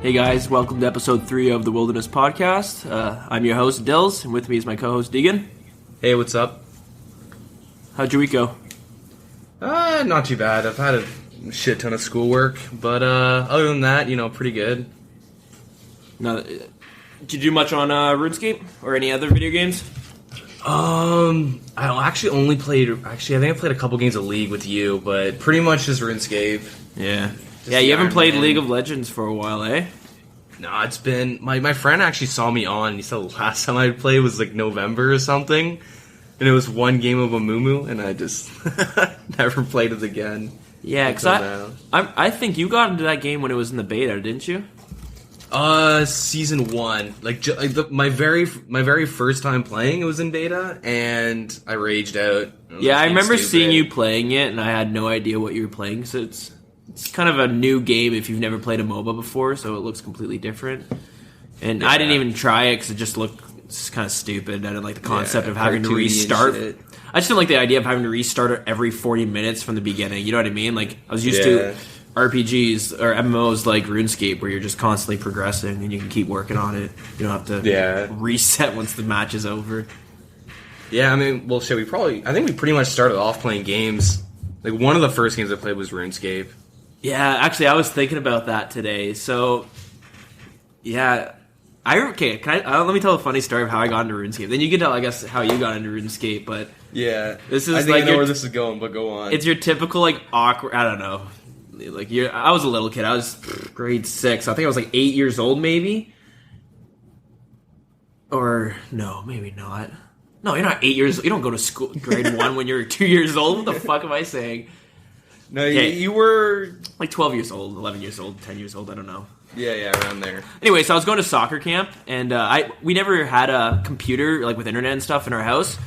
Hey guys, welcome to episode 3 of the Wilderness Podcast. I'm your host, Dills, and with me is my co-host, Deegan. Hey, what's up? How'd your week go? Not too bad. I've had a shit ton of schoolwork, but other than that, pretty good. Now, did you do much on RuneScape or any other video games? I actually only played. I think I played a couple games of League with you, but pretty much just RuneScape. Yeah. You haven't played League of Legends for a while, eh? No, it's been... My friend actually saw me on, he said the last time I played was like November or something, and it was one game of a Mumu, and I just never played it again. Yeah, because I think you got into that game when it was in the beta, didn't you? Season 1. My very first time playing, it was in beta, and I raged out. I remember seeing you playing it, and I had no idea what you were playing, so it's kind of a new game if you've never played a MOBA before, so it looks completely different. And yeah. I didn't even try it because it just looked kind of stupid. I didn't like the concept of having to restart. I just didn't like the idea of having to restart it every 40 minutes from the beginning. You know what I mean? Like, I was used to RPGs or MMOs like RuneScape where you're just constantly progressing and you can keep working on it. You don't have to reset once the match is over. Yeah, I mean, well, shit, I think we pretty much started off playing games. Like, one of the first games I played was RuneScape. Yeah, actually, I was thinking about that today. So, yeah, let me tell a funny story of how I got into RuneScape. Then you can tell, I guess, how you got into RuneScape. But yeah, this is I think I know where this is going. But go on. It's your typical awkward. I don't know. I was a little kid. I was grade 6. I think I was 8 years old, maybe. Or no, maybe not. No, you're not 8 years. You don't go to school grade 1 when you're 2 years old. What the fuck am I saying? No, you were... 12 years old, 11 years old, 10 years old, I don't know. Yeah, around there. Anyway, so I was going to soccer camp, and we never had a computer, with internet and stuff in our house.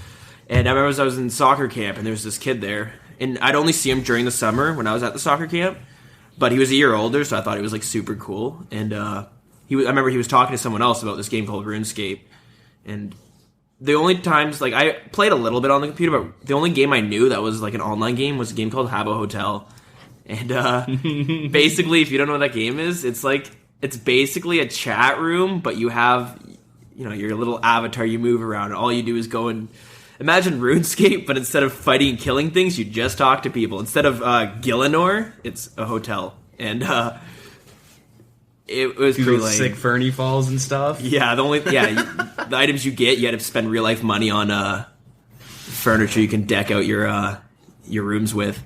And I remember I was in soccer camp, and there was this kid there. And I'd only see him during the summer when I was at the soccer camp. But he was a year older, so I thought he was, super cool. And I remember he was talking to someone else about this game called RuneScape. And... the only times, I played a little bit on the computer, but the only game I knew that was, an online game was a game called Habbo Hotel. And, basically, if you don't know what that game is, it's basically a chat room, but you have, your little avatar you move around, and all you do is go and... imagine RuneScape, but instead of fighting and killing things, you just talk to people. Instead of Gielinor, it's a hotel. And, it was pretty lame. Sick Fernie falls and stuff. Yeah, the items you get, you had to spend real life money on furniture you can deck out your rooms with.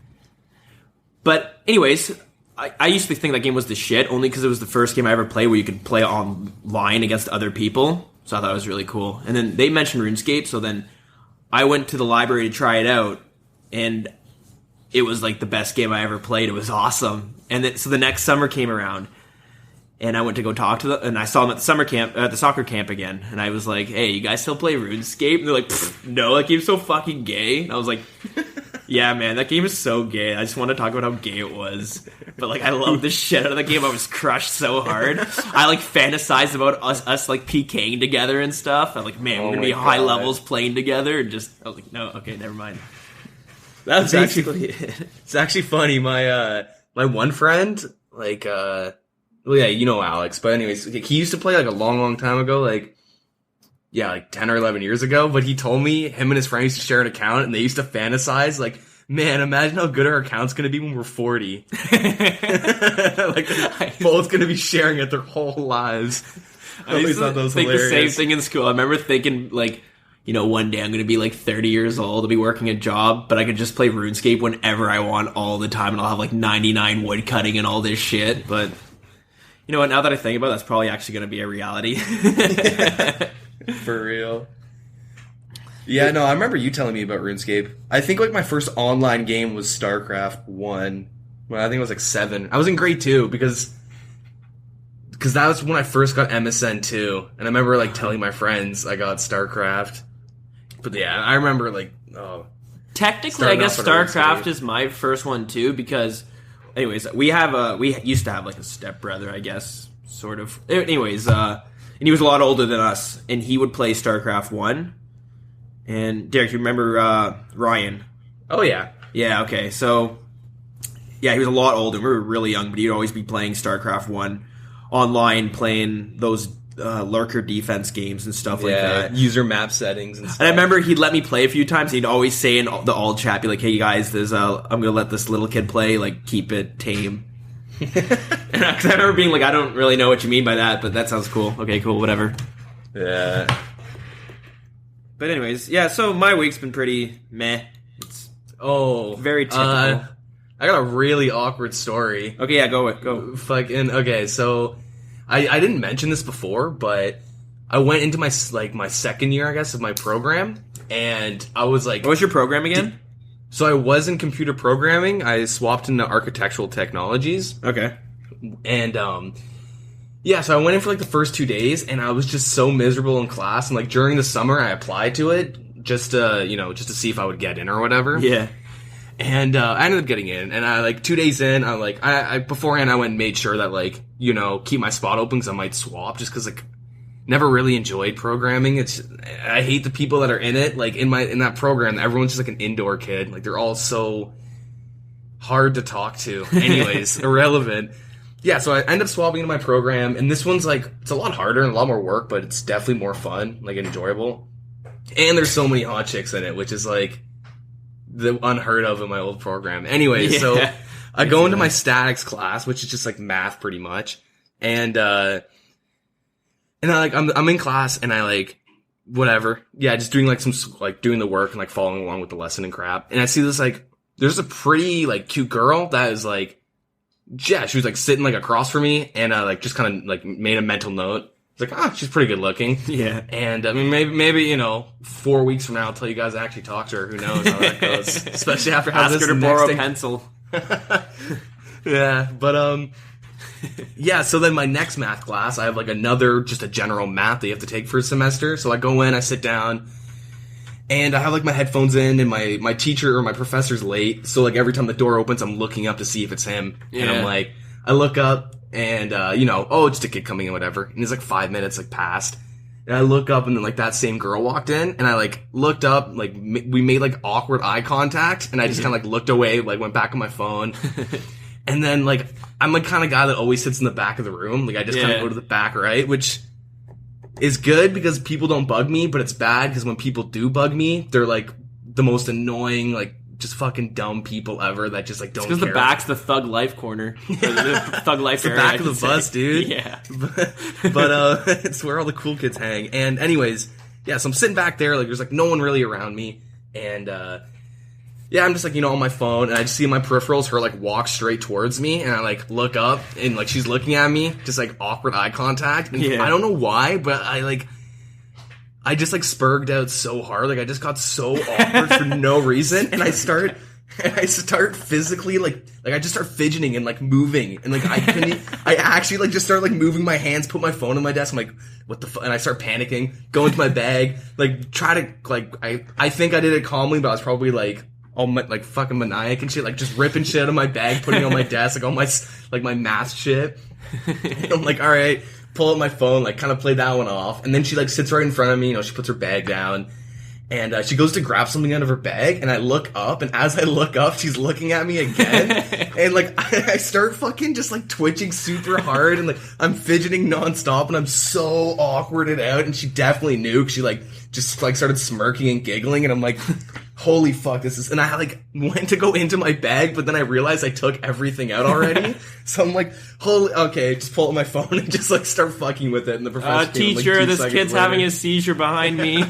But anyways, I used to think that game was the shit only because it was the first game I ever played where you could play online against other people. So I thought it was really cool. And then they mentioned RuneScape, so then I went to the library to try it out, and it was the best game I ever played. It was awesome. And so the next summer came around. And I went to go talk to them, and I saw them at the soccer camp again. And I was like, "Hey, you guys still play RuneScape?" And they're like, "No, that game's so fucking gay." And I was like, "Yeah, man, that game is so gay. I just want to talk about how gay it was." But I loved the shit out of the game. I was crushed so hard. I fantasized about us PKing together and stuff. I'm like, "Man, we're gonna be high levels playing together." And I was like, "No, okay, never mind." That's basically it. It's actually funny. My one friend well, yeah, you know Alex, but anyways, he used to play a long time ago, 10 or 11 years ago, but he told me him and his friend used to share an account, and they used to fantasize, man, imagine how good our account's gonna be when we're 40. Both gonna be sharing it their whole lives. I always thought that was hilarious. The same thing in school. I remember thinking, one day I'm gonna be 30 years old, I'll be working a job, but I could just play RuneScape whenever I want all the time, and I'll have 99 wood cutting and all this shit, but... you know what, now that I think about it, that's probably actually going to be a reality. For real. Yeah, no, I remember you telling me about RuneScape. I think, my first online game was StarCraft 1. Well, I think it was, 7. I was in grade 2, because that was when I first got MSN 2. And I remember, telling my friends I got StarCraft. But, yeah, I remember, technically, I guess StarCraft is my first one, too, because... anyways, we used to have a stepbrother, I guess, sort of. Anyways, and he was a lot older than us, and he would play StarCraft 1. And Derek, you remember Ryan? Oh yeah. Yeah, okay. So yeah, he was a lot older. We were really young, but he'd always be playing StarCraft 1 online playing those lurker defense games and stuff like that. User map settings and stuff. And I remember he'd let me play a few times. He'd always say in the alt chat, be like, "Hey guys, there's I'm gonna let this little kid play. Like, keep it tame." And I remember being like, "I don't really know what you mean by that, but that sounds cool. Okay, cool, whatever." Yeah. But anyways, yeah. So my week's been pretty meh. It's very typical. I got a really awkward story. Okay, yeah, go. Fucking okay. So I didn't mention this before, but I went into my second year, I guess, of my program, and I was like, what was your program again? So I was in computer programming. I swapped into architectural technologies. Okay. And, so I went in for, like, the first 2 days, and I was just so miserable in class. And, like, during the summer, I applied to it just to see if I would get in or whatever. Yeah. And, I ended up getting in. And I, 2 days in, I beforehand, I went and made sure that, keep my spot open because I might swap just because, never really enjoyed programming. I hate the people that are in it. Like in that program, everyone's just like an indoor kid. Like they're all so hard to talk to. Anyways, irrelevant. Yeah, so I end up swapping into my program, and this one's it's a lot harder and a lot more work, but it's definitely more fun, enjoyable. And there's so many hot chicks in it, which is the unheard of in my old program. Anyways, so I go into my statics class, which is just math pretty much, and I'm in class and whatever. Yeah, just doing doing the work and following along with the lesson and crap. And I see this there's a pretty cute girl that is she was sitting across from me, and I just kind of made a mental note. It's she's pretty good looking. Yeah. And I mean maybe 4 weeks from now I'll tell you guys I actually talk to her. Who knows how that goes? Especially after having ask her to borrow a pencil. Yeah, but yeah, so then my next math class, I have another, just a general math that you have to take for a semester. So I go in, I sit down, and I have my headphones in, and my teacher or my professor's late. So every time the door opens, I'm looking up to see if it's him. Yeah. And I'm I look up, and it's just a kid coming in, whatever. And it's 5 minutes passed. And I look up, and then that same girl walked in, and I looked up, we made awkward eye contact, and I just kind of looked away, went back on my phone. And then, I'm kind of guy that always sits in the back of the room. I just kind of go to the back right, which is good because people don't bug me, but it's bad because when people do bug me, they're, the most annoying, just fucking dumb people ever that just, don't care. Because the back's the thug life corner. The thug life area. The back of the bus, dude. Yeah. But it's where all the cool kids hang. And anyways, yeah, so I'm sitting back there, there's, no one really around me. And, yeah, I'm just on my phone, and I just see in my peripherals her walk straight towards me, and I look up, and she's looking at me, just awkward eye contact. And I don't know why, but I just spurged out so hard, I just got so awkward for no reason, and I start physically I just start fidgeting and moving, and I actually just start moving my hands, put my phone on my desk. I'm what the fuck? And I start panicking, go into my bag, try to I think I did it calmly, but I was probably all fucking maniac and shit, just ripping shit out of my bag, putting it on my desk, all my my math shit. And I'm all right, pull out my phone, kind of play that one off, and then she sits right in front of me. She puts her bag down, and she goes to grab something out of her bag, and I look up, and as I look up, she's looking at me again, and I start fucking just twitching super hard, and I'm fidgeting nonstop, and I'm so awkwarded out, and she definitely knew, 'cause she just started smirking and giggling, and I'm holy fuck, this is... And I, went to go into my bag, but then I realized I took everything out already. So I'm holy... Okay, just pull out my phone and just, start fucking with it. And the professor teacher, this kid's having a seizure behind me.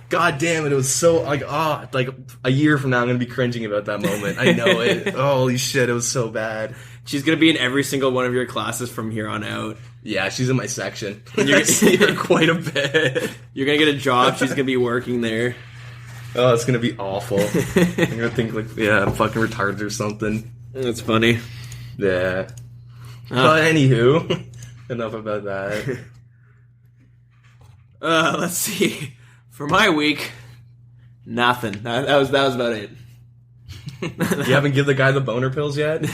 God damn it, it was so... a year from now, I'm going to be cringing about that moment. I know it. Holy shit, it was so bad. She's going to be in every single one of your classes from here on out. Yeah, she's in my section. You're going to see her quite a bit. You're going to get a job. She's going to be working there. Oh, it's gonna be awful. I'm gonna think I'm fucking retarded or something. That's funny. Yeah. But anywho, enough about that. Let's see. For my week, nothing. That was about it. You haven't given the guy the boner pills yet?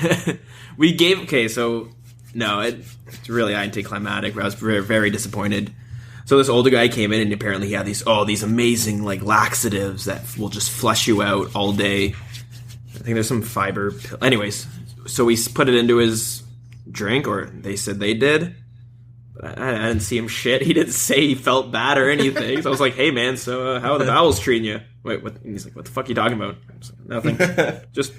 We gave... Okay, so... No, it's really anticlimactic. I was very, very disappointed. So this older guy came in, and apparently he had these amazing laxatives that will just flush you out all day. I think there's some fiber. Anyways, so we put it into his drink, or they said they did. But I didn't see him shit. He didn't say he felt bad or anything. So I was like, hey, man, so how are the bowels treating you? Wait, what? And he's like, what the fuck are you talking about? I was like, nothing. Just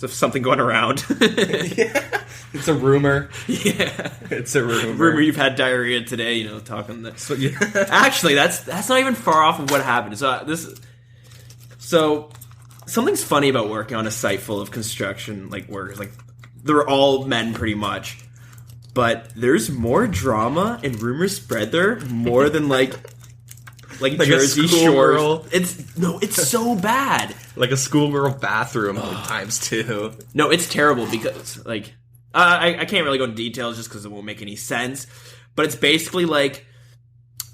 something going around. Yeah. It's a rumor. Yeah. It's a rumor. Rumor you've had diarrhea today, talking that. So, yeah. Actually, that's not even far off of what happened. So something's funny about working on a site full of construction workers. Like, they're all men pretty much. But there's more drama and rumors spread there more than like Jersey Shore. It's so bad. Like a schoolgirl bathroom times 2. No, it's terrible because I can't really go into details just because it won't make any sense. But it's basically like,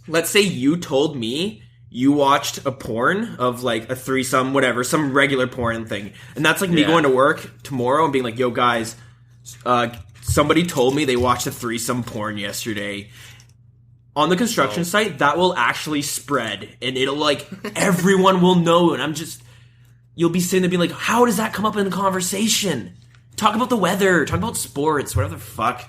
let's say you told me you watched a porn of a threesome, whatever, some regular porn thing, and that's like me going to work tomorrow and being like, "Yo, guys, somebody told me they watched a threesome porn yesterday." On the construction site, that will actually spread, and it'll everyone will know, and you'll be sitting there being like, how does that come up in the conversation? Talk about the weather, talk about sports, whatever the fuck,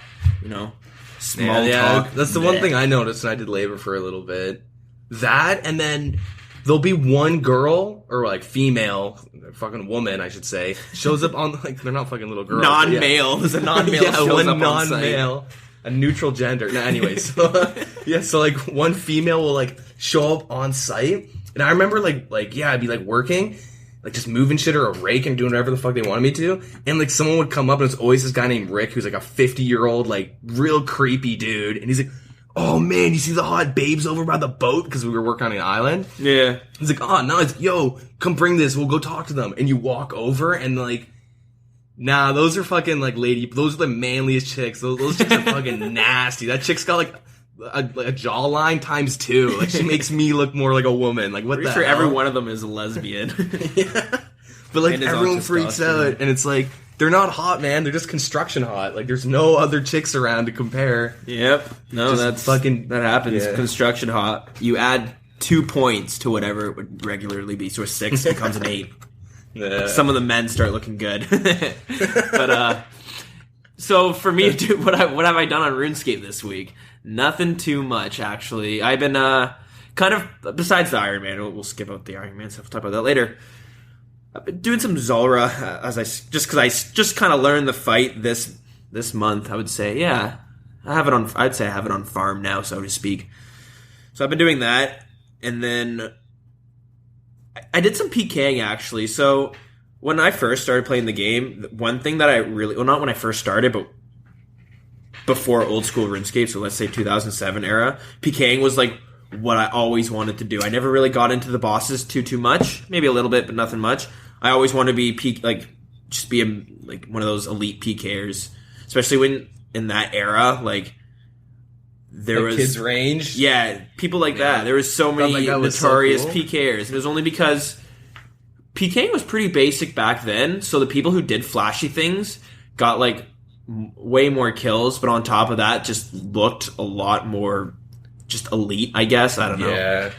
small talk. That's the one thing I noticed when I did labor for a little bit. That, and then there'll be one girl, or female, fucking woman, I should say, shows up on, they're not fucking little girls. Non-male. There's a non-male shows up on site. Non-male. A neutral gender. No, anyways. So one female will show up on site, and I remember I'd be working, just moving shit or a rake and doing whatever the fuck they wanted me to, and someone would come up, and it's always this guy named Rick who's a 50-year-old real creepy dude, and he's like, oh man, you see the hot babes over by the boat? Because we were working on the island. Yeah. He's like, oh no, yo, come bring this, we'll go talk to them. And you walk over and nah, those are fucking those are the manliest chicks. Those chicks are fucking nasty. That chick's got a jawline times 2. She makes me look more like a woman. What Pretty the sure hell? every one of them is a lesbian. Yeah. But everyone freaks out, and it's they're not hot, man. They're just construction hot. There's no other chicks around to compare. Yep. No, just that happens. Yeah. Construction hot. You add 2 points to whatever it would regularly be, so a 6 becomes an 8. Yeah. Some of the men start looking good. But so for me, dude, what have I done on RuneScape this week? Nothing too much, actually. I've been kind of, besides the Iron Man, we'll skip out the Iron Man stuff. We'll talk about that later. I've been doing some Zulrah because I just kind of learned the fight this month. I would say, yeah, I'd say I have it on farm now, so to speak. So I've been doing that, and then I did some PKing actually. So when I first started playing the game, one thing that not when I first started, but before old school RuneScape, so let's say 2007 era, PKing was what I always wanted to do. I never really got into the bosses too much, maybe a little bit, but nothing much. I always wanted to be just be one of those elite PKers, especially when in that era, there was kids range. Yeah, people that. There was so many notorious so cool. PKers. And it was only because PKing was pretty basic back then, so the people who did flashy things got way more kills, but on top of that just looked a lot more just elite, I guess. I don't know. Yeah.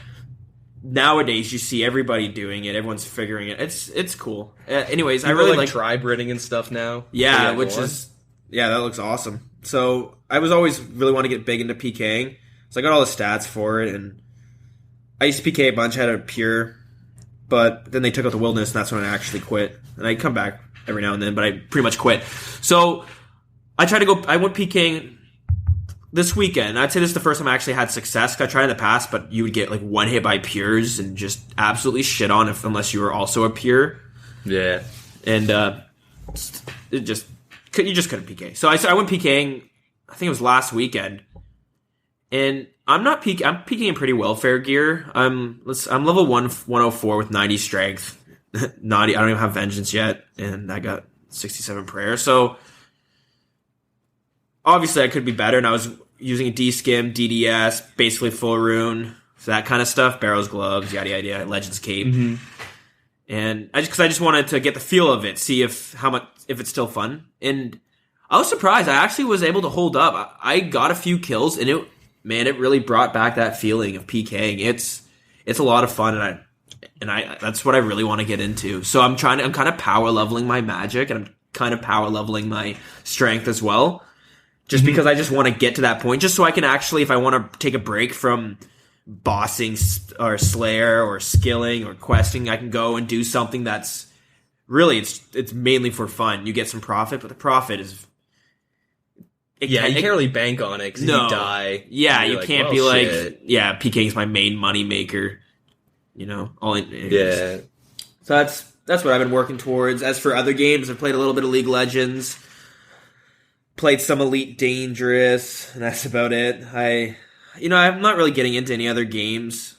Nowadays, you see everybody doing it. Everyone's figuring it. It's cool. Anyways, People I really tribe raiding and stuff now. Yeah, that looks awesome. So I was always really want to get big into PKing. So I got all the stats for it, and I used to PK a bunch. I had a pure, but then they took out the wilderness, and that's when I actually quit. And I come back every now and then, but I pretty much quit. So I went PKing this weekend. I'd say this is the first time I actually had success. I tried in the past, but you would get one hit by pures and just absolutely shit on unless you were also a pure. Yeah. And you just couldn't PK. So I went PKing, I think it was last weekend. And I'm PKing pretty welfare gear. I'm level 104 with 90 strength. I don't even have vengeance yet, and I got 67 prayer. So obviously I could be better, and I was using a D-skim, DDS, basically full rune, so that kind of stuff, barrels, gloves, yada yada yada, Legends cape. Mm-hmm. And I just wanted to get the feel of it, see if it's still fun. And I was surprised. I actually was able to hold up. I got a few kills, and it really brought back that feeling of PKing. It's a lot of fun, and I that's what I really want to get into. So I'm kind of power leveling my magic, and I'm kind of power leveling my strength as well. Just because I just want to get to that point, just so I can actually, if I want to take a break from bossing or Slayer or skilling or questing, I can go and do something that's really, it's mainly for fun. You get some profit, but the profit is... you can't really bank on it because if you die... Yeah, you can't be like, PKing's my main money maker. You know? So that's what I've been working towards. As for other games, I've played a little bit of League of Legends. Played some Elite Dangerous, and that's about it. I'm not really getting into any other games,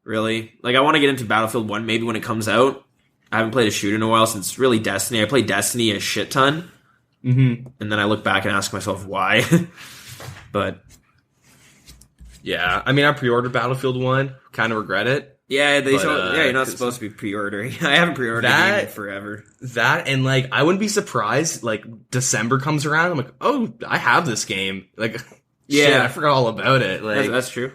really. Like, I want to get into Battlefield 1 maybe when it comes out. I haven't played a shooter in a while since really Destiny. I played Destiny a shit ton. And then I look back and ask myself why. But... yeah, I mean, I pre-ordered Battlefield 1. Kind of regret it. Yeah, you're not supposed to be pre-ordering. I haven't pre-ordered a game in forever. That, and, like, I wouldn't be surprised, like, December comes around, I'm like, oh, I have this game. Like, shit, I forgot all about it. Like, that's true.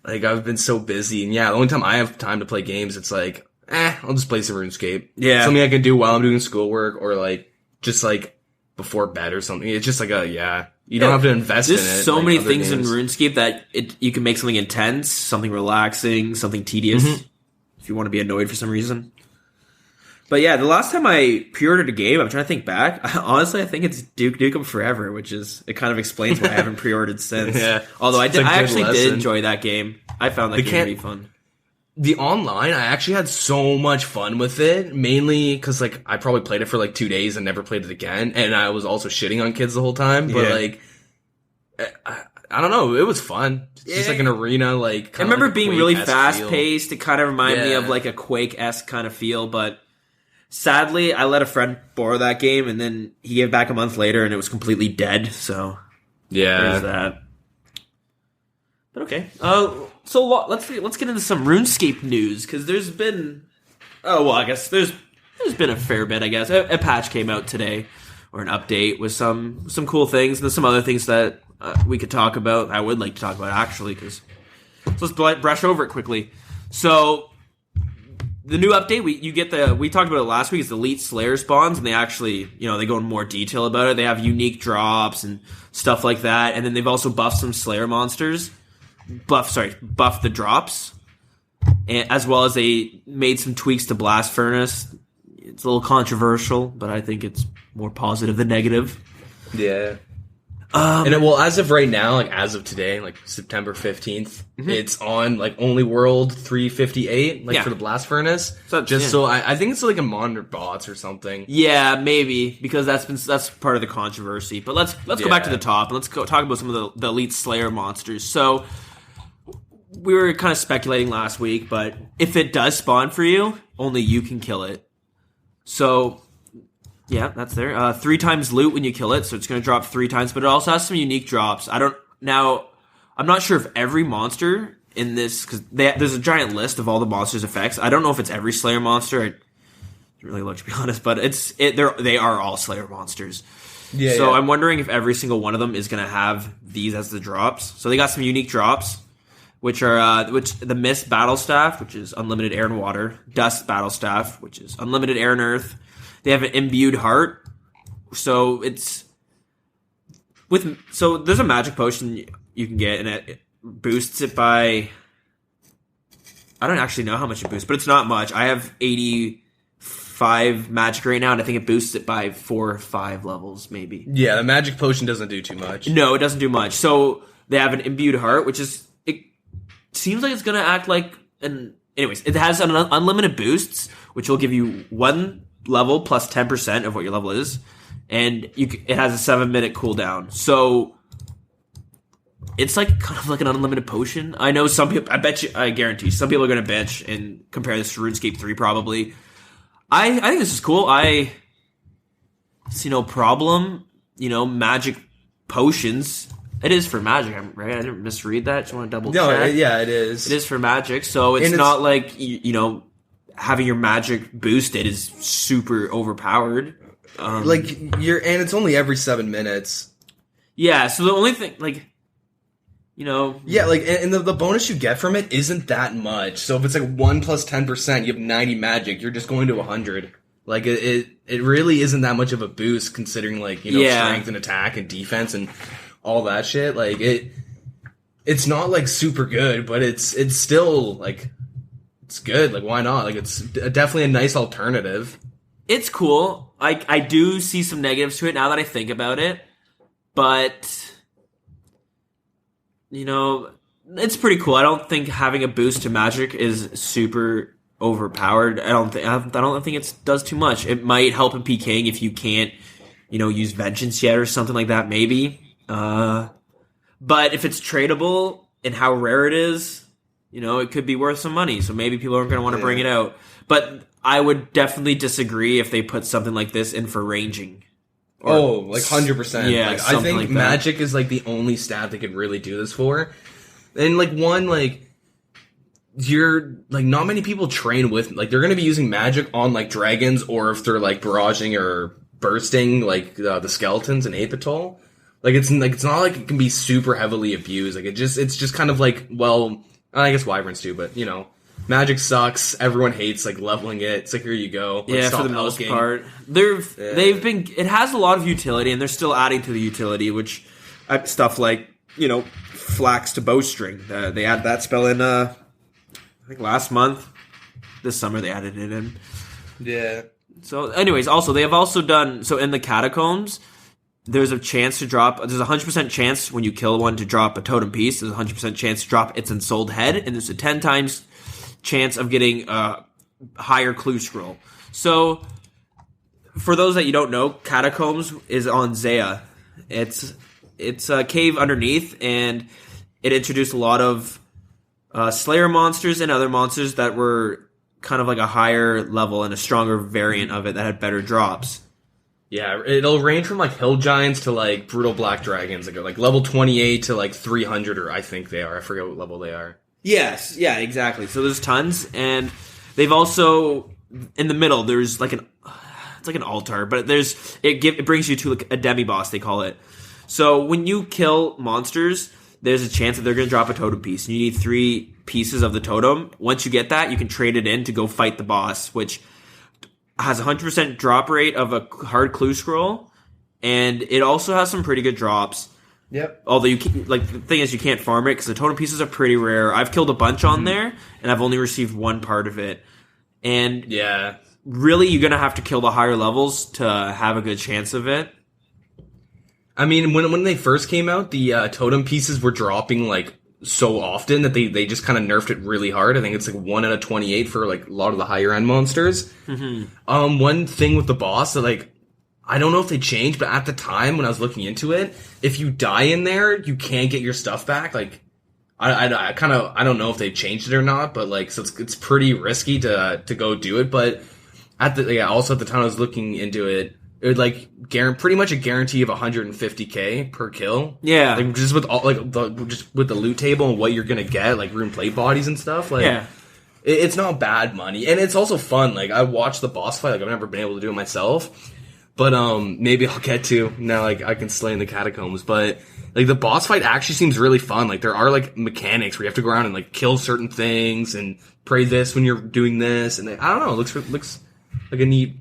Like, I've been so busy, and the only time I have time to play games, it's like, I'll just play some RuneScape. Yeah. Something I can do while I'm doing schoolwork, or, like, just, like, before bed or something. It's just like you don't have to invest in it. There's so many things in RuneScape that you can make something intense, something relaxing, something tedious, if you want to be annoyed for some reason. But yeah, the last time I pre-ordered a game, I'm trying to think back. Honestly, I think it's Duke Nukem Forever, it kind of explains why I haven't pre-ordered since. Although I actually did enjoy that game. I found that game to be fun. The online, I actually had so much fun with it, mainly because, like, I probably played it for, like, 2 days and never played it again, and I was also shitting on kids the whole time, but, like, I don't know, it was fun. It's just, like, an arena, like, I remember being really fast-paced. It kind of reminded me of, like, a Quake-esque kind of feel, but sadly, I let a friend borrow that game, and then he gave it back a month later, and it was completely dead, so there's that. But okay. So let's get into some RuneScape news, because there's been... I guess there's been a fair bit, I guess. A patch came out today, or an update with some cool things, and there's some other things that we could talk about. I would like to talk about, actually, because... So let's brush over it quickly. So, the new update, we talked about it last week, is the Elite Slayer spawns, and they actually, they go in more detail about it. They have unique drops and stuff like that, and then they've also buffed some Slayer monsters. Buff the drops, and as well as they made some tweaks to Blast Furnace. It's a little controversial, but I think it's more positive than negative. Yeah. As of right now, like as of today, like September 15th, it's on like only World 358, for the Blast Furnace. So I think it's like a monitor bots or something. Yeah, maybe, because that's part of the controversy. But let's go back to the top and let's go talk about some of the Elite Slayer monsters. So we were kind of speculating last week, but if it does spawn for you, only you can kill it. So, yeah, that's there. 3 times loot when you kill it, so it's going to drop 3 times, but it also has some unique drops. I'm not sure if every monster in this, because there's a giant list of all the monsters' effects. I don't know if it's every Slayer monster. I didn't really look, to be honest, but they are all Slayer monsters. So I'm wondering if every single one of them is going to have these as the drops. So they got some unique drops, which are the Mist Battle Staff, which is unlimited air and water. Dust Battle Staff, which is unlimited air and earth. They have an Imbued Heart, so there's a magic potion you can get, and it boosts it by... I don't actually know how much it boosts, but it's not much. I have 85 magic right now, and I think it boosts it by 4 or 5 levels, maybe. Yeah, the magic potion doesn't do too much. No, it doesn't do much. So they have an Imbued Heart, which is... seems like it's going to act like anyways, it has an unlimited boosts, which will give you 1 level plus 10% of what your level is, and it has a 7-minute cooldown. So it's like kind of like an unlimited potion. I know some people, I guarantee some people are going to bitch and compare this to RuneScape 3 probably. I think this is cool. I see no problem. Magic potions. It is for magic, right? I didn't misread that. Just want to double check. No, yeah, it is. It is for magic, so it's not like, having your magic boosted is super overpowered. And it's only every 7 minutes. Yeah, so the only thing, Yeah, and the bonus you get from it isn't that much. So if it's 1 plus 10%, you have 90 magic, you're just going to 100. Like, it really isn't that much of a boost considering, like, strength and attack and defense and all that shit. Like, it's not, like, super good, but it's still, like, it's good. Like, why not? Like, it's definitely a nice alternative. It's cool. I do see some negatives to it now that I think about it. But, it's pretty cool. I don't think having a boost to magic is super overpowered. I don't think it does too much. It might help in PKing if you can't, use vengeance yet or something like that, maybe. But if it's tradable and how rare it is, it could be worth some money. So maybe people aren't going to want to bring it out. But I would definitely disagree if they put something like this in for ranging. Like 100%. Yeah, like, I think like magic is like the only stat they could really do this for. And like you're like not many people train with like they're going to be using magic on like dragons or if they're like barraging or bursting like the skeletons in Apatol. Like it's not like it can be super heavily abused. Like it's just kind of like, well, I guess wyverns too, but magic sucks. Everyone hates like leveling it. It's like, here you go. Like, for the most part, it has a lot of utility, and they're still adding to the utility, which stuff like flax to bowstring. They added that spell in I think last month. This summer they added it in. Yeah. So, anyways, also they have also done so in the catacombs. There's a chance to drop. There's a 100% chance when you kill one to drop a totem piece. There's a 100% chance to drop its ensouled head, and there's a 10 times chance of getting a higher clue scroll. So, for those that you don't know, Catacombs is on Zaya. It's a cave underneath, and it introduced a lot of Slayer monsters and other monsters that were kind of like a higher level and a stronger variant of it that had better drops. Yeah, it'll range from like hill giants to like brutal black dragons that go like level 28 to like 300, or I think they are. I forget what level they are. Yes, yeah, exactly. So there's tons, and they've also in the middle there's like it's like an altar, but it brings you to like a demi boss, they call it. So when you kill monsters, there's a chance that they're going to drop a totem piece, and you need 3 pieces of the totem. Once you get that, you can trade it in to go fight the boss, which has a 100% drop rate of a hard clue scroll, and it also has some pretty good drops. Yep. Although the thing is, you can't farm it because the totem pieces are pretty rare. I've killed a bunch on there, and I've only received one part of it. And yeah, really, you're gonna have to kill the higher levels to have a good chance of it. I mean, when they first came out, the totem pieces were dropping like so often that they just kind of nerfed it really hard. I think it's like 1 out of 28 for like a lot of the higher end monsters. Mm-hmm. One thing with the boss that like I don't know if they changed, but at the time when I was looking into it, if you die in there, you can't get your stuff back. Like I don't know if they changed it or not, but like so it's pretty risky to go do it. But also at the time I was looking into it. It would like pretty much a guarantee of 150k per kill. Yeah, like just with all just with the loot table and what you're gonna get, like rune plate bodies and stuff. Like, yeah, it's not bad money, and it's also fun. Like I watched the boss fight. Like I've never been able to do it myself, but maybe I'll get to now. Like I can slay in the catacombs, but like the boss fight actually seems really fun. Like there are like mechanics where you have to go around and like kill certain things and pray this when you're doing this, and I don't know. It looks like a neat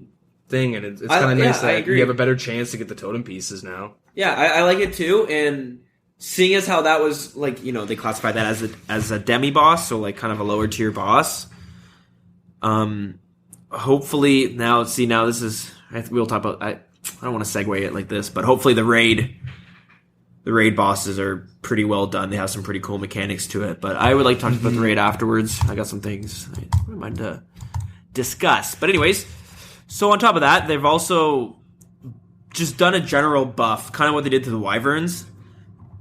thing, and it's kind of nice that you have a better chance to get the totem pieces now. Yeah, I like it too, and seeing as how that was like, they classify that as a demi boss, so like kind of a lower tier boss. Hopefully now this is we'll talk about. I don't want to segue it like this, but hopefully the raid bosses are pretty well done. They have some pretty cool mechanics to it, but I would like to talk about the raid afterwards. I got some things I wouldn't mind to discuss, but anyways. So on top of that, they've also just done a general buff, kind of what they did to the wyverns,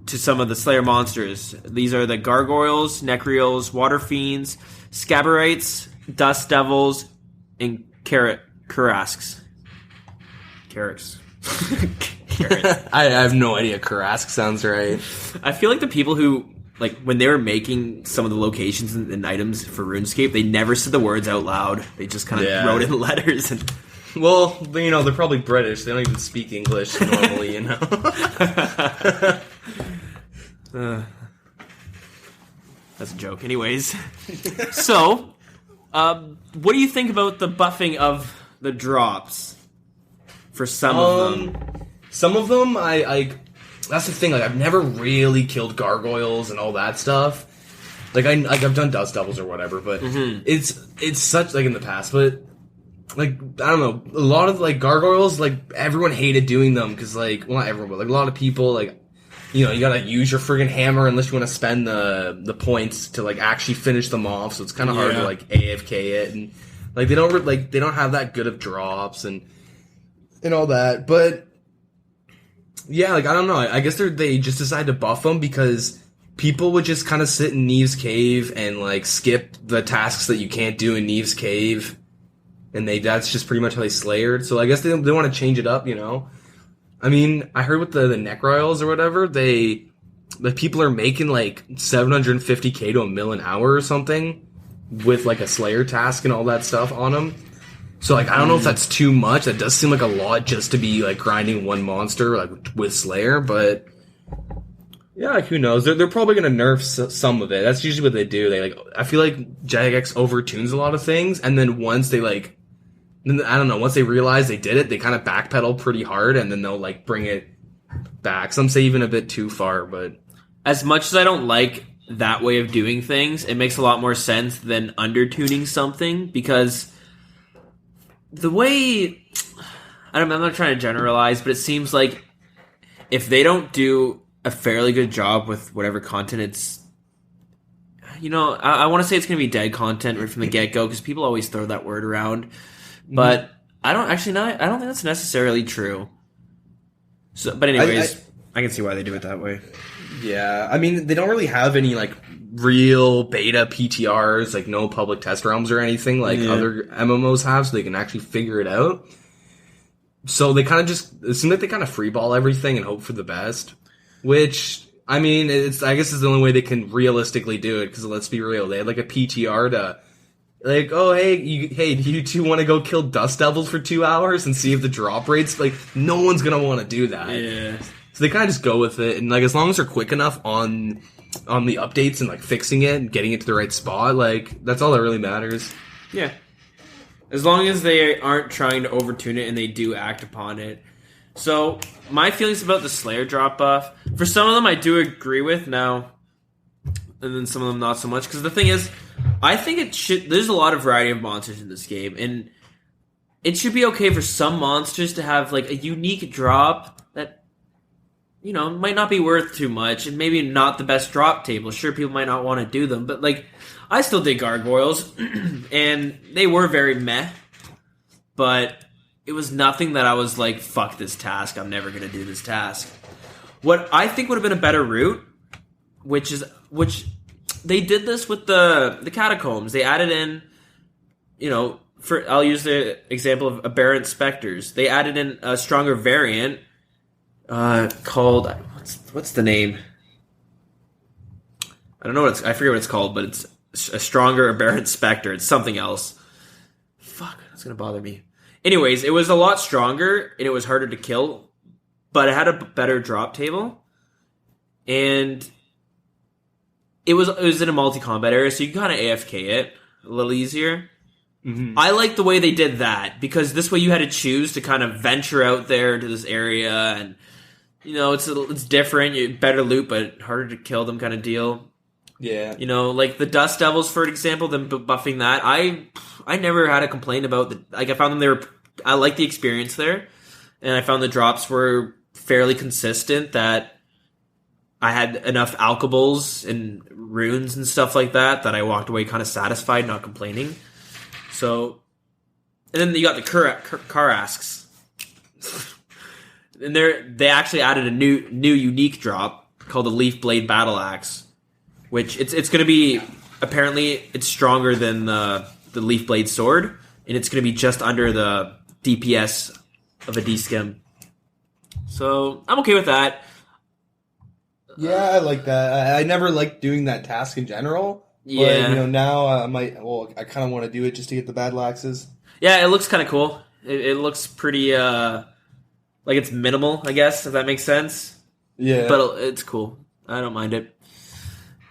to some of the Slayer monsters. These are the gargoyles, necrials, water fiends, scabberites, dust devils, and carrasks. Carracks. I have no idea. Carrask sounds right. I feel like the people who, like, when they were making some of the locations and items for RuneScape, they never said the words out loud. They just kind of wrote in letters. And well, they're probably British. They don't even speak English normally, That's a joke. Anyways. So, what do you think about the buffing of the drops for some of them. Some of them, I that's the thing. Like, I've never really killed gargoyles and all that stuff. Like, I've done dust devils or whatever, but it's such, like, in the past, but, like, I don't know, a lot of, like, gargoyles, like, everyone hated doing them, because, like, well, not everyone, but, like, a lot of people, like, you know, you gotta use your friggin' hammer unless you want to spend the points to, like, actually finish them off, so it's kind of hard to, like, AFK it, and, like, they don't have that good of drops, and all that, but, yeah, like, I don't know, I guess they just decided to buff them, because people would just kind of sit in Neve's Cave and, like, skip the tasks that you can't do in Neve's Cave. And that's just pretty much how they slayered. So I guess they want to change it up, you know? I mean, I heard with the neck royals or whatever, the people are making, like, 750k to $1 million an hour or something with, like, a slayer task and all that stuff on them. So, like, I don't know if that's too much. That does seem like a lot just to be, like, grinding one monster, like, with slayer, but... Yeah, like, who knows? They're probably gonna nerf some of it. That's usually what they do. I feel like Jagex overtunes a lot of things, and then once they, like, I don't know, once they realize they did it, they kind of backpedal pretty hard, and then they'll, like, bring it back. Some say even a bit too far, but... As much as I don't like that way of doing things, it makes a lot more sense than undertuning something, because the way... I'm not trying to generalize, but it seems like if they don't do a fairly good job with whatever content it's... You know, I want to say it's going to be dead content right from the get-go, because people always throw that word around. But I don't think that's necessarily true. So, but anyways, I can see why they do it that way. Yeah, I mean, they don't really have any, like, real beta PTRs, like, no public test realms or anything like other MMOs have, so they can actually figure it out. So they kind of it seems like they kind of freeball everything and hope for the best. Which, I mean, I guess it's the only way they can realistically do it, because let's be real, they had, like, a PTR to, like, oh, hey, do you two want to go kill dust devils for 2 hours and see if the drop rates, like, no one's gonna want to do that. Yeah. So they kind of just go with it, and, like, as long as they're quick enough on the updates and, like, fixing it and getting it to the right spot, like, that's all that really matters. Yeah. As long as they aren't trying to overtune it and they do act upon it. So, my feelings about the Slayer drop buff, for some of them I do agree with now, and then some of them not so much, because the thing is, I think there's a lot of variety of monsters in this game, and it should be okay for some monsters to have, like, a unique drop that, you know, might not be worth too much, and maybe not the best drop table. Sure, people might not want to do them, but, like, I still dig gargoyles, and they were very meh, but it was nothing that I was like, fuck this task, I'm never going to do this task. What I think would have been a better route, which they did this with the catacombs. They added in, you know, I'll use the example of aberrant specters. They added in a stronger variant called, what's the name? I don't know I forget what it's called, but it's a stronger aberrant specter. It's something else. Fuck, that's going to bother me. Anyways, it was a lot stronger, and it was harder to kill, but it had a better drop table, and it was in a multi-combat area, so you can kind of AFK it a little easier. Mm-hmm. I like the way they did that, because this way you had to choose to kind of venture out there into this area, and, you know, it's different, you better loot, but harder to kill them kind of deal. Yeah. You know, like the Dust Devils, for example, them buffing that, I never had a complaint about I found them, I liked the experience there, and I found the drops were fairly consistent, that I had enough alchables and runes and stuff like that I walked away kind of satisfied, not complaining. So, and then you got the Karasks. And they actually added a new unique drop called the Leaf Blade Battle Axe, which it's going to be, apparently it's stronger than the Leaf Blade Sword, and it's going to be just under the DPS of a D-Skim. So, I'm okay with that. Yeah, I like that. I never liked doing that task in general. Yeah. But, you know, now I kind of want to do it just to get the battle axes. Yeah, it looks kind of cool. It looks pretty, like it's minimal, I guess, if that makes sense. Yeah. But it's cool. I don't mind it.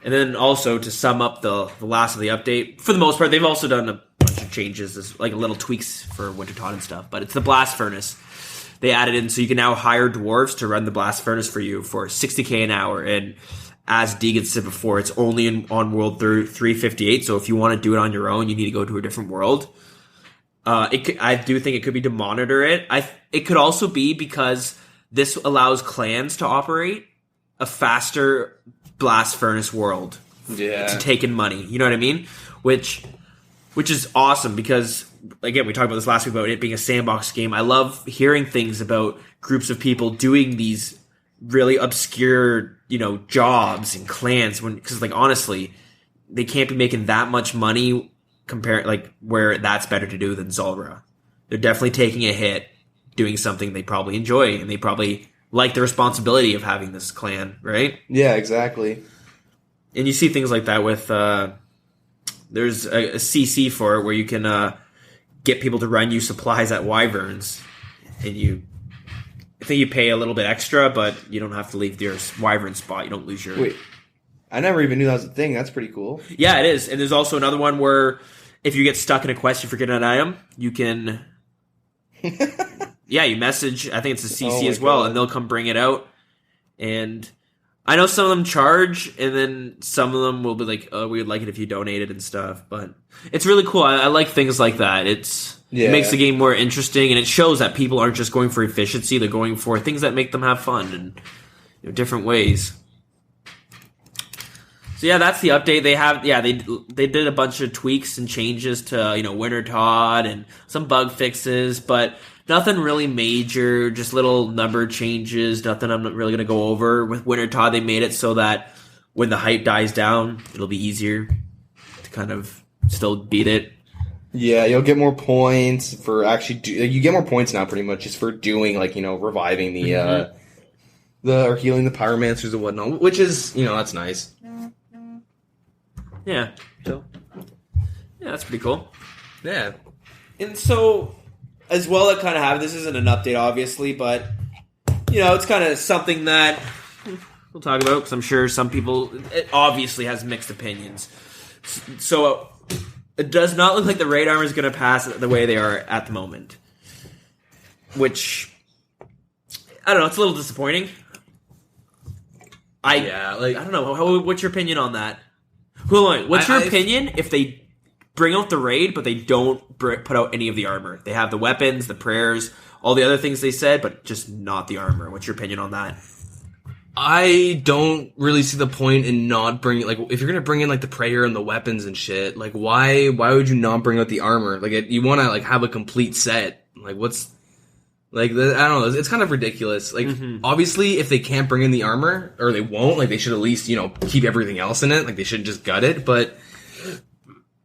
And then also, to sum up the last of the update, for the most part, they've also done a bunch of changes, like little tweaks for Wintertod and stuff. But it's the blast furnace. They added in, so you can now hire dwarves to run the blast furnace for you for 60k an hour. And as Deegan said before, it's only on world 358. So if you want to do it on your own, you need to go to a different world. I do think it could be to monitor it. It could also be because this allows clans to operate a faster blast furnace world. Yeah. To take in money. You know what I mean? Which is awesome because, again, we talked about this last week about it being a sandbox game. I love hearing things about groups of people doing these really obscure, jobs and clans because, like, honestly, they can't be making that much money where that's better to do than Zulrah. They're definitely taking a hit doing something they probably enjoy and they probably like the responsibility of having this clan, right? Yeah, exactly. And you see things like that with there's a CC for it where you can get people to run you supplies at Wyverns, and I think you pay a little bit extra, but you don't have to leave your Wyvern spot. You don't lose your... Wait, I never even knew that was a thing. That's pretty cool. Yeah, it is. And there's also another one where if you get stuck in a quest, you forget an item, you can... you message, I think it's a CC as well, and they'll come bring it out. And... I know some of them charge, and then some of them will be like, "Oh, we would like it if you donated and stuff." But it's really cool. I like things like that. It makes the game more interesting, and it shows that people aren't just going for efficiency; they're going for things that make them have fun in different ways. So yeah, that's the update. They did a bunch of tweaks and changes to Wintertod and some bug fixes, but. Nothing really major, just little number changes, nothing I'm not really going to go over. With Wintertod, they made it so that when the hype dies down, it'll be easier to kind of still beat it. Yeah, you'll get more points for actually... you get more points now, pretty much, just for doing, reviving the... or healing the pyromancers and whatnot, which is, that's nice. Yeah, so... Yeah, that's pretty cool. Yeah. And so... As well, I kind of have, this isn't an update, obviously, but, it's kind of something that we'll talk about, because I'm sure some people, it obviously has mixed opinions. So, it does not look like the raid armor is going to pass the way they are at the moment. Which, I don't know, it's a little disappointing. I don't know, what's your opinion on that? Hold on, what's your opinion if they bring out the raid, but they don't put out any of the armor? They have the weapons, the prayers, all the other things they said, but just not the armor. What's your opinion on that? I don't really see the point in not bringing, if you're gonna bring in, the prayer and the weapons and shit, why would you not bring out the armor? You wanna, have a complete set. What's, I don't know, it's kind of ridiculous. Obviously, if they can't bring in the armor, or they won't, they should at least, keep everything else in it, they shouldn't just gut it, but...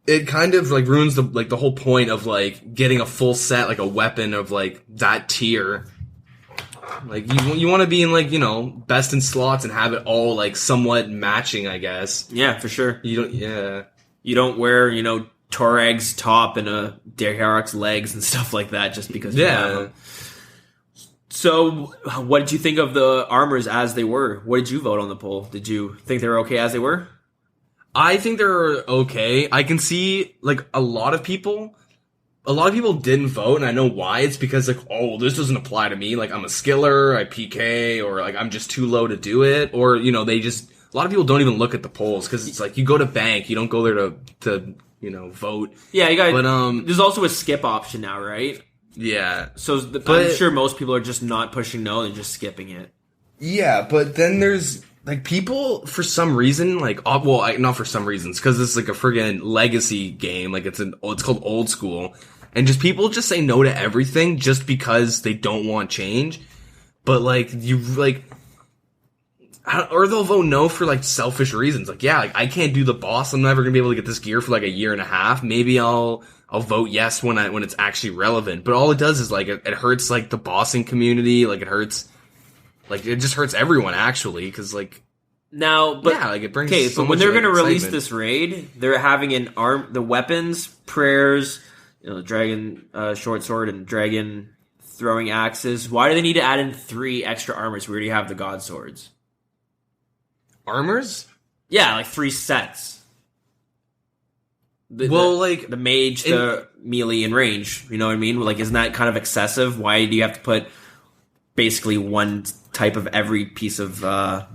It kind of ruins the whole point of getting a full set, a weapon of that tier. You want to be in best in slots and have it all somewhat matching, I guess. Yeah, for sure. You don't wear Torag's top and a Derharok's legs and stuff like that just because. Yeah. So, what did you think of the armors as they were? What did you vote on the poll? Did you think they were okay as they were? I think they're okay. I can see, a lot of people didn't vote, and I know why. It's because, this doesn't apply to me. I'm a skiller, I PK, or, I'm just too low to do it. Or, a lot of people don't even look at the polls, because it's you go to bank, you don't go there to vote. Yeah, you got. But, there's also a skip option now, right? Yeah. So, I'm sure most people are just not pushing no, they're just skipping it. Yeah, but then there's... people, for some reason, not for some reasons, because it's a friggin' legacy game, it's called Old School, and just people just say no to everything just because they don't want change, but, or they'll vote no for, selfish reasons, I can't do the boss, I'm never gonna be able to get this gear for, a year and a half, maybe I'll vote yes when it's actually relevant, but all it does is, it hurts, the bossing community, it hurts... it just hurts everyone, actually, because, Now, but... Yeah, it brings okay, so but when much, they're going to release excitement. this raid, they're having the weapons, prayers, dragon short sword, and dragon throwing axes. Why do they need to add in 3 extra armors? We already have the god swords. Armors? Yeah, 3 sets. the mage, the melee, and range. You know what I mean? Like, isn't that kind of excessive? Why do you have to put basically one type of every piece of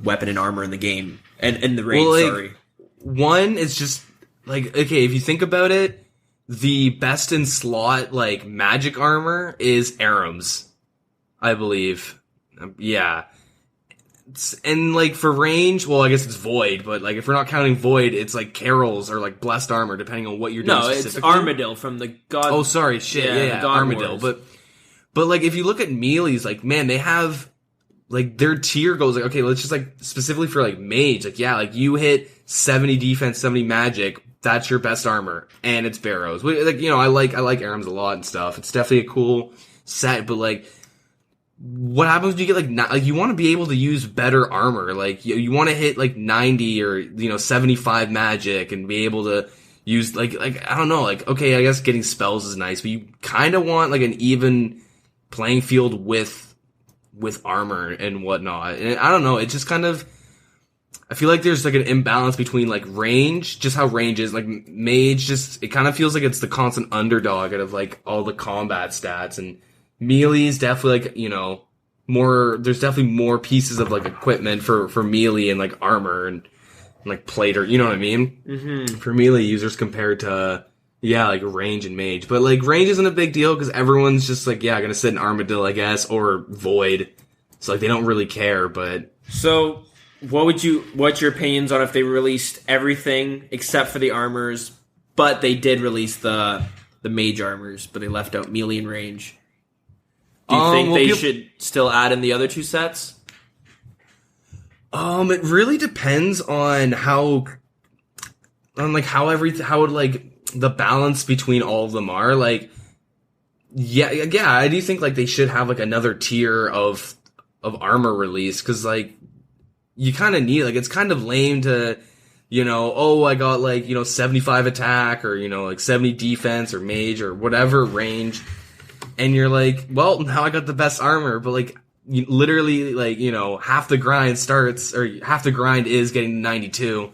weapon and armor in the game? And in the range, sorry. One is just, like, okay, if you think about it, the best in slot, like, magic armor is Aram's, I believe. Yeah. And, like, for range, well, I guess it's Void, but, like, if we're not counting Void, it's, like, Carol's or, like, Blessed Armor, depending on what you're doing specifically. No, it's Armadillo from the God... Oh, sorry, shit, yeah, Armadillo. But, like, if you look at melees, like, man, they have, like, their tier goes, like, okay, let's just, like, specifically for, like, mage, like, yeah, like, you hit 70 defense, 70 magic, that's your best armor, and it's Barrows. Like, you know, I like Aram's a lot and stuff. It's definitely a cool set, but, like, what happens when you get, like, you want to be able to use better armor. Like, you want to hit, like, 90 or, you know, 75 magic and be able to use, like, I don't know, like, okay, I guess getting spells is nice, but you kind of want, like, an even playing field with armor and whatnot. And I don't know, it just kind of, I feel like there's, like, an imbalance between, like, range, just how range is, like, mage, just, it kind of feels like it's the constant underdog out of, like, all the combat stats, and melee is definitely, like, you know, there's definitely more pieces of, like, equipment for melee and, like, armor and like, plate, or, you know what I mean? Mm-hmm. For melee users compared to, yeah, like, range and mage. But, like, range isn't a big deal, because everyone's just, like, yeah, gonna sit in Armadillo, I guess, or Void. So, like, they don't really care, but... So, what's your opinions on if they released everything except for the armors, but they did release the mage armors, but they left out melee and range? Do you think they should still add in the other two sets? It really depends on how the balance between all of them are. Like, yeah, I do think, like, they should have, like, another tier of armor release, because, like, you kind of need, like, it's kind of lame to, you know, oh, I got, like, you know, 75 attack, or, you know, like, 70 defense, or mage, or whatever range, and you're like, well, now I got the best armor, but, like, you literally, like, you know, half the grind is getting to 92.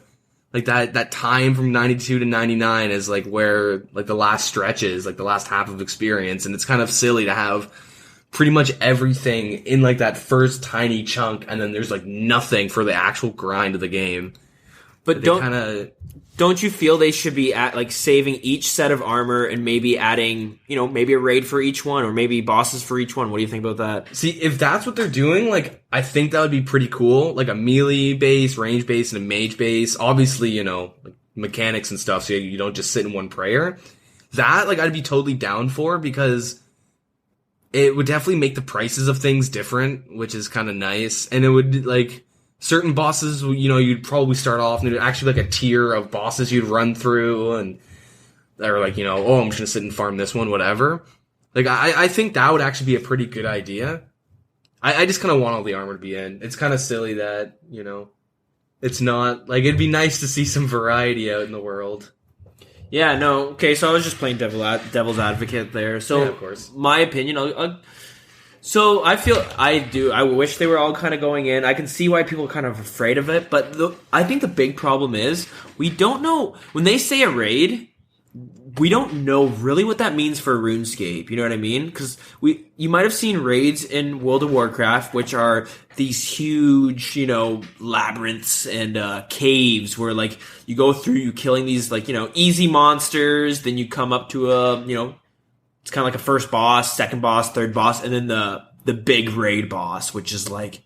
Like, that time from 92 to 99 is, like, where, like, the last stretch is, like, the last half of experience, and it's kind of silly to have pretty much everything in, like, that first tiny chunk, and then there's, like, nothing for the actual grind of the game. But don't you feel they should be saving each set of armor and maybe adding, you know, maybe a raid for each one, or maybe bosses for each one? What do you think about that? See, if that's what they're doing, like, I think that would be pretty cool. Like, a melee base, range base, and a mage base. Obviously, you know, like, mechanics and stuff, so you don't just sit in one prayer. That, like, I'd be totally down for, because it would definitely make the prices of things different, which is kind of nice. And it would, like... certain bosses, you know, you'd probably start off, and there'd actually, like, a tier of bosses you'd run through, and they're like, you know, oh, I'm just gonna sit and farm this one, whatever. Like, I think that would actually be a pretty good idea. I just kind of want all the armor to be in. It's kind of silly that, you know, it's not, like, it'd be nice to see some variety out in the world. Yeah, no, okay, so I was just playing devil's advocate there. So, yeah, of course. My opinion, so I wish they were all kind of going in. I can see why people are kind of afraid of it, but I think the big problem is we don't know, when they say a raid, we don't know really what that means for RuneScape. You know what I mean? Because you might have seen raids in World of Warcraft, which are these huge, you know, labyrinths and caves where, like, you go through, you killing these, like, you know, easy monsters, then you come up to a, you know, it's kind of like a first boss, second boss, third boss, and then the big raid boss, which is, like,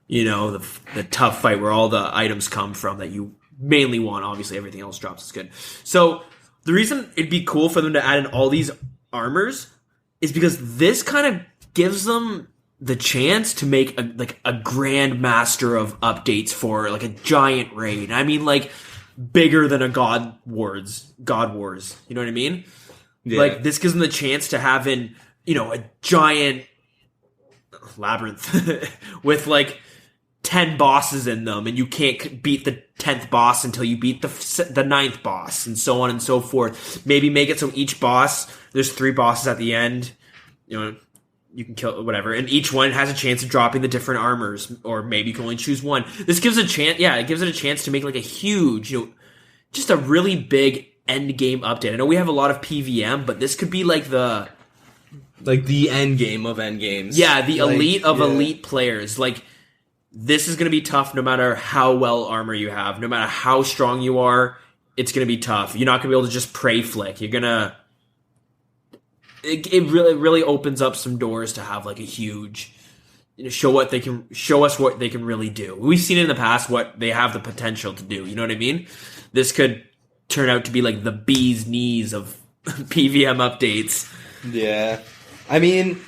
you know, the tough fight where all the items come from that you mainly want. Obviously, everything else drops is good. So the reason it'd be cool for them to add in all these armors is because this kind of gives them the chance to make a grand master of updates for, like, a giant raid. I mean, like, bigger than a God Wars. You know what I mean? Yeah. Like, this gives them the chance to have in, you know, a giant labyrinth with, like, 10 bosses in them, and you can't beat the 10th boss until you beat the 9th boss, and so on and so forth. Maybe make it so each boss, there's 3 bosses at the end, you know, you can kill whatever, and each one has a chance of dropping the different armors, or maybe you can only choose one. This gives a chance, it gives it a chance to make, like, a huge, you know, just a really big end game update. I know we have a lot of PVM, but this could be like the end game of end games. Yeah, the elite of elite players. Like, this is going to be tough no matter how well armor you have, no matter how strong you are. It's going to be tough. You're not going to be able to just prey flick. You're going to... It really opens up some doors to have like a huge... show us what they can really do. We've seen in the past what they have the potential to do. You know what I mean? This could turn out to be like the bee's knees of PVM updates. Yeah. I mean,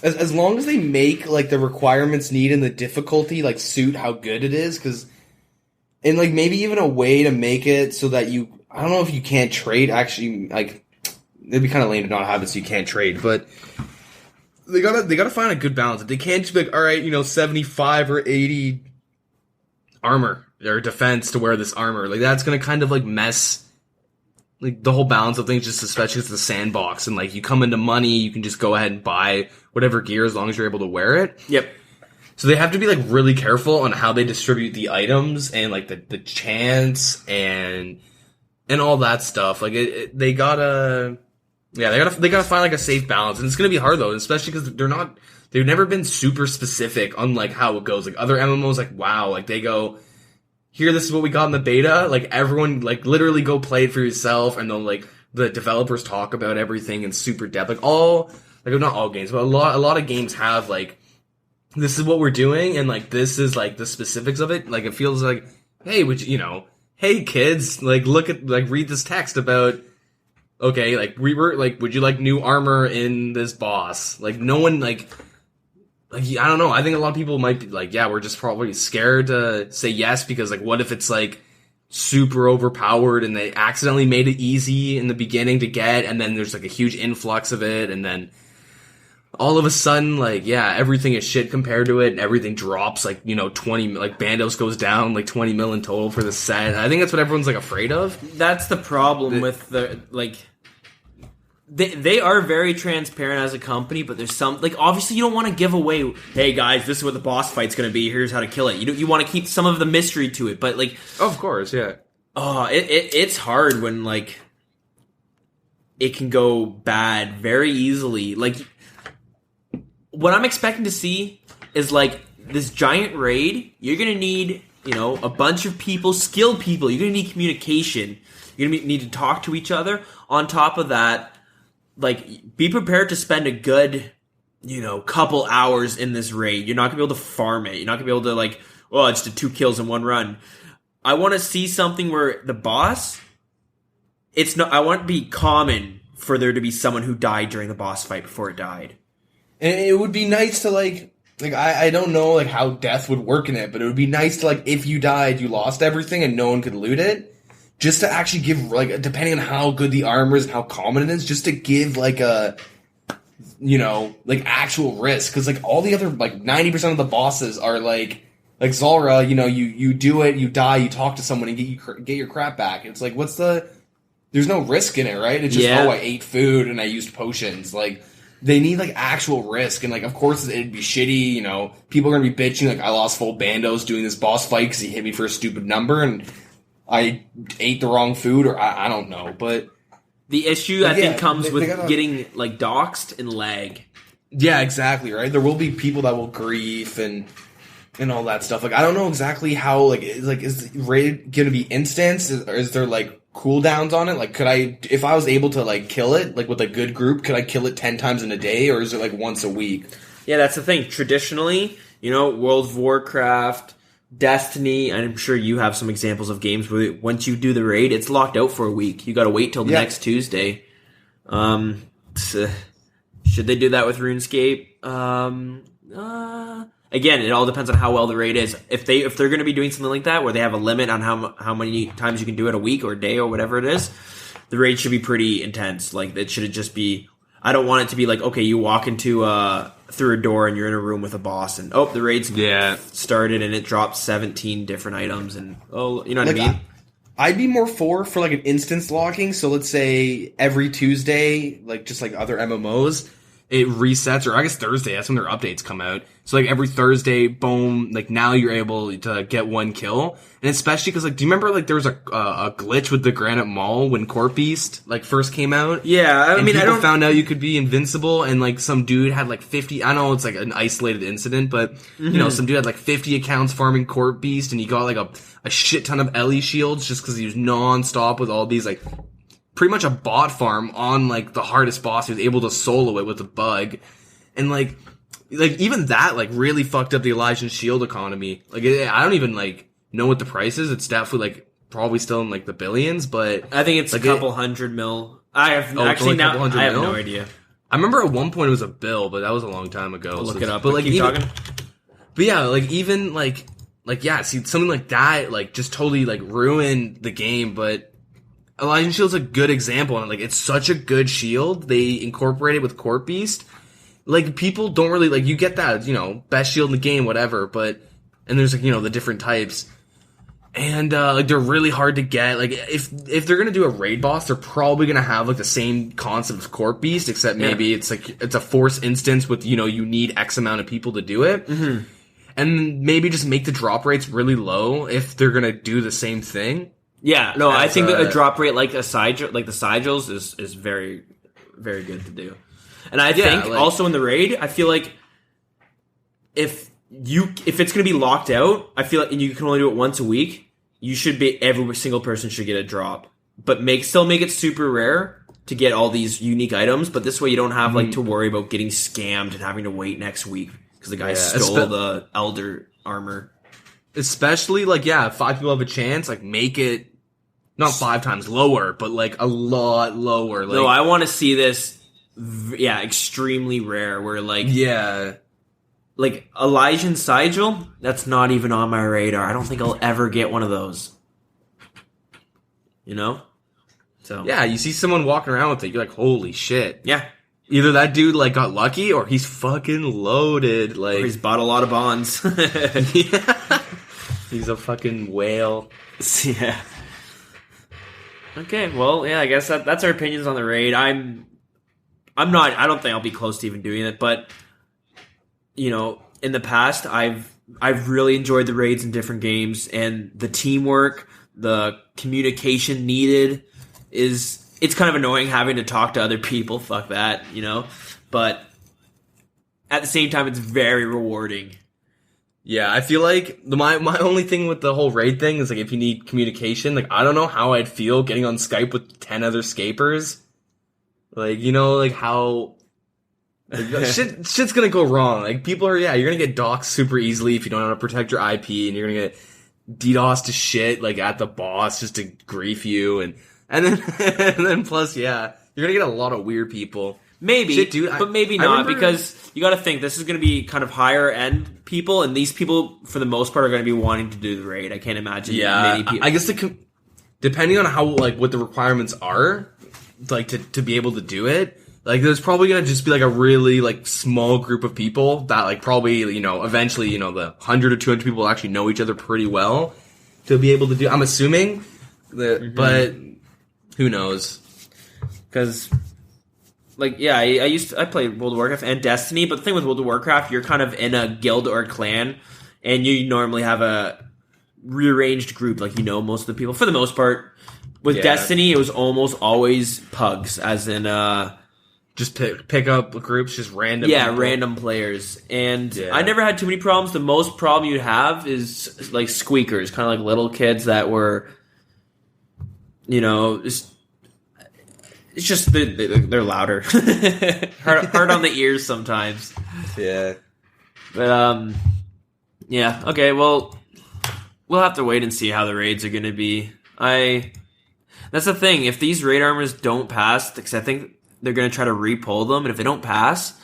as long as they make like the requirements needed and the difficulty like suit how good it is, because... And, like, maybe even a way to make it so that you... I don't know if you can't trade, actually, like... It'd be kind of lame to not have it so you can't trade, but... They gotta find a good balance. They can't just be like, alright, 75 or 80 armor, or defense to wear this armor. Like, that's gonna kind of, like, mess... Like, the whole balance of things, just especially it's the sandbox. And, like, you come into money, you can just go ahead and buy whatever gear as long as you're able to wear it. Yep. So they have to be, like, really careful on how they distribute the items and, like, the chance and all that stuff. Like, they gotta find, like, a safe balance. And it's gonna be hard, though, especially because they've never been super specific on, like, how it goes. Like, other MMOs, like, WoW, like, they go, here, this is what we got in the beta. Like, everyone, like, literally go play it for yourself, and then, like, the developers talk about everything in super depth. Like, not all games, but a lot of games have, like, this is what we're doing, and, like, this is, like, the specifics of it. Like, it feels like, hey, hey, kids, like, read this text about, okay, like, would you like new armor in this boss? Like, no one, like, I don't know, I think a lot of people might be like, yeah, we're just probably scared to say yes, because, like, what if it's, like, super overpowered, and they accidentally made it easy in the beginning to get, and then there's, like, a huge influx of it, and then all of a sudden, like, yeah, everything is shit compared to it, and everything drops, like, 20, like, Bandos goes down, like, 20 mil in total for the set. I think that's what everyone's, like, afraid of. That's the problem with the, like, they are very transparent as a company, but there's some, like, obviously you don't want to give away, hey, guys, this is what the boss fight's going to be, here's how to kill it. You want to keep some of the mystery to it, but, like... Of course, yeah. Oh, it's hard when, like, it can go bad very easily. Like... What I'm expecting to see is, like, this giant raid. You're going to need, a bunch of people, skilled people. You're going to need communication. You're going to need to talk to each other. On top of that, like, be prepared to spend a good, couple hours in this raid. You're not going to be able to farm it. You're not going to be able to, like, oh, it's just 2 kills in one run. I want to see something where the boss, I want it to be common for there to be someone who died during the boss fight before it died. And it would be nice to, like I don't know, like, how death would work in it, but it would be nice to, like, if you died, you lost everything and no one could loot it, just to actually give, like, depending on how good the armor is and how common it is, just to give, like, a, like, actual risk. Because, like, all the other, like, 90% of the bosses are, like Zulrah, you do it, you die, you talk to someone and get your crap back. It's like, there's no risk in it, right? It's just, I ate food and I used potions, like... They need, like, actual risk, and, like, of course it'd be shitty, people are gonna be bitching, like, I lost full Bandos doing this boss fight because he hit me for a stupid number, and I ate the wrong food, or I don't know, but... The issue, I think, comes with getting, like, doxed and lag. Yeah, exactly, right? There will be people that will grief and all that stuff. Like, I don't know exactly how, is the raid gonna be instant, or is there, like, cooldowns on it? Like, if I was able to, like, kill it, like, with a good group, could I kill it 10 times in a day, or is it, like, once a week? Yeah, that's the thing. Traditionally, World of Warcraft, Destiny, I'm sure you have some examples of games where once you do the raid, it's locked out for a week. You gotta wait till the next Tuesday. Should they do that with RuneScape? Again, it all depends on how well the raid is. If they're going to be doing something like that, where they have a limit on how many times you can do it a week or a day or whatever it is, the raid should be pretty intense. Like, it should just be... I don't want it to be like, okay, you walk into through a door and you're in a room with a boss, and the raid's started and it drops 17 different items, and you know what I mean? I'd be more for like an instance locking. So let's say every Tuesday, like just like other MMOs, it resets, or I guess Thursday, that's when their updates come out. So like every Thursday, boom, like now you're able to get 1 kill. And especially because like, do you remember like there was a glitch with the Granite Mall when Court Beast like first came out? Yeah, I mean, people found out you could be invincible, and like some dude had like 50, I know it's like an isolated incident, but you know, some dude had like 50 accounts farming Court Beast, and he got like a shit ton of Ellie shields just because he was non-stop with all these like, pretty much a bot farm on like the hardest boss. He was able to solo it with a bug, and like even that like really fucked up the Elysian shield economy. Like I don't even like know what the price is. It's definitely like probably still in like the billions, but I think it's like a couple $100 million. I have actually now. I have no idea. I remember at one point it was a bill, but that was a long time ago. I'll look it up. But like keep talking. But yeah, like even like yeah, see something like that like just totally like ruined the game, but Elysian Shield's a good example, and like it's such a good shield. They incorporate it with Court Beast. Like people don't really like, you get that, you know, best shield in the game, whatever, but and there's like, you know, the different types. And like they're really hard to get. Like if they're gonna do a raid boss, they're probably gonna have like the same concept as Court Beast, except maybe it's like it's a force instance with, you know, you need X amount of people to do it. Mm-hmm. And maybe just make the drop rates really low if they're gonna do the same thing. Yeah, no, I think that a drop rate like the sigils is very, very good to do. And I think like, also in the raid, I feel like if it's going to be locked out, I feel like, and you can only do it once a week, every single person should get a drop. But still make it super rare to get all these unique items, but this way you don't have like to worry about getting scammed and having to wait next week because the guy stole the Elder armor. Especially like, 5 people have a chance, like make it not 5 times lower, but like a lot lower. Like, no, I want to see this, extremely rare, where like... Yeah. Like, Elysian Sigil, that's not even on my radar. I don't think I'll ever get one of those. You know? So yeah, you see someone walking around with it, you're like, holy shit. Yeah. Either that dude, like, got lucky, or he's fucking loaded. Like, or he's bought a lot of bonds. Yeah. He's a fucking whale. Yeah. Okay, well, yeah, I guess that's our opinions on the raid. I don't think I'll be close to even doing it, but, you know, in the past, I've really enjoyed the raids in different games, and the teamwork, the communication needed it's kind of annoying having to talk to other people, fuck that, you know, but at the same time, it's very rewarding. Yeah, I feel like my only thing with the whole raid thing is like if you need communication, like I don't know how I'd feel getting on Skype with 10 other scapers. Like, you know, like how like, shit's gonna go wrong. Like people are, you're gonna get doxxed super easily if you don't know how to protect your IP, and you're gonna get DDoS to shit like at the boss just to grief you, and then plus you're gonna get a lot of weird people. Maybe, shit, dude, but maybe not, because you got to think this is going to be kind of higher end people, and these people, for the most part, are going to be wanting to do the raid. I can't imagine many people. I guess depending on how like what the requirements are, like to be able to do it, like there's probably going to just be like a really like small group of people that like probably, you know, eventually, you know, the 100 or 200 people actually know each other pretty well to be able to do. I'm assuming that, but who knows? Because. Like, yeah, I played World of Warcraft and Destiny, but the thing with World of Warcraft, you're kind of in a guild or a clan, and you normally have a rearranged group, like, you know, most of the people, for the most part. With Destiny, it was almost always pugs, as in, just pick up groups, just random people. Random players. And I never had too many problems. The most problem you'd have is, like, squeakers, kind of like little kids that were, you know, it's just they're louder, hard on the ears sometimes. Yeah, but okay. Well, we'll have to wait and see how the raids are going to be. That's the thing. If these raid armors don't pass, because I think they're going to try to re-pull them, and if they don't pass,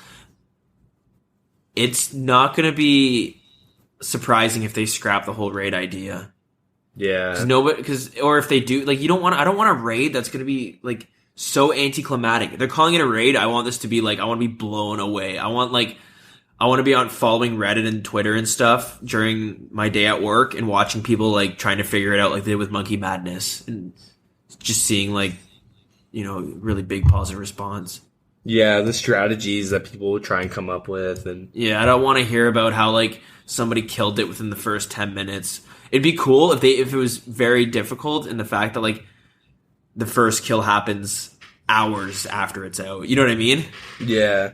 it's not going to be surprising if they scrap the whole raid idea. Yeah, or if they do, like, I don't want a raid that's going to be like so anticlimactic. They're calling it a raid. I want this to be like, I want to be blown away. I want to be out following Reddit and Twitter and stuff during my day at work and watching people like trying to figure it out like they did with Monkey Madness, and just seeing like, you know, really big positive response. Yeah, the strategies that people would try and come up with, and Yeah, I don't want to hear about how like somebody killed it within the first 10 minutes. It'd be cool if it was very difficult in the fact that like the first kill happens hours after it's out. You know what I mean? yeah.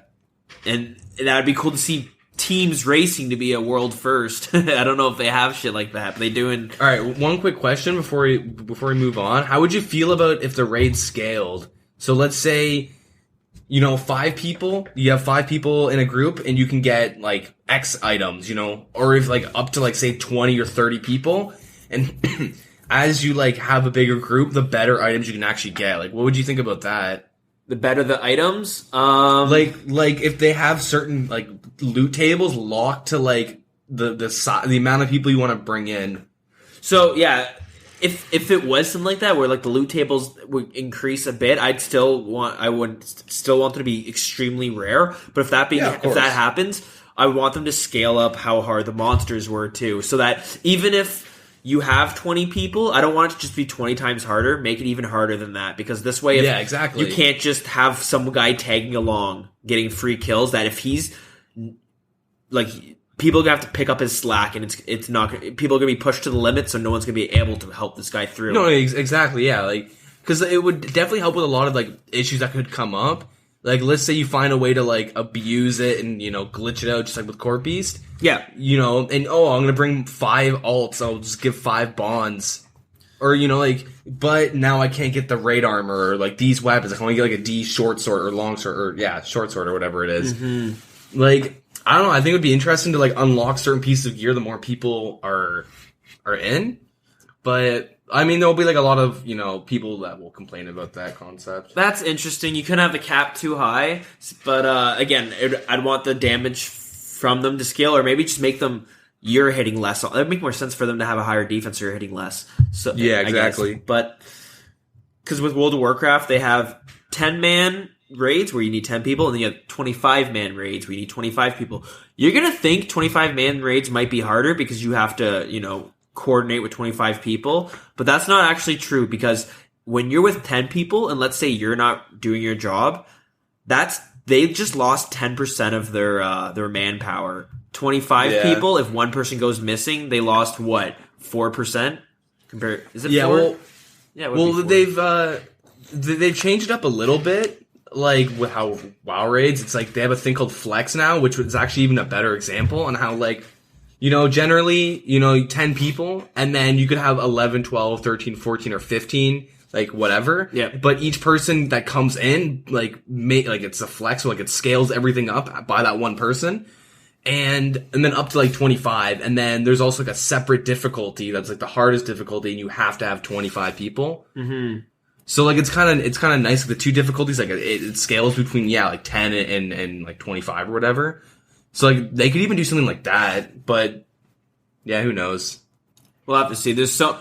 And that would be cool to see teams racing to be a world first. I don't know if they have shit like that, but they do in... All right, one quick question before we move on. How would you feel about if the raid scaled? So let's say, you know, 5 people, you have 5 people in a group and you can get like X items, you know, or if like up to like say 20 or 30 people, and as you like have a bigger group, the better items you can actually get. Like, what would you think about that? The better the items? Like if they have certain like loot tables locked to like the amount of people you want to bring in. So yeah, if it was something like that where like the loot tables would increase a bit, I would still want them to be extremely rare. But if that happens, I would want them to scale up how hard the monsters were too, so that even if you have 20 people, I don't want it to just be 20 times harder. Make it even harder than that, because this way, exactly. You can't just have some guy tagging along getting free kills. That if he's like, people are gonna have to pick up his slack, and it's not people are gonna be pushed to the limit, so no one's gonna be able to help this guy through. No, exactly, yeah, like because it would definitely help with a lot of like issues that could come up. Like, let's say you find a way to like abuse it and, you know, glitch it out, just like with Court Beast. Yeah, you know, and I'm gonna bring 5 alts. I'll just give 5 bonds, or you know, like, but now I can't get the raid armor or like these weapons. I can only get like a D short sword or long sword or short sword or whatever it is. Mm-hmm. Like, I don't know. I think it would be interesting to like unlock certain pieces of gear the more people are in. But I mean, there'll be like a lot of, you know, people that will complain about that concept. That's interesting. You couldn't have the cap too high, but again, I'd want the damage from them to scale, or maybe just make them you're hitting less. It would make more sense for them to have a higher defense, or you're hitting less. So yeah, exactly. But because with World of Warcraft, they have 10-man raids where you need 10 people, and then you have 25-man raids where you need 25 people. You're gonna think 25-man raids might be harder because you have to, you know, coordinate with 25 people, but that's not actually true, because when you're with 10 people and let's say you're not doing your job, they've just lost 10% of their manpower. 25 people, if one person goes missing, they lost what, 4%? Is it 4? Well, they've changed it up a little bit, like with how WoW raids, it's like they have a thing called Flex now, which was actually even a better example on how, like, you know, generally, you know, 10 people, and then you could have 11, 12, 13, 14, or 15, like, whatever. Yeah. But each person that comes in, like, it's a flex, so, like, it scales everything up by that one person. And then up to, like, 25. And then there's also, like, a separate difficulty that's, like, the hardest difficulty, and you have to have 25 people. Mm-hmm. So, like, it's kind of nice, the two difficulties, like, it scales between, like, 10 and, like, 25 or whatever. So, like, they could even do something like that, but, yeah, who knows? We'll have to see. There's so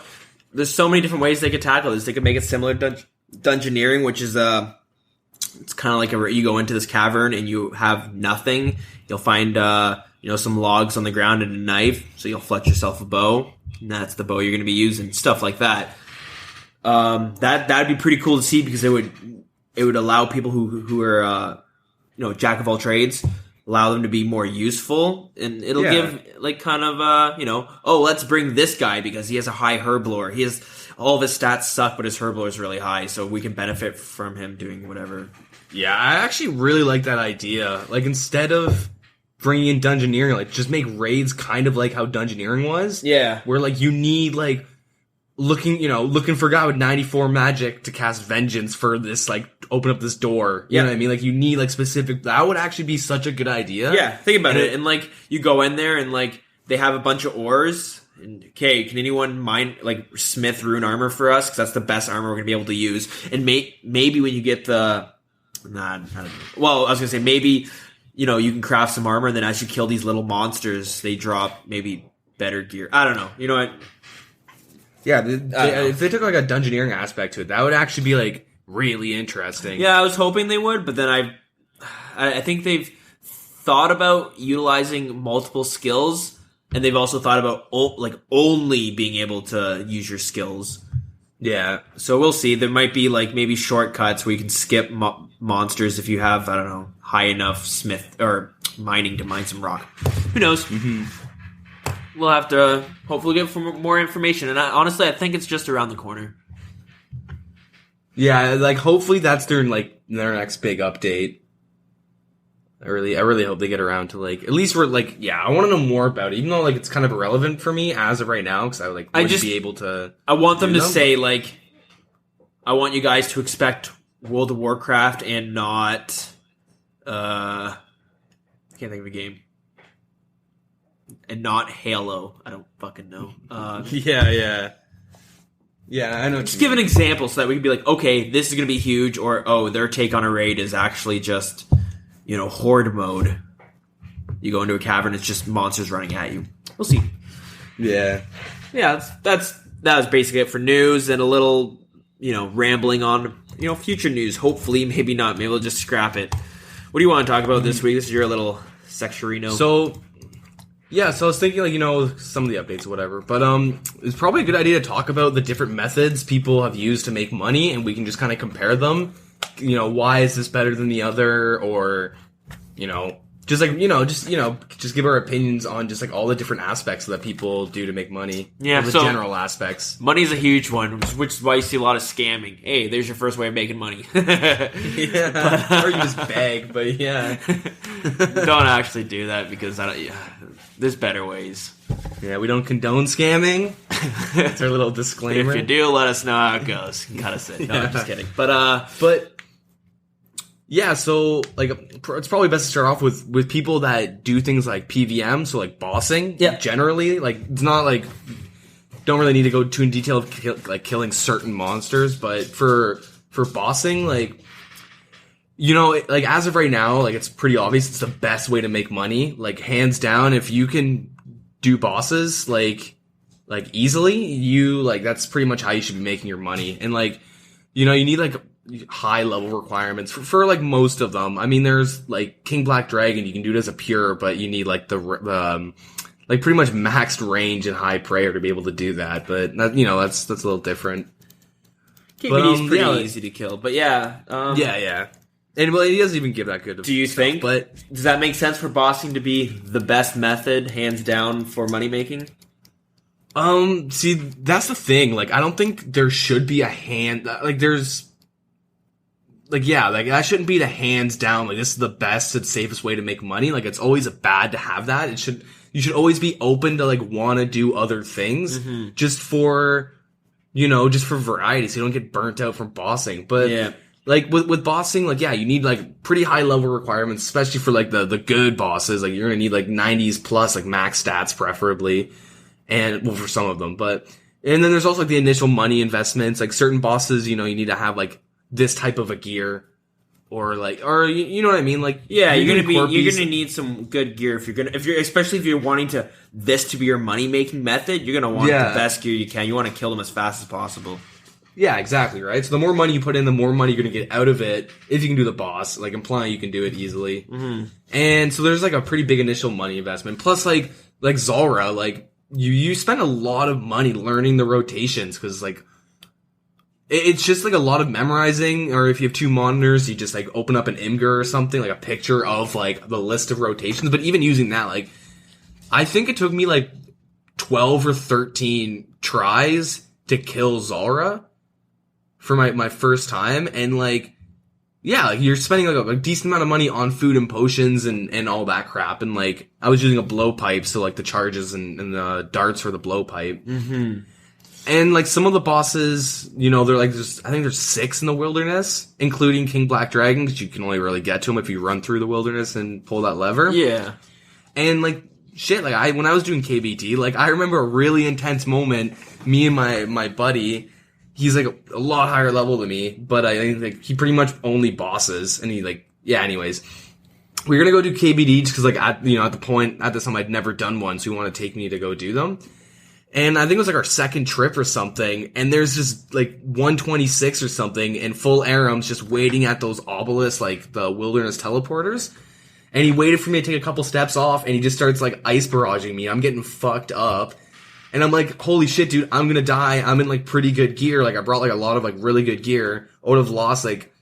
many different ways they could tackle this. They could make it similar to dungeoneering, which is, it's kind of like you go into this cavern and you have nothing. You'll find, you know, some logs on the ground and a knife, so you'll fletch yourself a bow, and that's the bow you're going to be using, stuff like that. That'd be pretty cool to see, because it would allow people who are, you know, jack of all trades, allow them to be more useful, and it'll give, like, kind of, you know, oh, let's bring this guy because he has a high herb lore. He has, all of his stats suck, but his herb lore is really high, so we can benefit from him doing whatever. Yeah, I actually really like that idea. Like, instead of bringing in dungeoneering, like, just make raids kind of like how dungeoneering was. Yeah. Where, like, you need, like, looking for a guy with 94 magic to cast vengeance for this, like, open up this door. You know what I mean? Like, you need, like, specific, that would actually be such a good idea. Yeah, think about it. And, like, you go in there and, like, they have a bunch of ores. And, okay, can anyone smith rune armor for us? Because that's the best armor we're going to be able to use. And maybe when you get the, I was going to say, maybe, you know, you can craft some armor, and then as you kill these little monsters, they drop maybe better gear. I don't know. You know what? Yeah, if they took, like, a dungeoneering aspect to it, that would actually be, like, really interesting. Yeah, I was hoping they would, but then I think they've thought about utilizing multiple skills, and they've also thought about only being able to use your skills. Yeah. So we'll see. There might be like maybe shortcuts where you can skip monsters if you have, I don't know, high enough smith or mining to mine some rock. Who knows? Mm-hmm. We'll have to hopefully get more information. And honestly, I think it's just around the corner. Yeah, like hopefully that's their next big update. I really hope they get around to like at least we're like I want to know more about it, even though like it's kind of irrelevant for me as of right now because I wouldn't be able to. I want them to say like, I want you guys to expect World of Warcraft and not, I can't think of a game, and not Halo. I don't fucking know. Yeah, I know. Just give an example so that we can be like, okay, this is going to be huge, or oh, their take on a raid is actually just, horde mode. You go into a cavern, it's just monsters running at you. We'll see. Yeah. Yeah, that was basically it for news and a little, rambling on, future news. Hopefully, maybe not. Maybe we'll just scrap it. What do you want to talk about this week? This is your little sectionary. So I was thinking, some of the updates or whatever, but it's probably a good idea to talk about the different methods people have used to make money, and we can just kind of compare them. Why is this better than the other, or, just give our opinions on just, all the different aspects that people do to make money. Yeah, the general aspects. Money's a huge one, which is why you see a lot of scamming. Hey, there's your first way of making money. Yeah, or you just beg, but yeah. Don't actually do that because there's better ways. Yeah, we don't condone scamming. That's our little disclaimer. If you do, let us know how it goes. Kind of sick. No, I'm just kidding. But yeah, so it's probably best to start off with people that do things like PVM, so bossing. Yeah. Generally, it's not don't really need to go too in detail of killing certain monsters, but for bossing, as of right now, it's pretty obvious it's the best way to make money. Hands down, if you can do bosses, easily, that's pretty much how you should be making your money. And, you need, high level requirements for most of them. I mean, there's, King Black Dragon, you can do it as a pure, but you need, the pretty much maxed range and high prayer to be able to do that. But, that's a little different. KBD's pretty easy to kill, but yeah. Yeah. And he doesn't even give that good. Do you think? But does that make sense for bossing to be the best method, hands down, for money making? See, that's the thing. I don't think there should be a hand. There's, that shouldn't be the hands down. This is the best and safest way to make money. It's always bad to have that. You should always be open to want to do other things, just for variety, so you don't get burnt out from bossing. But yeah. With bossing, you need, pretty high level requirements, especially for, the good bosses. You're gonna need, 90s plus, max stats, preferably. And, well, for some of them. And then there's also, the initial money investments. Certain bosses, you need to have, this type of a gear. Or, you know what I mean? Yeah, you're gonna need some good gear especially if you're wanting this to be your money making method, you're gonna want the best gear you can. You want to kill them as fast as possible. Yeah, exactly, right? So the more money you put in, the more money you're going to get out of it if you can do the boss. Implying you can do it easily. Mm-hmm. And so there's, a pretty big initial money investment. Plus, Zulrah, you spend a lot of money learning the rotations because, it's just, a lot of memorizing. Or if you have two monitors, you just, open up an Imgur or something, a picture of, the list of rotations. But even using that, I think it took me, 12 or 13 tries to kill Zulrah for my first time, and you're spending a decent amount of money on food and potions and all that crap, and I was using a blowpipe, so the charges and the darts for the blowpipe. Mm-hmm. And some of the bosses, they're I think there's 6 in the wilderness, including King Black Dragon, because you can only really get to him if you run through the wilderness and pull that lever. Yeah. And when I was doing KBT, I remember a really intense moment, me and my buddy. He's a lot higher level than me, but I think he pretty much only bosses, and he anyways. We're gonna go do KBD just cause at this time I'd never done one, so he wanted to take me to go do them. And I think it was our second trip or something, and there's just 126 or something, and full Aram's just waiting at those obelisks, the wilderness teleporters. And he waited for me to take a couple steps off, and he just starts ice barraging me. I'm getting fucked up. And I'm like, holy shit, dude, I'm gonna die. I'm in, like, pretty good gear. Like, I brought, like, a lot of, like, really good gear. I would have lost, like,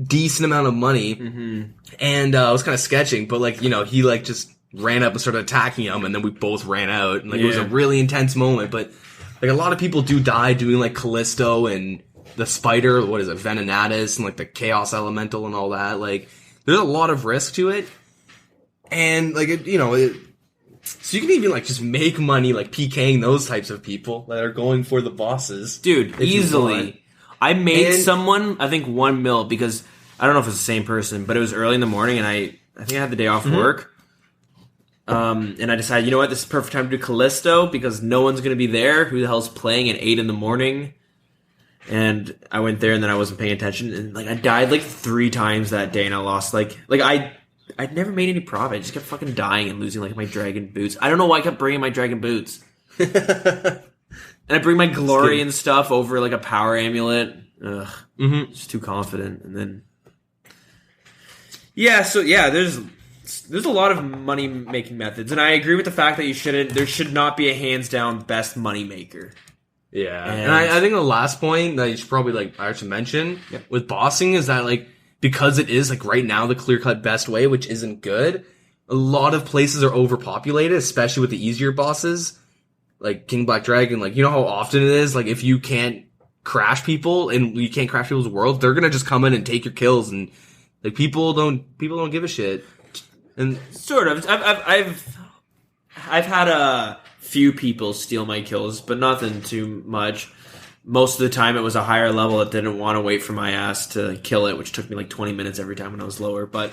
decent amount of money. Mm-hmm. And I was kind of sketching, but, like, you know, he, like, just ran up and started attacking him, and then we both ran out. And, like, it was a really intense moment. But, like, a lot of people do die doing, like, Callisto and the spider, what is it, Venenatus, and, like, the Chaos Elemental and all that. Like, there's a lot of risk to it. And, like, it, you know, so you can even, like, just make money, like, PKing those types of people that are going for the bosses. Dude, easily. I made someone, I think, 1 mil, because, I don't know if it's the same person, but it was early in the morning, and I think I had the day off work. And I decided, you know what, this is the perfect time to do Callisto, because no one's going to be there. Who the hell's playing at 8 in the morning? And I went there, and then I wasn't paying attention, and, like, I died, like, 3 times that day, and I lost, I'd never made any profit. I just kept fucking dying and losing, like, my dragon boots. I don't know why I kept bringing my dragon boots. And I bring my glory and stuff over, like, a power amulet. Ugh. Mm-hmm. Just too confident. And then... Yeah, so, yeah, there's a lot of money-making methods. And I agree with the fact that there should not be a hands-down best money maker. Yeah. And I think the last point that you should probably, like, I should mention with bossing is that, like, because it is, like, right now the clear-cut best way, which isn't good, a lot of places are overpopulated, especially with the easier bosses, like King Black Dragon. Like, you know how often it is, like, if you can't crash people and you can't crash people's worlds, they're gonna just come in and take your kills, and, like, people don't give a shit. And sort of. I've had a few people steal my kills, but nothing too much. Most of the time it was a higher level that didn't want to wait for my ass to kill it, which took me like 20 minutes every time when I was lower. But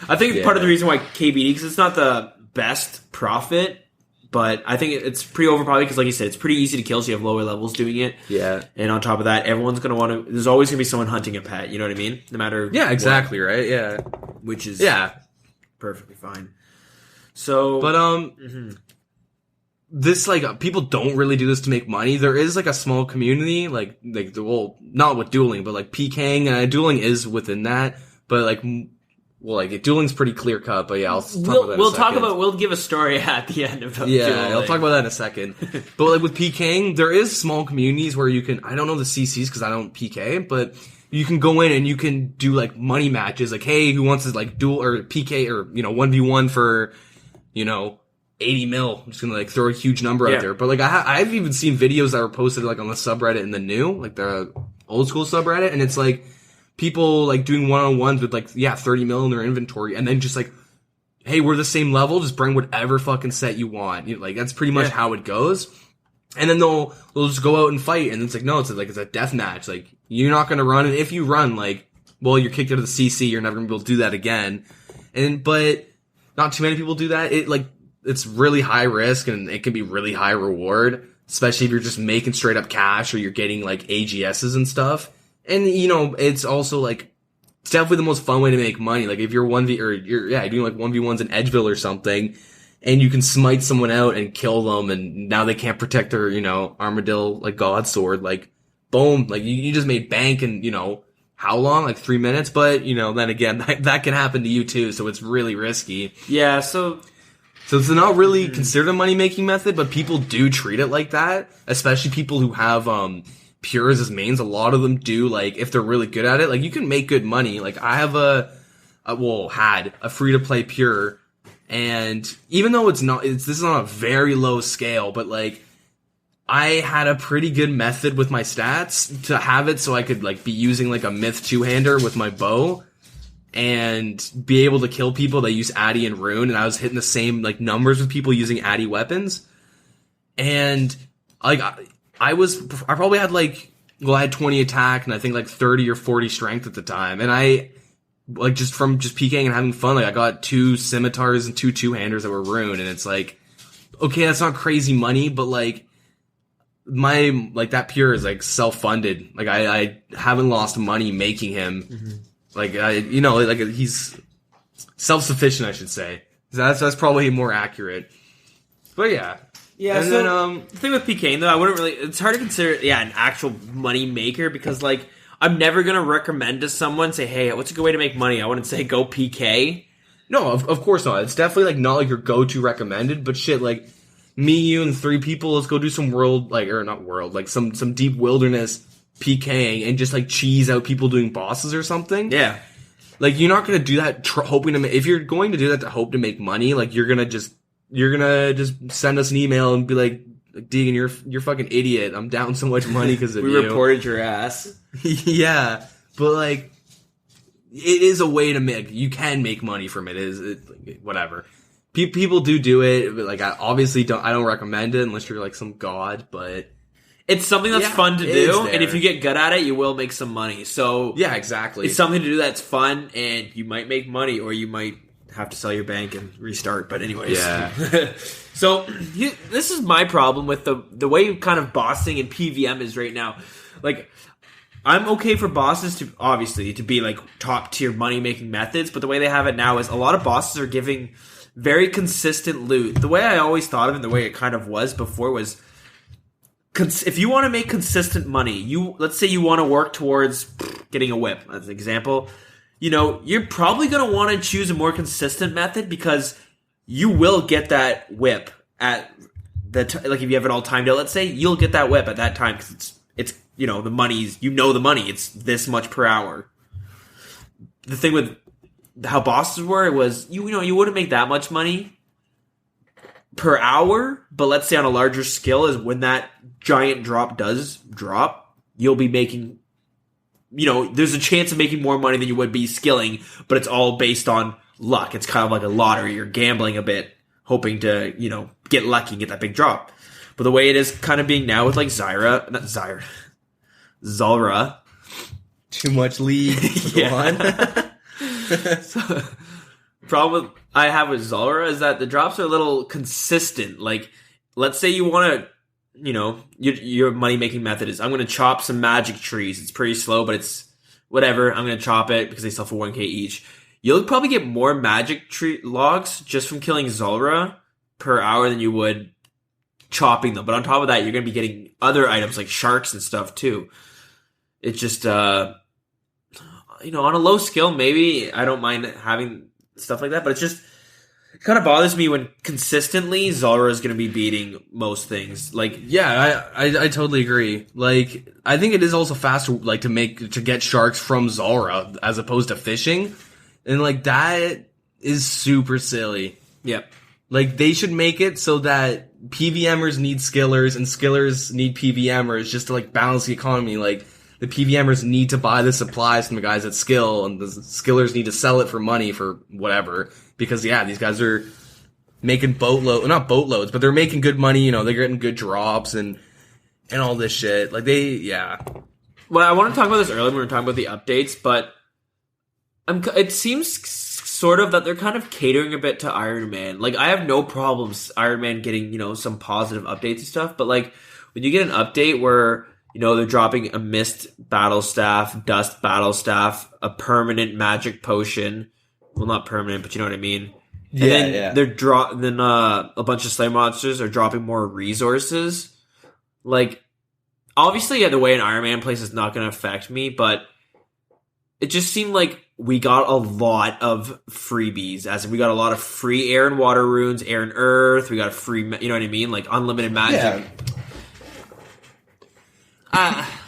I think part of the reason why KBD, because it's not the best profit, but I think it's pretty overpopulated because, like you said, it's pretty easy to kill, so you have lower levels doing it. Yeah. And on top of that, everyone's going to want to... There's always going to be someone hunting a pet, you know what I mean? No matter Yeah, exactly, what. Right? Yeah. Which is perfectly fine. So... But, this, like, people don't really do this to make money. There is, like, a small community, like, well, not with dueling, but, like, PKing, and dueling is within that, but, like, well, like, dueling's pretty clear cut, but yeah, I'll talk about that in a second. We'll give a story at the end of dueling. I'll talk about that in a second. But, like, with PKing, there is small communities where you can, I don't know the CCs because I don't PK, but you can go in and you can do, like, money matches, like, hey, who wants to, like, duel, or PK, or, you know, 1v1 for, you know, 80 mil. I'm just gonna, like, throw a huge number out there. But, like, I've even seen videos that were posted, like, on the subreddit in the new, like, the old school subreddit, and it's, like, people, like, doing one-on-ones with, like, 30 mil in their inventory, and then just, like, hey, we're the same level, just bring whatever fucking set you want. You know, like, that's pretty much how it goes. And then they'll just go out and fight, and it's like, no, it's a death match. Like, you're not gonna run, and if you run, like, well, you're kicked out of the CC, you're never gonna be able to do that again. But not too many people do that. It's really high risk, and it can be really high reward, especially if you're just making straight up cash or you're getting, like, AGSs and stuff. And, you know, it's also, like, it's definitely the most fun way to make money. Like, if you're doing, like, 1v1s in Edgeville or something, and you can smite someone out and kill them, and now they can't protect their, you know, Armadillo, like, God Sword, like, boom, like, you just made bank in, you know, how long? Like 3 minutes? But, you know, then again, that can happen to you too, so it's really risky. Yeah, so it's not really considered a money-making method, but people do treat it like that, especially people who have, pures as mains. A lot of them do, like, if they're really good at it, like, you can make good money. Like, I have had a free-to-play pure, and even though this is on a very low scale, but, like, I had a pretty good method with my stats to have it so I could, like, be using, like, a myth two-hander with my bow, and be able to kill people that use Addy and Rune, and I was hitting the same, like, numbers with people using Addy weapons. And, like, I probably had, like, I had 20 attack, and I think, like, 30 or 40 strength at the time. And I, like, just from PKing and having fun, like, I got 2 scimitars and 2 two-handers that were Rune, and it's like, okay, that's not crazy money, but, like, that pure is, like, self-funded. Like, I haven't lost money making him. Mm-hmm. Like, you know, like, he's self-sufficient, I should say. That's probably more accurate. But yeah. Yeah, and so then, the thing with PKing, though, I wouldn't really... It's hard to consider, an actual money maker, because, like, I'm never going to recommend to someone, say, hey, what's a good way to make money? I wouldn't say go PK. No, of course not. It's definitely, like, not, like, your go-to recommended, but shit, like, me, you, and 3 people, let's go do some some deep wilderness PKing and just like cheese out people doing bosses or something. Yeah. Like, you're not gonna do that hoping to if you're going to do that to hope to make money, like, you're gonna just send us an email and be like, Deegan, you're fucking idiot. I'm down so much money because of we you. We reported your ass. Yeah. But, like, it is a way to you can make money from it. Whatever. People do it, but, like, I obviously don't recommend it unless you're, like, some god, but it's something that's fun to do, and if you get good at it, you will make some money. So yeah, exactly. It's something to do that's fun, and you might make money, or you might have to sell your bank and restart. But anyways, yeah. So this is my problem with the way kind of bossing and PVM is right now. Like, I'm okay for bosses to be like top tier money making methods, but the way they have it now is a lot of bosses are giving very consistent loot. The way I always thought of it, and the way it kind of was before was, if you want to make consistent money, let's say you want to work towards getting a whip, as an example, you're probably going to want to choose a more consistent method because you will get that whip at like if you have it all timed out, let's say, you'll get that whip at that time because it's the money's, the money, it's this much per hour. The thing with how bosses were, it was, you wouldn't make that much money per hour, but let's say on a larger scale is when that giant drop does drop, you'll be making, there's a chance of making more money than you would be skilling, but it's all based on luck. It's kind of like a lottery. You're gambling a bit, hoping to, get lucky and get that big drop. But the way it is kind of being now with like Zulrah. Too much lead. So, problem I have with Zulrah is that the drops are a little consistent. Like, let's say you want to, your money-making method is, I'm going to chop some magic trees. It's pretty slow, but it's whatever. I'm going to chop it because they sell for 1k each. You'll probably get more magic tree logs just from killing Zulrah per hour than you would chopping them. But on top of that, you're going to be getting other items like sharks and stuff too. It's just, on a low skill, maybe I don't mind having stuff like that, but it kind of bothers me when consistently Zulrah is going to be beating most things. Like, yeah, I totally agree. Like, I think it is also faster, like, to get sharks from Zulrah as opposed to fishing, and like that is super silly. Yep. Like, they should make it so that PVMers need skillers and skillers need PVMers just to like balance the economy. Like, the PVMers need to buy the supplies from the guys that skill, and the skillers need to sell it for money for whatever. Because, these guys are making not boatloads, but they're making good money, they're getting good drops and all this shit. Like, Well, I want to talk about this earlier when we were talking about the updates, but it seems sort of that they're kind of catering a bit to Iron Man. Like, I have no problems Iron Man getting, some positive updates and stuff, but like, when you get an update where they're dropping a mist battle staff, dust battle staff, a permanent magic potion. Well, not permanent, but you know what I mean. And then Then a bunch of slay monsters are dropping more resources. Like, obviously, the way an Iron Man plays is not going to affect me, but it just seemed like we got a lot of freebies. As in, we got a lot of free air and water runes, air and earth. We got a free, you know what I mean? Like, unlimited magic.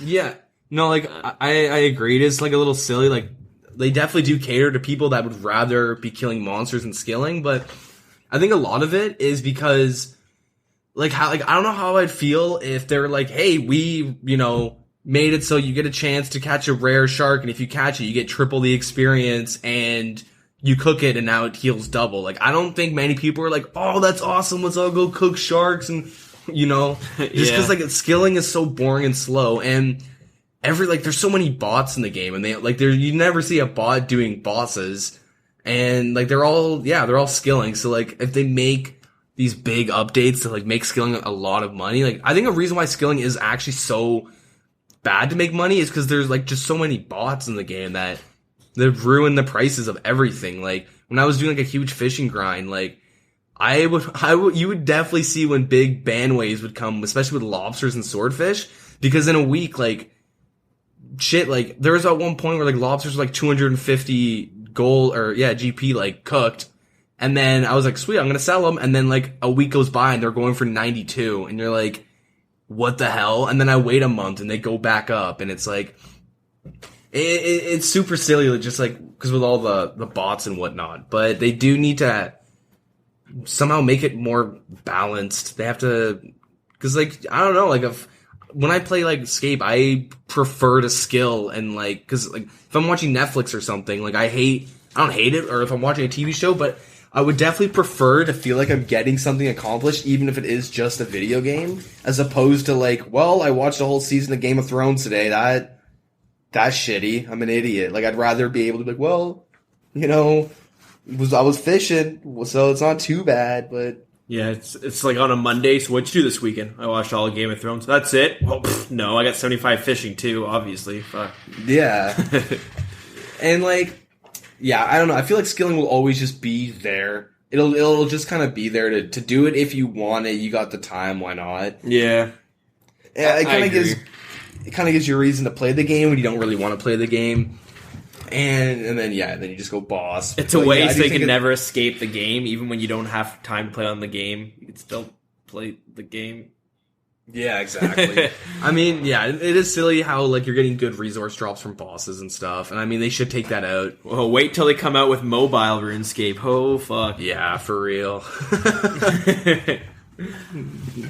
Yeah. No, like, I agree. It is, like, a little silly. Like, they definitely do cater to people that would rather be killing monsters and skilling, but I think a lot of it is because, I don't know how I'd feel if they're like, hey, we, made it so you get a chance to catch a rare shark, and if you catch it, you get triple the experience, and you cook it, and now it heals double. Like, I don't think many people are like, oh, that's awesome, let's all go cook sharks, and just because like skilling is so boring and slow, and there's so many bots in the game, and you never see a bot doing bosses, and like they're all skilling. So like if they make these big updates to like make skilling a lot of money, like I think a reason why skilling is actually so bad to make money is because there's like just so many bots in the game that they've ruined the prices of everything. Like when I was doing like a huge fishing grind, like you would definitely see when big ban waves would come, especially with lobsters and swordfish, because in a week, like, shit, like, there was at one point where, like, lobsters were, like, 250 gold, GP, like, cooked, And then I was like, sweet, I'm gonna sell them. And then like a week goes by and they're going for 92, and you're like, what the hell? And then I wait a month and they go back up, and it's like, it's super silly, just like, because with all the bots and whatnot. But they do need to somehow make it more balanced. They have to, because like, I don't know, like when I play like Scape, I prefer to skill, and like, because like if I'm watching Netflix or something, like I don't hate it, or if I'm watching a TV show, but I would definitely prefer to feel like I'm getting something accomplished, even if it is just a video game, as opposed to like, well, I watched a whole season of Game of Thrones today. That's shitty. I'm an idiot. Like, I'd rather be able to be like, well, you know, I was fishing, so it's not too bad, but... Yeah, it's like on a Monday, so what'd you do this weekend? I watched all of Game of Thrones. That's it? Well, no, I got 75 fishing too, obviously. Fuck. Yeah. And like, yeah, I don't know. I feel like skilling will always just be there. It'll just kind of be there to do it if you want it. You got the time, why not? Yeah. Yeah, it kind of gives you a reason to play the game when you don't really want to play the game. And then you just go boss. It's a way so you can never escape the game, even when you don't have time to play on the game. You can still play the game. Yeah, exactly. I mean, yeah, it is silly how like you're getting good resource drops from bosses and stuff. And I mean, they should take that out. Well, wait till they come out with mobile RuneScape. Oh, fuck. Yeah, for real.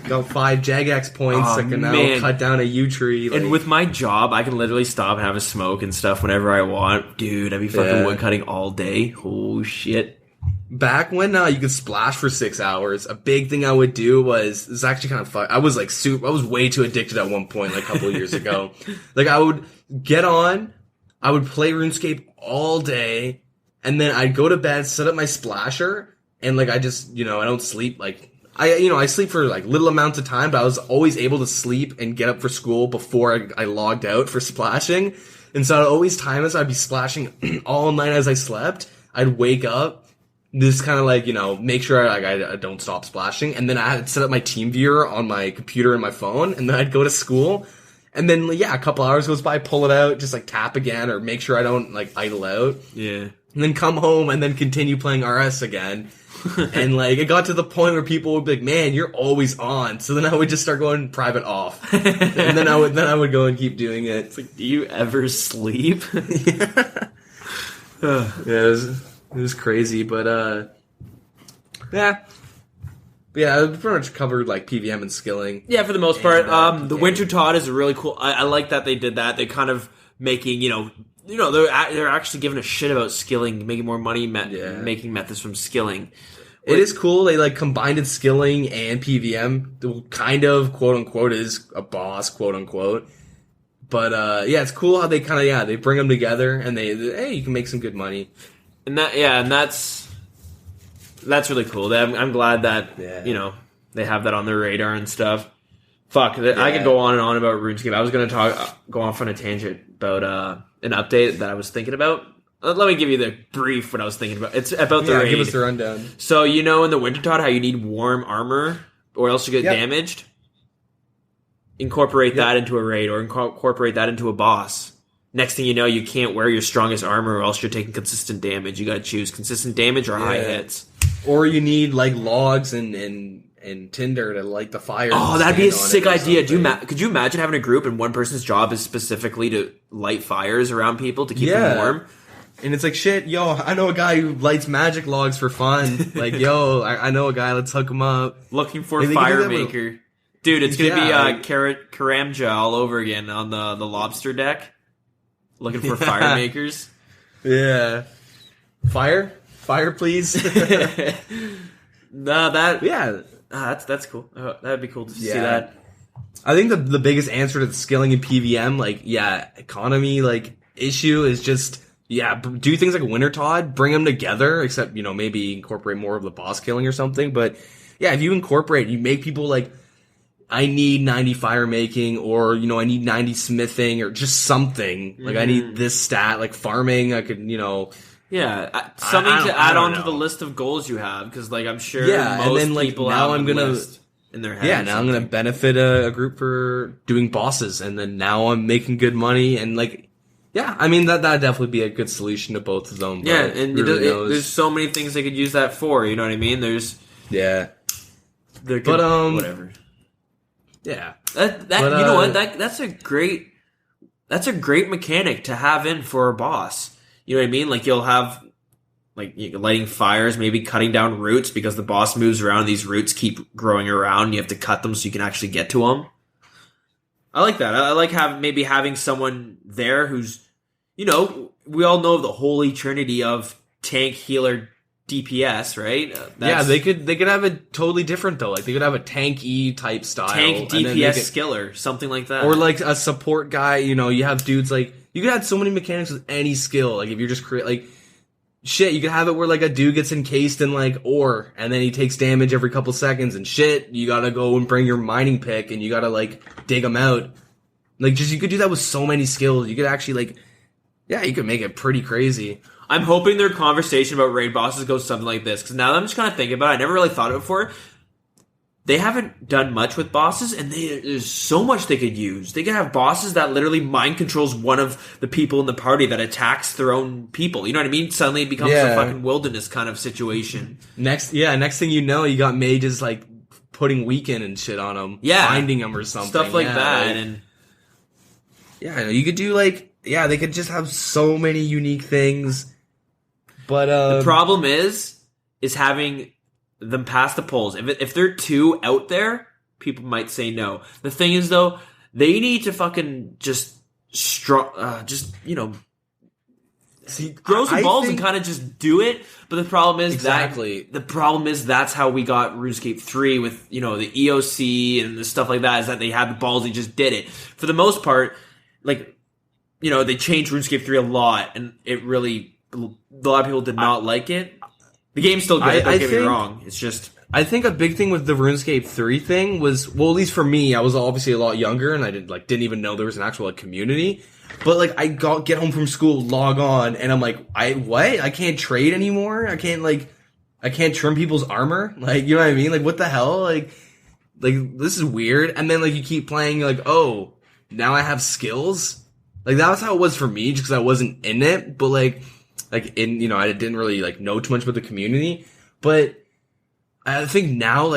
Got 5 Jagex points that can now cut down a yew tree. Like. And with my job, I can literally stop and have a smoke and stuff whenever I want. Dude, I'd be fucking woodcutting all day. Oh, shit. Back when you could splash for 6 hours, a big thing I would do was, it's actually kind of fun. I was like I was way too addicted at one point, like a couple of years ago. Like I would get on, I would play RuneScape all day, and then I'd go to bed, set up my splasher, and like I just, I don't sleep like, I sleep for like little amounts of time, but I was always able to sleep and get up for school before I logged out for splashing. And so I'd always time it, so I'd be splashing all night as I slept. I'd wake up, just kind of like, make sure I don't stop splashing. And then I had set up my team viewer on my computer and my phone, and then I'd go to school. And then, a couple hours goes by, pull it out, just like tap again, or make sure I don't like idle out. Yeah. And then come home and then continue playing RS again. And like, it got to the point where people would be like, man, you're always on. So then I would just start going private off. And then I would go and keep doing it. It's like, do you ever sleep? Yeah. It was crazy, but yeah. But yeah, I pretty much covered like PVM and skilling. Yeah, for the most part. The Winter Todd is a really cool. I like that they did that. They kind of making they're actually giving a shit about skilling, making more money, making methods from skilling. It is cool. They like combined skilling and PVM. The kind of quote unquote is a boss quote unquote. But it's cool how they kind of they bring them together and hey, you can make some good money. And that's really cool. I'm glad that they have that on their radar and stuff. Fuck, I could go on and on about RuneScape. I was going to go off on a tangent about an update that I was thinking about. Let me give you the brief what I was thinking about. It's about the raid. Give us the rundown. So in the Wintertod how you need warm armor or else you get damaged? Incorporate that into a raid or incorporate that into a boss. Next thing you know, you can't wear your strongest armor or else you're taking consistent damage. You gotta choose consistent damage or high hits. Or you need like logs and tinder to light the fire. Oh, that'd be a sick idea. Could you imagine having a group and one person's job is specifically to light fires around people to keep them warm? And it's like, shit, yo, I know a guy who lights magic logs for fun. Like, yo, I know a guy, let's hook him up. Looking for a fire maker. Dude, it's gonna be Karamja all over again on the lobster deck. Looking for fire makers. Yeah. Fire, please. No, that's cool. That'd be cool to see that. I think the biggest answer to the skilling in PVM, economy, issue is just, do things like Wintertodd, bring them together, except, maybe incorporate more of the boss killing or something. But, if you incorporate, you make people I need 90 fire making, or, I need 90 smithing, or just something. I need this stat, farming, I could, something to add on to the list of goals you have, because I'm sure most people now have I'm gonna list in their head. Yeah, now I'm gonna benefit a group for doing bosses, and then now I'm making good money, and Yeah, I mean that'd definitely be a good solution to both of them. Yeah, and there's so many things they could use that for. You know what I mean? Whatever. Yeah, you know what? That's a great mechanic to have in for a boss. You know what I mean? Like you'll have lighting fires, maybe cutting down roots because the boss moves around. And these roots keep growing around. You have to cut them so you can actually get to them. I like that. I like having someone there who's, we all know the holy trinity of tank, healer, DPS, right? They could have it totally different though. Like they could have a tanky type style, tank DPS skiller, something like that, or like a support guy. You have dudes like you could have so many mechanics with any skill. Like if you're just you could have it where like a dude gets encased in like ore and then he takes damage every couple seconds and shit. You gotta go and bring your mining pick and you gotta like dig them out. Like you could do that with so many skills. You could actually you could make it pretty crazy. I'm hoping their conversation about raid bosses goes something like this, because now that I'm just kind of thinking about it, I never really thought of it before. They haven't done much with bosses, and there's so much they could use. They could have bosses that literally mind controls one of the people in the party that attacks their own people. You know what I mean? Suddenly it becomes a fucking wilderness kind of situation. Next thing you know, you got mages like putting weaken and shit on them, finding them or something, stuff like that. And you could do they could just have so many unique things. But the problem is having them pass the polls. If they're too out there, people might say no. The thing is, though, they need to fucking grow some balls and kind of just do it. But the problem is that's how we got RuneScape 3 with the EOC and the stuff like that. Is that they had the balls, they just did it. For the most part, they changed RuneScape 3 a lot, and it really. A lot of people did not like it. The game's still good, don't get me wrong. It's just... I think a big thing with the RuneScape 3 thing was... Well, at least for me, I was obviously a lot younger, and I didn't even know there was an actual community. But, I get home from school, log on, and I'm like, what? I can't trade anymore? I can't trim people's armor? You know what I mean? What the hell? This is weird. And then, you keep playing, oh, now I have skills? That was how it was for me, just because I wasn't in it. But, I didn't really know too much about the community, but I think now,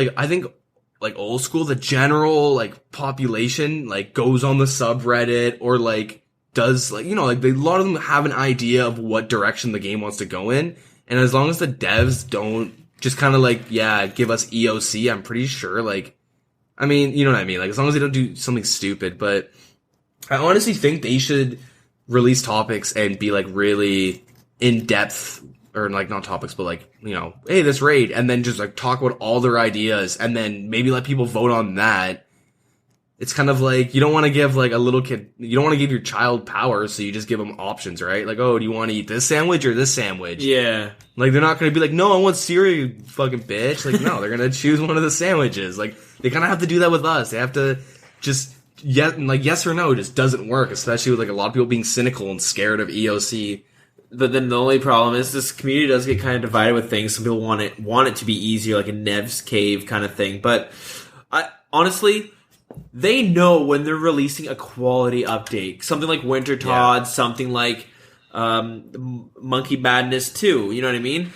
old school, the general population goes on the subreddit or does a lot of them have an idea of what direction the game wants to go in, and as long as the devs don't just kind of give us EOC, I'm pretty sure I mean, you know what I mean, as long as they don't do something stupid. But I honestly think they should release topics and be really in depth, or not topics, but hey, this raid, and then just talk about all their ideas, and then maybe let people vote on that. It's kind of you don't want to give a little kid, you don't want to give your child power, so you just give them options, right? Oh, do you want to eat this sandwich or this sandwich? Yeah. They're not going to be no, I want cereal, you fucking bitch. No, they're going to choose one of the sandwiches. They kind of have to do that with us. They have to just yes or no just doesn't work, especially with a lot of people being cynical and scared of EOC. But then the only problem is this community does get kind of divided with things. Some people want it to be easier, like a Nev's Cave kind of thing. But honestly, they know when they're releasing a quality update. Something like Winter Todd, something like Monkey Madness 2. You know what I mean?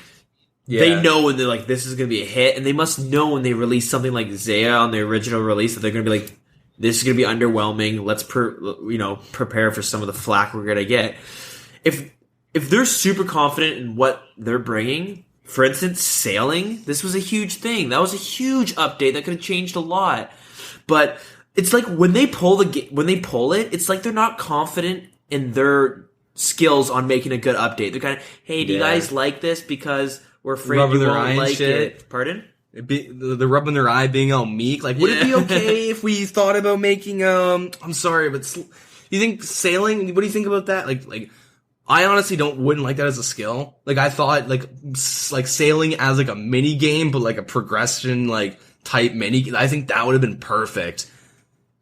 Yeah. They know when they're this is going to be a hit. And they must know when they release something like Zaya on the original release that they're going to be this is going to be underwhelming. Let's prepare for some of the flack we're going to get. If they're super confident in what they're bringing, for instance, sailing, this was a huge thing. That was a huge update that could have changed a lot. But it's when they pull it, it's they're not confident in their skills on making a good update. They're kind of, hey, do you guys like this? Because we're afraid you won't like it. Pardon? The rubbing their eye, being all meek. Would it be okay if we thought about making I'm sorry, but you think sailing? What do you think about that? I honestly wouldn't like that as a skill. I thought sailing as a mini game, but a progression type mini. I think that would have been perfect.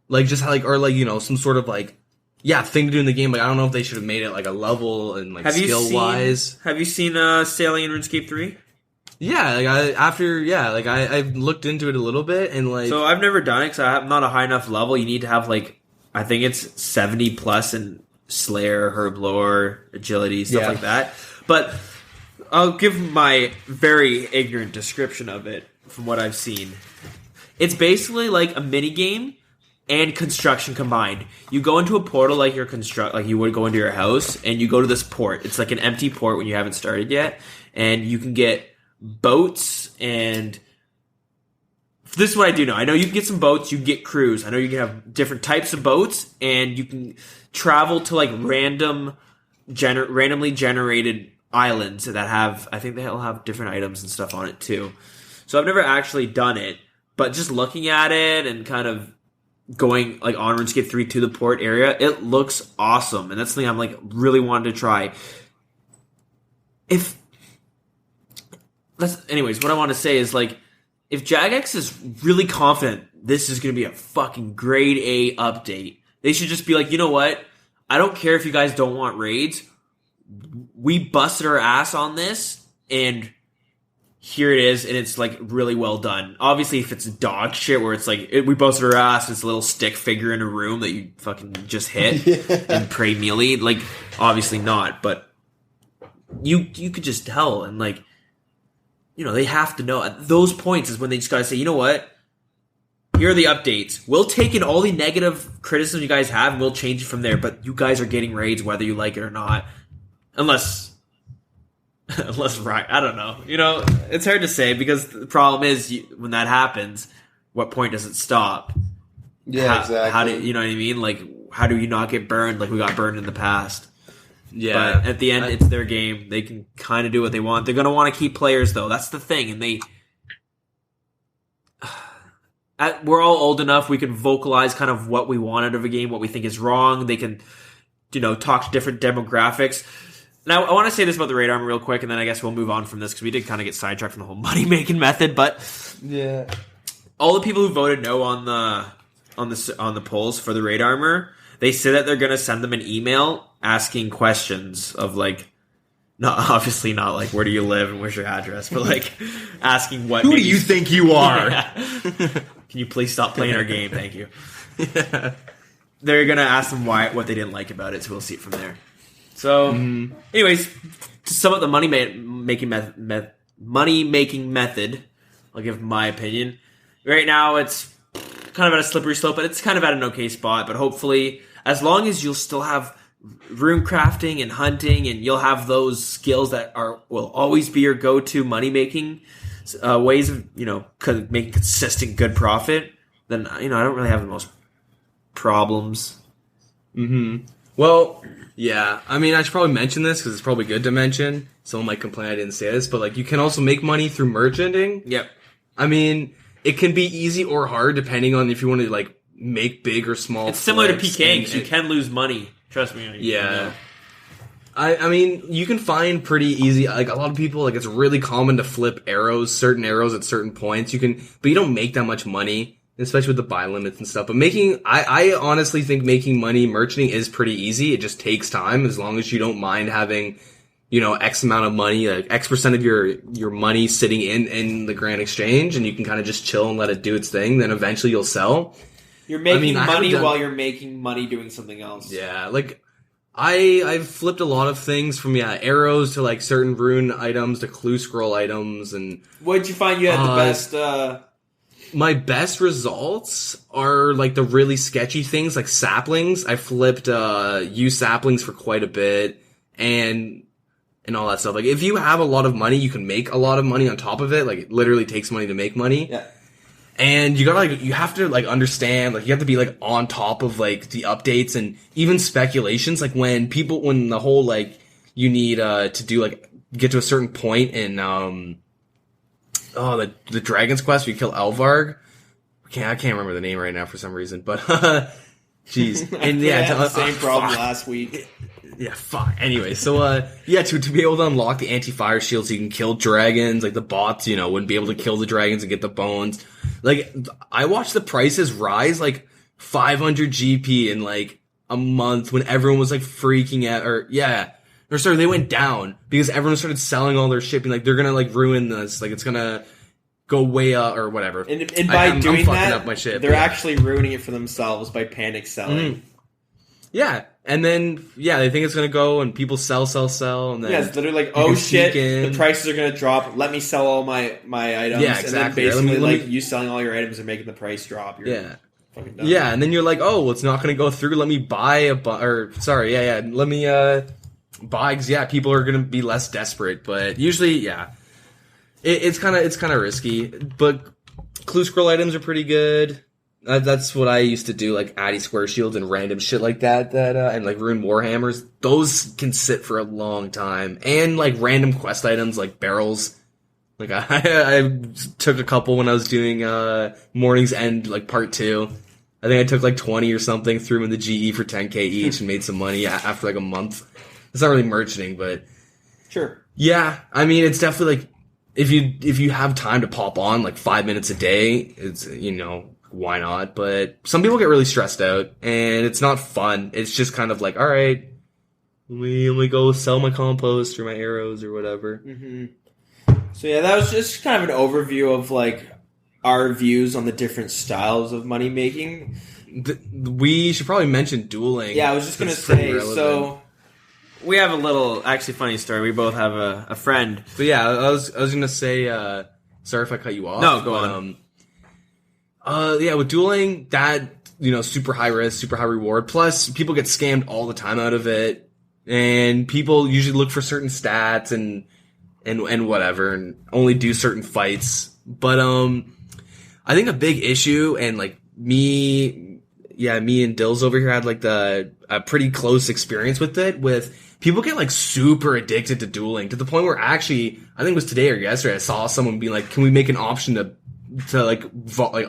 Some sort of thing to do in the game. I don't know if they should have made it a level and skill wise. Have you seen sailing in RuneScape 3? Yeah, I've looked into it a little bit and So I've never done it because I'm not a high enough level. You need to have I think it's 70 plus and Slayer, Herblore, Agility, stuff like that. But I'll give my very ignorant description of it from what I've seen. It's basically like a mini game and construction combined. You go into a portal like you would go into your house, and you go to this port. It's like an empty port when you haven't started yet, and you can get boats and. This is what I do know. I know you can get some boats, you can get crews. I know you can have different types of boats, and you can travel to like randomly generated islands that have, I think they'll have different items and stuff on it too. So I've never actually done it, but just looking at it and kind of going like on RuneScape 3 to the port area, it looks awesome. And that's something I'm like really wanted to try. Anyways, what I want to say is like, if Jagex is really confident this is going to be a fucking grade A update, they should just be like, you know what? I don't care if you guys don't want raids. We busted our ass on this, and here it is, and it's like really well done. Obviously, if it's dog shit where it's like, we busted our ass, it's a little stick figure in a room that you fucking just hit and pray melee, like, obviously not, but you could just tell, and like, you know, they have to know. At those points is when they just gotta say, you know what? Here are the updates. We'll take in all the negative criticism you guys have, and we'll change it from there. But you guys are getting raids whether you like it or not. Unless right, I don't know. You know, it's hard to say because the problem is when that happens, what point does it stop? Yeah, exactly. How do you know what I mean? Like, how do you not get burned like we got burned in the past? Yeah. But at the end, it's their game. They can kind of do what they want. They're going to want to keep players, though. That's the thing. And we're all old enough. We can vocalize kind of what we want out of a game, what we think is wrong. They can, you know, talk to different demographics. Now, I want to say this about the raid armor real quick, and then I guess we'll move on from this because we did kind of get sidetracked from the whole money-making method. But yeah, all the people who voted no on the polls for the raid armor, they say that they're going to send them an email asking questions of like, obviously not like where do you live and where's your address, but like asking what. Who do you think you are? Can you please stop playing our game? Thank you. Yeah. They're going to ask them what they didn't like about it, so we'll see it from there. So, anyways, to sum up the money-making method, I'll give my opinion. Right now, it's kind of at a slippery slope, but it's kind of at an okay spot. But hopefully, as long as you'll still have rune crafting and hunting, and you'll have those skills that will always be your go-to money-making ways of, you know, making consistent good profit, then, you know, I don't really have the most problems. Well, yeah. I mean, I should probably mention this because it's probably good to mention. Someone might complain I didn't say this, but like, you can also make money through merchanting. Yep. I mean, it can be easy or hard depending on if you want to like make big or small. It's similar to PK because you can lose money. Trust me. Yeah. I mean, you can find pretty easy, like a lot of people, like it's really common to flip certain arrows at certain points. But you don't make that much money, especially with the buy limits and stuff. But I honestly think making money merchanting is pretty easy. It just takes time as long as you don't mind having, you know, X amount of money, like X percent of your money sitting in the Grand Exchange, and you can kind of just chill and let it do its thing. Then eventually you'll sell. You're making money while you're making money doing something else. Yeah, like I've flipped a lot of things from arrows to like certain rune items to clue scroll items. And what'd you find you had the best? My best results are like the really sketchy things, like saplings. I flipped used saplings for quite a bit, and all that stuff. Like if you have a lot of money, you can make a lot of money on top of it. Like it literally takes money to make money. Yeah. And you have to understand, you have to be on top of the updates and even speculations. Like when the whole you need to do get to a certain point in the Dragon's Quest where you kill Elvarg. I can't remember the name right now for some reason, but jeez. And yeah, had the same problem last week. Yeah, fuck. Anyway, so to be able to unlock the anti-fire shield so you can kill dragons, the bots, wouldn't be able to kill the dragons and get the bones. I watched the prices rise 500 GP in a month when everyone was freaking out, they went down because everyone started selling all their shit, being they're gonna ruin this, it's gonna go way up or whatever. And by doing that, they're actually ruining it for themselves by panic selling. Yeah. And then, they think it's going to go, and people sell, and then... Yeah, it's literally like, oh shit, the prices are going to drop, let me sell all my items. Yeah, exactly. And then basically, you selling all your items and making the price drop. You're fucking done. Yeah, and then you're like, oh, well, it's not going to go through, let me buy let me buy, people are going to be less desperate, but usually, it's kind of risky, but clue scroll items are pretty good. That's what I used to do, like Addy Square Shields and random shit like that, and like Rune Warhammers. Those can sit for a long time. And like random quest items like barrels. Like I took a couple when I was doing Morning's End, like part 2. I think I took like 20 or something, threw them in the GE for 10k each and made some money after like a month. It's not really merchanting, but... Sure. Yeah, I mean, it's definitely like, if you have time to pop on like 5 minutes a day, it's, why not? But some people get really stressed out, and it's not fun. It's just kind of like, all right, let me go sell my compost or my arrows or whatever. Mm-hmm. So that was just kind of an overview of like our views on the different styles of money making. We should probably mention dueling. Yeah, I was just gonna say. So we have a little actually funny story. We both have a friend. So I was gonna say. Sorry if I cut you off. No, go on. With dueling, that, super high risk, super high reward. Plus, people get scammed all the time out of it. And people usually look for certain stats and whatever, and only do certain fights. But, I think a big issue, and like me and Dills over here had like a pretty close experience with it, with people get like super addicted to dueling to the point where actually, I think it was today or yesterday, I saw someone be like, can we make an option to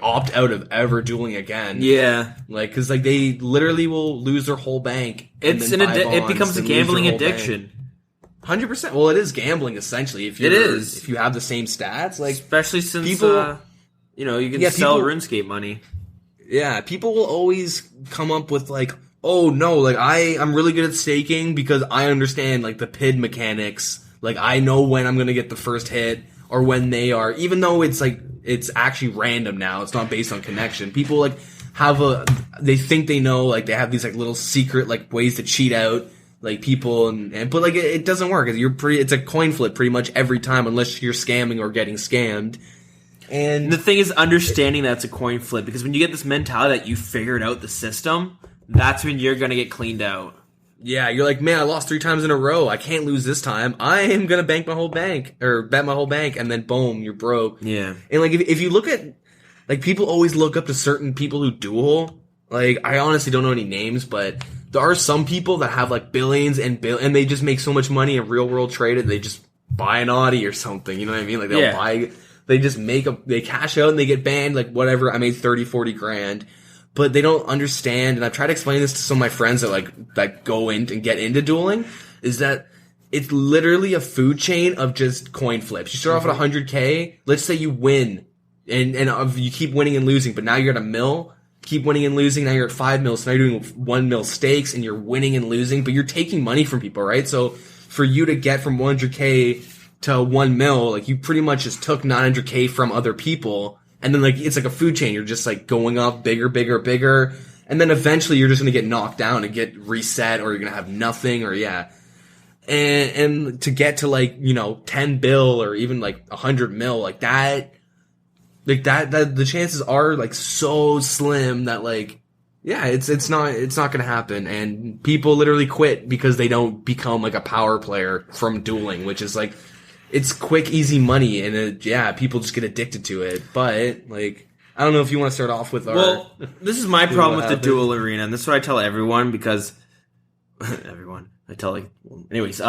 opt out of ever dueling again? Yeah, like, cause like they literally will lose their whole bank. It becomes a gambling addiction. 100%. Well, it is gambling essentially. If you have the same stats, like, especially since people, you can sell RuneScape money. Yeah, people will always come up with like, oh no, like I'm really good at staking because I understand like the PID mechanics. Like I know when I'm gonna get the first hit or when they are, even though it's like, it's actually random now. It's not based on connection. People like they think they know, like they have these like little secret like ways to cheat out like people but like it doesn't work. It's a coin flip pretty much every time unless you're scamming or getting scammed. And the thing is understanding that's a coin flip, because when you get this mentality that you figured out the system, that's when you're gonna get cleaned out. Yeah, you're like, man, I lost 3 times in a row. I can't lose this time. I am gonna bank my whole bank, or bet my whole bank, and then boom, you're broke. Yeah. And like, if you look at, like, people always look up to certain people who duel. Like, I honestly don't know any names, but there are some people that have like billions and they just make so much money in real world trade, they just buy an Audi or something. You know what I mean? Like they just they cash out and they get banned. Like, whatever, I made 30, 40 grand. But they don't understand, and I've tried to explain this to some of my friends that go in and get into dueling, is that it's literally a food chain of just coin flips. You start off at 100k, let's say you win, and you keep winning and losing, but now you're at $1 million, keep winning and losing, now you're at $5 million, so now you're doing $1 million stakes, and you're winning and losing, but you're taking money from people, right? So for you to get from 100k to $1 million, like, you pretty much just took 900k from other people. And then, like, it's like a food chain. You're just, like, going up bigger, bigger, bigger. And then eventually you're just going to get knocked down and get reset, or you're going to have nothing, or And to get to, like, 10 bill or even, like, 100 mil, like that, the chances are, like, so slim that, like, it's not going to happen. And people literally quit because they don't become, like, a power player from dueling, which is, like, it's quick, easy money, and people just get addicted to it. But, like, I don't know if you want to start off with our... Well, this is my problem with the duel arena, and this is what I tell everyone, because... everyone. I tell, like... Anyways,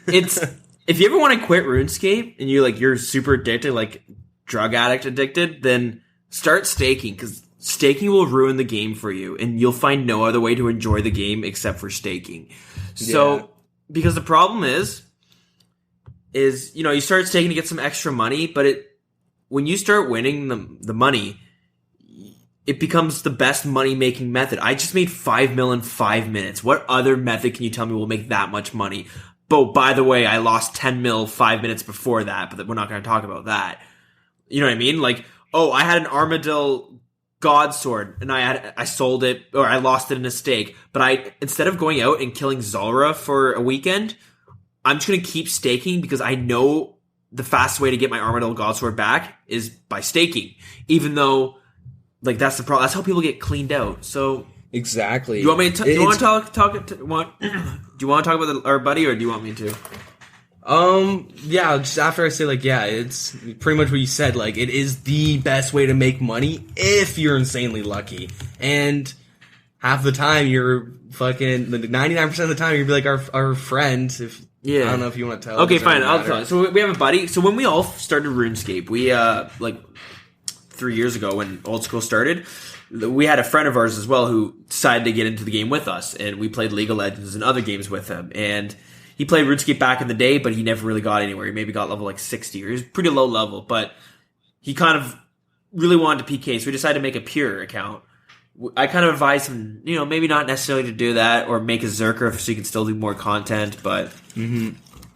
it's... If you ever want to quit RuneScape, and you're super addicted, like, drug addict addicted, then start staking, because staking will ruin the game for you, and you'll find no other way to enjoy the game except for staking. So, because the problem is you start staking to get some extra money, but when you start winning the money, it becomes the best money making method. I just made $5 million in 5 minutes. What other method can you tell me will make that much money? But by the way, I lost 10 mil 5 minutes before that, but we're not going to talk about that. You know what I mean? Like, oh, I had an Armadillo God Sword, and I sold it, or I lost it in a stake. But instead of going out and killing Zulrah for a weekend, I'm just going to keep staking because I know the fastest way to get my Armadyl God Sword back is by staking. Even though, like, that's the problem. That's how people get cleaned out. So exactly. You want me to? Do you want to talk? Do you want to talk about our buddy, or do you want me to? Yeah, just after I say, like, yeah, it's pretty much what you said. Like, it is the best way to make money if you're insanely lucky. And half the time, you're fucking, 99% of the time, you'll be like our friend. If I don't know if you want to tell. Okay, fine, I'll tell you. So we have a buddy. So when we all started RuneScape, we, like, 3 years ago when Old School started, we had a friend of ours as well who decided to get into the game with us. And we played League of Legends and other games with him. And he played RuneScape back in the day, but he never really got anywhere. He maybe got level like 60, or he was pretty low level, but he kind of really wanted to PK, so we decided to make a pure account. I kind of advised him, maybe not necessarily to do that, or make a Zerker so he could still do more content, but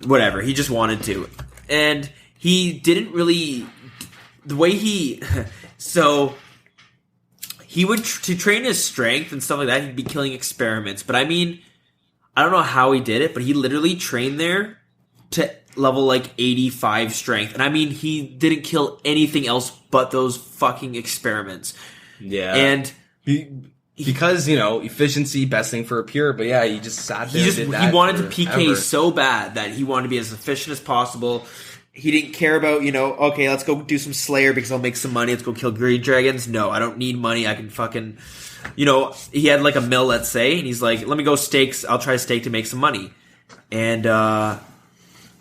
whatever. He just wanted to. And he didn't really... The way he... So... He would, to train his strength and stuff like that, he'd be killing experiments, but I mean... I don't know how he did it, but he literally trained there to level like 85 strength. And I mean, he didn't kill anything else but those fucking experiments. Yeah. And because, efficiency, best thing for a pure, but yeah, he just sat there and did that. He wanted to PK so bad that he wanted to be as efficient as possible. He didn't care about, okay, let's go do some Slayer because I'll make some money. Let's go kill green dragons. No, I don't need money. I can fucking... he had like a mill, let's say, and he's like, let me go stakes. I'll try to stake to make some money. And,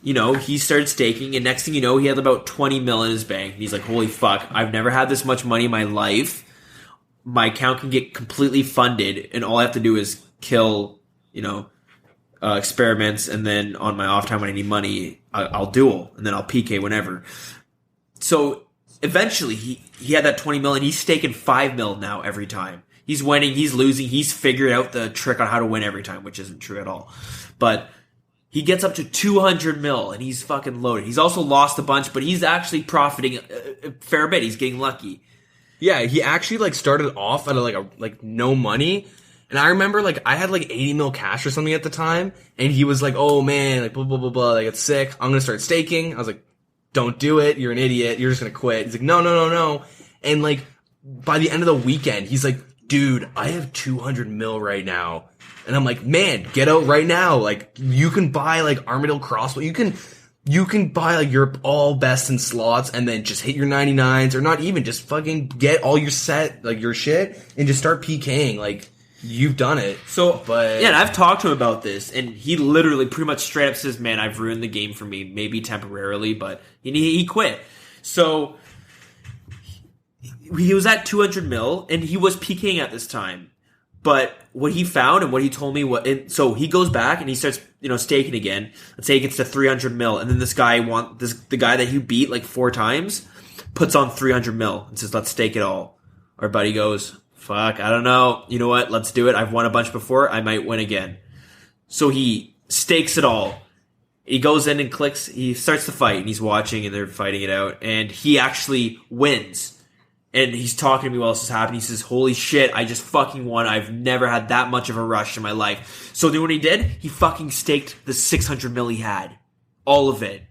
he started staking, and next thing you know, he had about 20 mil in his bank. And he's like, holy fuck, I've never had this much money in my life. My account can get completely funded, and all I have to do is kill, experiments, and then on my off time when I need money, I'll duel, and then I'll PK whenever. So eventually, he had that 20 mil, and he's staking 5 mil now every time. He's winning, he's losing, he's figured out the trick on how to win every time, which isn't true at all. But he gets up to 200 mil, and he's fucking loaded. He's also lost a bunch, but he's actually profiting a fair bit. He's getting lucky. Yeah, he actually, like, started off at, like, no money. And I remember, like, I had, like, 80 mil cash or something at the time, and he was like, oh, man, like, blah, blah, blah, blah, like, it's sick. I'm gonna start staking. I was like, don't do it. You're an idiot. You're just gonna quit. He's like, no. And, like, by the end of the weekend, he's like, dude, I have 200 mil right now. And I'm like, man, get out right now. Like, you can buy, like, Armadyl Crossbow. You can buy, like, your all best in slots and then just hit your 99s, or not even, just fucking get all your set, like, your shit, and just start PKing. Like, you've done it. So, but yeah, and I've talked to him about this, and he literally pretty much straight up says, man, I've ruined the game for me, maybe temporarily, but he quit. So he was at 200 mil, and he was PKing at this time. But what he found and what he told me, so he goes back and he starts, staking again. Let's say he gets to 300 mil, and then the guy that he beat like 4 times puts on 300 mil and says, let's stake it all. Our buddy goes, fuck, I don't know. You know what? Let's do it. I've won a bunch before. I might win again. So he stakes it all. He goes in and clicks. He starts to fight, and he's watching, and they're fighting it out. And he actually wins. And he's talking to me while this is happening. He says, holy shit, I just fucking won. I've never had that much of a rush in my life. So then what he did? He fucking staked the 600 mil he had. All of it.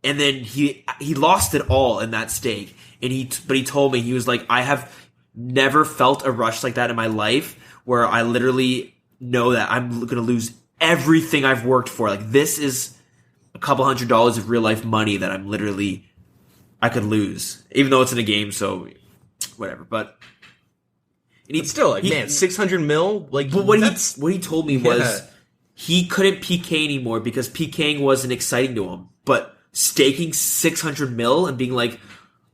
And then he lost it all in that stake. But he told me, he was like, I have never felt a rush like that in my life, where I literally know that I'm going to lose everything I've worked for. Like, this is a couple $100 of real life money that I could lose, even though it's in a game, so whatever. But still, like, man, 600 mil, like. But what he told me was he couldn't PK anymore because PKing wasn't exciting to him. But staking 600 mil and being like,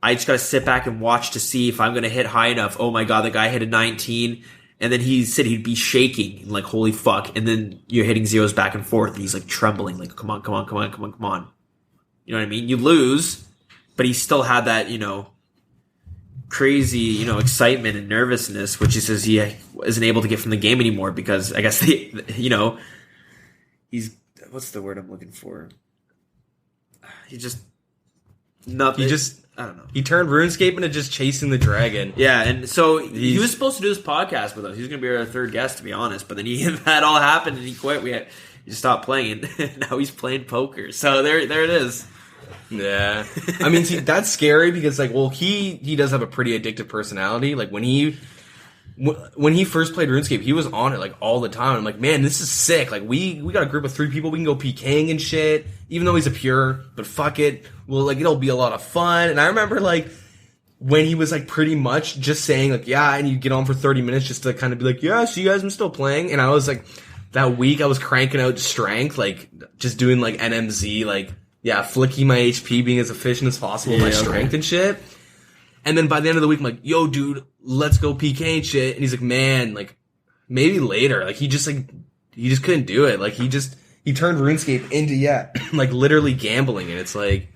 I just gotta sit back and watch to see if I'm gonna hit high enough. Oh my god, the guy hit a 19, and then he said he'd be shaking, like, holy fuck. And then you're hitting zeros back and forth, and he's like trembling, like, come on. You know what I mean? You lose. But he still had that, crazy, excitement and nervousness, which he says he isn't able to get from the game anymore because I guess, he's, what's the word I'm looking for? He just nothing. I don't know. He turned RuneScape into just chasing the dragon. Yeah, and so he was supposed to do this podcast with us. He was going to be our third guest, to be honest. But then that all happened, and he quit. He just stopped playing, and now he's playing poker. So there it is. Yeah, I mean, see, that's scary because, like, well, he does have a pretty addictive personality. Like when he first played RuneScape, he was on it like all the time. I'm like, man, this is sick. Like we got a group of 3 people. We can go PKing and shit. Even though he's a pure, but fuck it. Well, like it'll be a lot of fun. And I remember like when he was like pretty much just saying like, yeah, and you get on for 30 minutes just to kind of be like, yeah, see you guys, I'm still playing. And I was like, that week I was cranking out strength, like just doing like NMZ, like flicking my HP, being as efficient as possible with my strength and shit. And then by the end of the week, I'm like, yo, dude, let's go PK and shit. And he's like, man, like maybe later. Like he just couldn't do it. Like he turned RuneScape into like literally gambling, and it's like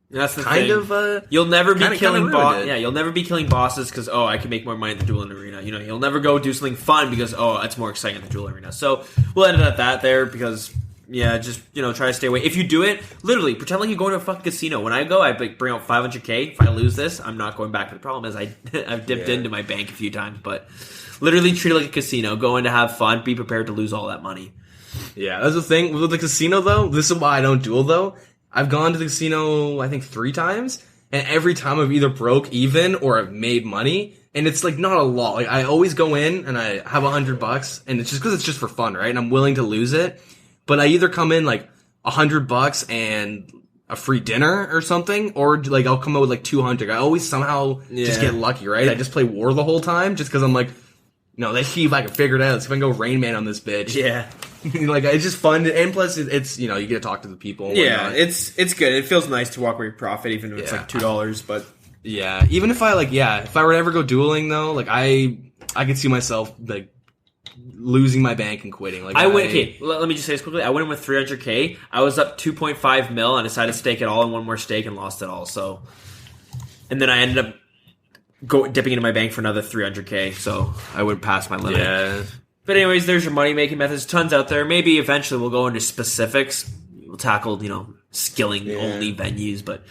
that's the kind thing. of you'll never be killing you'll never be killing bosses because I can make more money at the dueling arena. You know, you'll never go do something fun because it's more exciting at the dueling arena. So we'll end it at that there because just try to stay away. If you do it, literally pretend like you're going to a fucking casino. When I go, I bring out $500K. If I lose this, I'm not going back. But the problem is I've dipped into my bank a few times, but literally treat it like a casino. Go in to have fun. Be prepared to lose all that money. Yeah, that's the thing with the casino though. This is why I don't duel though. I've gone to the casino I think 3 times, and every time I've either broke even or I've made money, and it's like not a lot. Like I always go in and I have $100, and it's just because it's just for fun, right? And I'm willing to lose it, but I either come in like $100 and a free dinner or something, or like I'll come out with like 200. I always somehow just get lucky, right? I just play war the whole time just because I'm like, let's see if I can figure it out. Let's see if I can go Rain Man on this bitch. Yeah. Like it's just fun, and plus it's you get to talk to the people. And whatnot. It's good. It feels nice to walk away profit, even if it's like $2. But even if I if I were to ever go dueling though, like I could see myself like losing my bank and quitting. Like let me just say this quickly. I went in with 300K. I was up 2.5 mil, and decided to stake it all in one more stake and lost it all. So, and then I ended up dipping into my bank for another 300K. So I went past my limit. Yeah. But anyways, there's your money-making methods. Tons out there. Maybe eventually we'll go into specifics. We'll tackle, skilling-only venues. But,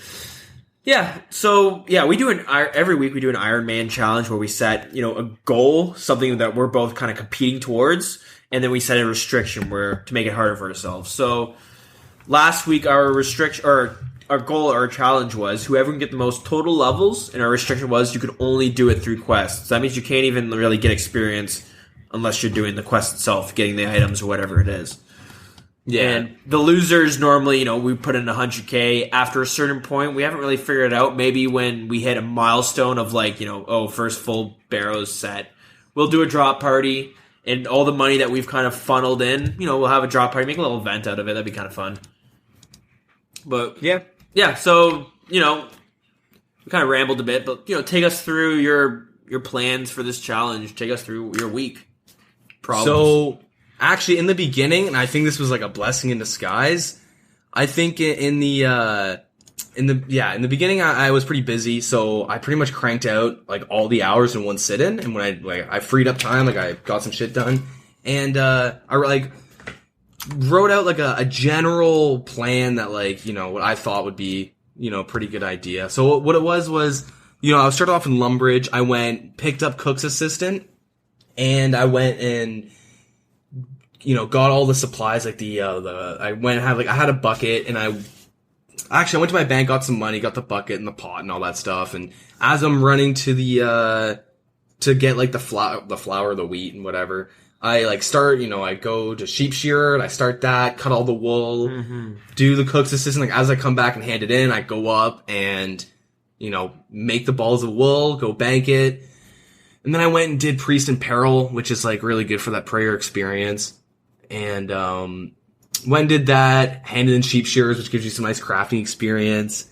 so, we do every week we do an Iron Man challenge where we set, a goal, something that we're both kind of competing towards, and then we set a restriction to make it harder for ourselves. So, last week our restriction, or our goal, our challenge was whoever can get the most total levels, and our restriction was you could only do it through quests. So that means you can't even really get experience unless you're doing the quest itself, getting the items or whatever it is. Yeah. And the losers normally, we put in 100K. After a certain point, we haven't really figured it out. Maybe when we hit a milestone of first full barrows set, we'll do a drop party, and all the money that we've kind of funneled in, we'll have a drop party, make a little event out of it. That'd be kind of fun. But yeah. So we kind of rambled a bit, but take us through your plans for this challenge. Take us through your week. Problems. So, actually, in the beginning, and I think this was like a blessing in disguise. I think in the beginning, I was pretty busy, so I pretty much cranked out like all the hours in one sit-in. And when I freed up time, I got some shit done, and I wrote out like a general plan that what I thought would be a pretty good idea. So what it was I started off in Lumbridge. I picked up Cook's assistant. And I went and, got all the supplies, like I had a bucket, and I went to my bank, got some money, got the bucket and the pot and all that stuff. And as I'm running to to get like the flour, the wheat and whatever, I I go to sheep shearer and I start that, cut all the wool, do the cook's assistant. Like as I come back and hand it in, I go up and, make the balls of wool, go bank it. And then I went and did Priest in Peril, which is like really good for that prayer experience. And went and did that, handed in sheep shearers, which gives you some nice crafting experience.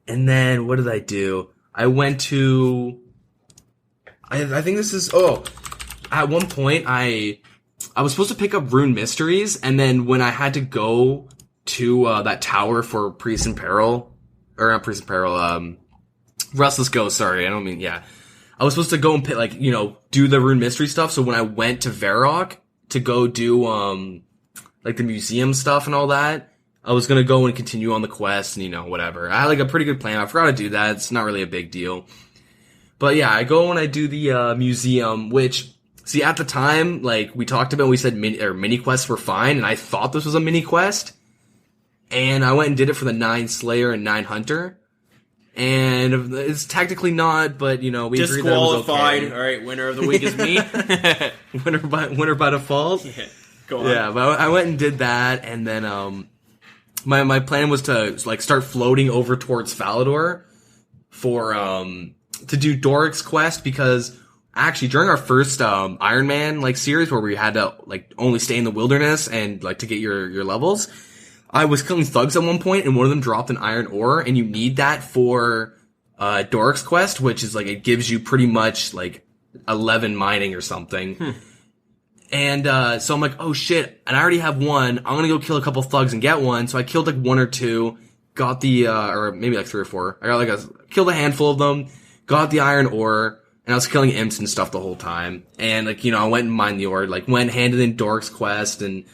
And then what did I do? I went to I think this is at one point I was supposed to pick up Rune Mysteries, and then when I had to go to that tower for Priest in Peril, or not Priest in Peril, Restless Ghost, sorry, I was supposed to go and do the Rune Mystery stuff. So when I went to Varrock to go do, the museum stuff and all that, I was gonna go and continue on the quest and, you know, whatever. I had like a pretty good plan. I forgot to do that. It's not really a big deal. But yeah, I go and I do the museum, which, see, at the time, like we talked about, we said mini quests were fine, and I thought this was a mini quest. And I went and did it for the 9 Slayer and 9 Hunter. And it's technically not, but, you know, we agreed that it was okay. All right, winner of the week is me. winner by default. Yeah, go on. Yeah, but I went and did that, and then my plan was to like start floating over towards Falador for to do Doric's quest, because actually during our first Iron Man like series where we had to like only stay in the wilderness and like to get your levels, I was killing thugs at one point, and one of them dropped an iron ore, and you need that for Doric's quest, which is like it gives you pretty much like 11 mining or something. And so I'm like, oh shit, and I already have one. I'm gonna go kill a couple thugs and get one. So I killed like 1 or 2, got the or maybe like 3 or 4. I got like killed a handful of them, got the iron ore, and I was killing imps and stuff the whole time. And like, you know, I went and mined the ore, like went handed in Doric's quest, and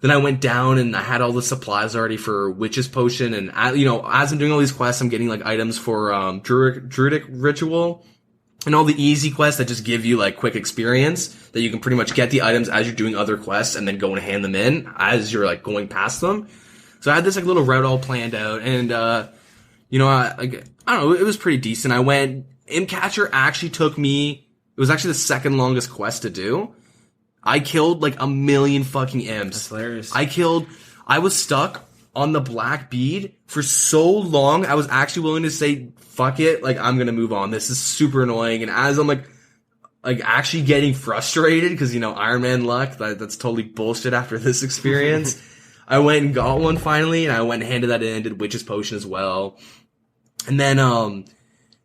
then I went down and I had all the supplies already for Witch's Potion. And you know, as I'm doing all these quests, I'm getting like items for Druidic Ritual and all the easy quests that just give you like quick experience that you can pretty much get the items as you're doing other quests and then go and hand them in as you're like going past them. So I had this like little route all planned out, and you know, I don't know, it was pretty decent. I went, Imp Catcher actually took me, it was actually the second longest quest to do. I killed like 1 million fucking imps. That's hilarious. I was stuck on the black bead for so long, I was actually willing to say, fuck it, like I'm gonna move on. This is super annoying. And as I'm like actually getting frustrated, because, you know, Iron Man luck, that's totally bullshit after this experience, I went and got one finally, and I went and handed that in, did Witch's Potion as well. And then,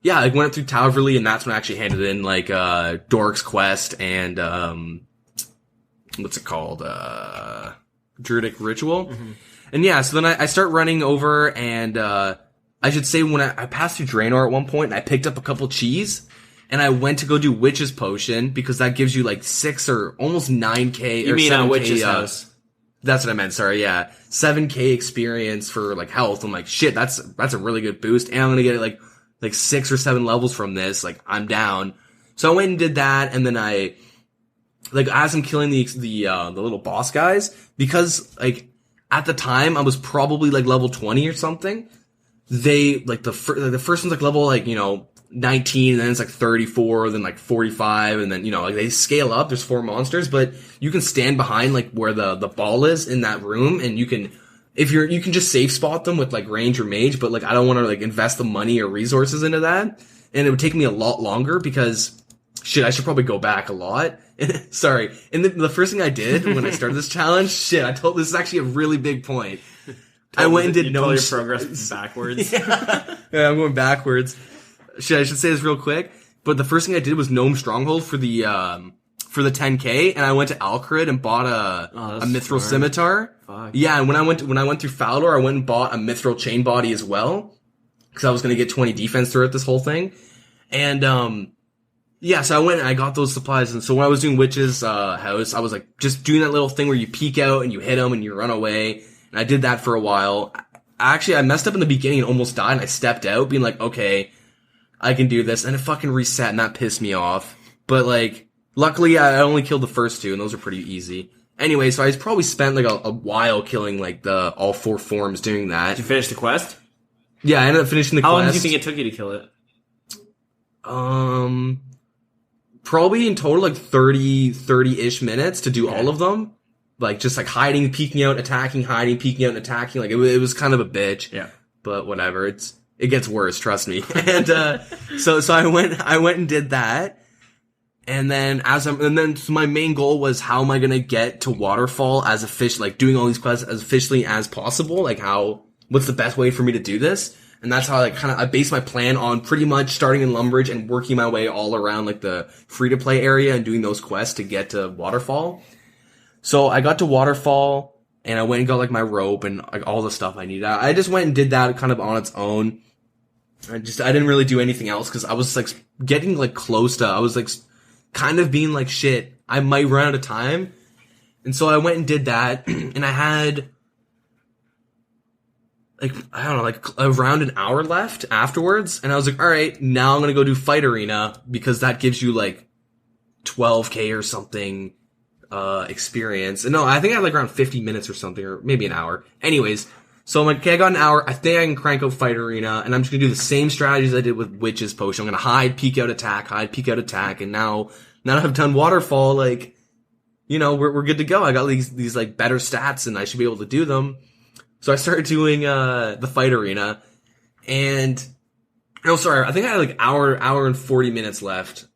yeah, I went through Talverley, and that's when I actually handed in, like, Doric's quest and, what's it called? Druidic Ritual. Mm-hmm. And yeah, so then I start running over, and, I should say when I passed through Draenor at one point, and I picked up a couple cheese, and I went to go do Witch's Potion, because that gives you like 6 or almost 9k. You or mean 7K, Witch's house? That's what I meant, sorry, yeah. 7k experience for like health. I'm like, shit, that's a really good boost, and I'm gonna get like 6 or 7 levels from this, like, I'm down. So I went and did that, and then I, like, as I'm killing the little boss guys, because, like, at the time, I was probably, like, level 20 or something, they, like, the first one's, like, level, like, you know, 19, and then it's, like, 34, then, like, 45, and then, you know, like, they scale up, there's 4 monsters, but you can stand behind, like, where the ball is in that room, and you can just safe spot them with, like, range or mage, but, like, I don't want to, like, invest the money or resources into that, and it would take me a lot longer, because, shit, I should probably go back a lot. Sorry. And the first thing I did when I started this challenge, this is actually a really big point. I went and did your progress backwards. Yeah, I'm going backwards. Shit, I should say this real quick. But the first thing I did was Gnome Stronghold for the 10k, and I went to Alcrid and bought a Mithril Scimitar. Fuck. Yeah, and when I went through Falador, I went and bought a Mithril Chain Body as well, because I was gonna get 20 defense throughout this whole thing. And yeah, so I went and I got those supplies, and so when I was doing Witch's house, I was like just doing that little thing where you peek out and you hit them and you run away, and I did that for a while. Actually, I messed up in the beginning and almost died, and I stepped out being like, okay, I can do this, and it fucking reset, and that pissed me off. But like, luckily I only killed the first 2, and those are pretty easy. Anyway, so I probably spent like a while killing like all 4 forms doing that. Did you finish the quest? Yeah, I ended up finishing the quest. How long do you think it took you to kill it? Probably in total like 30-ish minutes to do all of them. Like, just like hiding, peeking out, attacking, hiding, peeking out, and attacking. Like, it was kind of a bitch. Yeah. But whatever, it gets worse, trust me. And, so I went and did that. And then so my main goal was, how am I gonna get to Waterfall as like doing all these quests as efficiently as possible? Like, what's the best way for me to do this? And that's how I based my plan on pretty much starting in Lumbridge and working my way all around like the free-to-play area and doing those quests to get to Waterfall. So I got to Waterfall, and I went and got like my rope and like all the stuff I needed. I just went and did that kind of on its own. I didn't really do anything else, because I was like getting like close to, I was like kind of being like, shit, I might run out of time. And so I went and did that, and I had like, I don't know, like around an hour left afterwards. And I was like, all right, now I'm going to go do Fight Arena because that gives you like 12K or something, experience. And no, I think I had like around 50 minutes or something, or maybe an hour. Anyways, so I'm like, okay, I got an hour. I think I can crank out Fight Arena, and I'm just going to do the same strategies I did with Witch's Potion. I'm going to hide, peek out, attack, hide, peek out, attack. And now that I've done Waterfall, like, you know, we're good to go. I got these like better stats and I should be able to do them. So I started doing, the Fight Arena, and, no, sorry, I think I had like hour and 40 minutes left,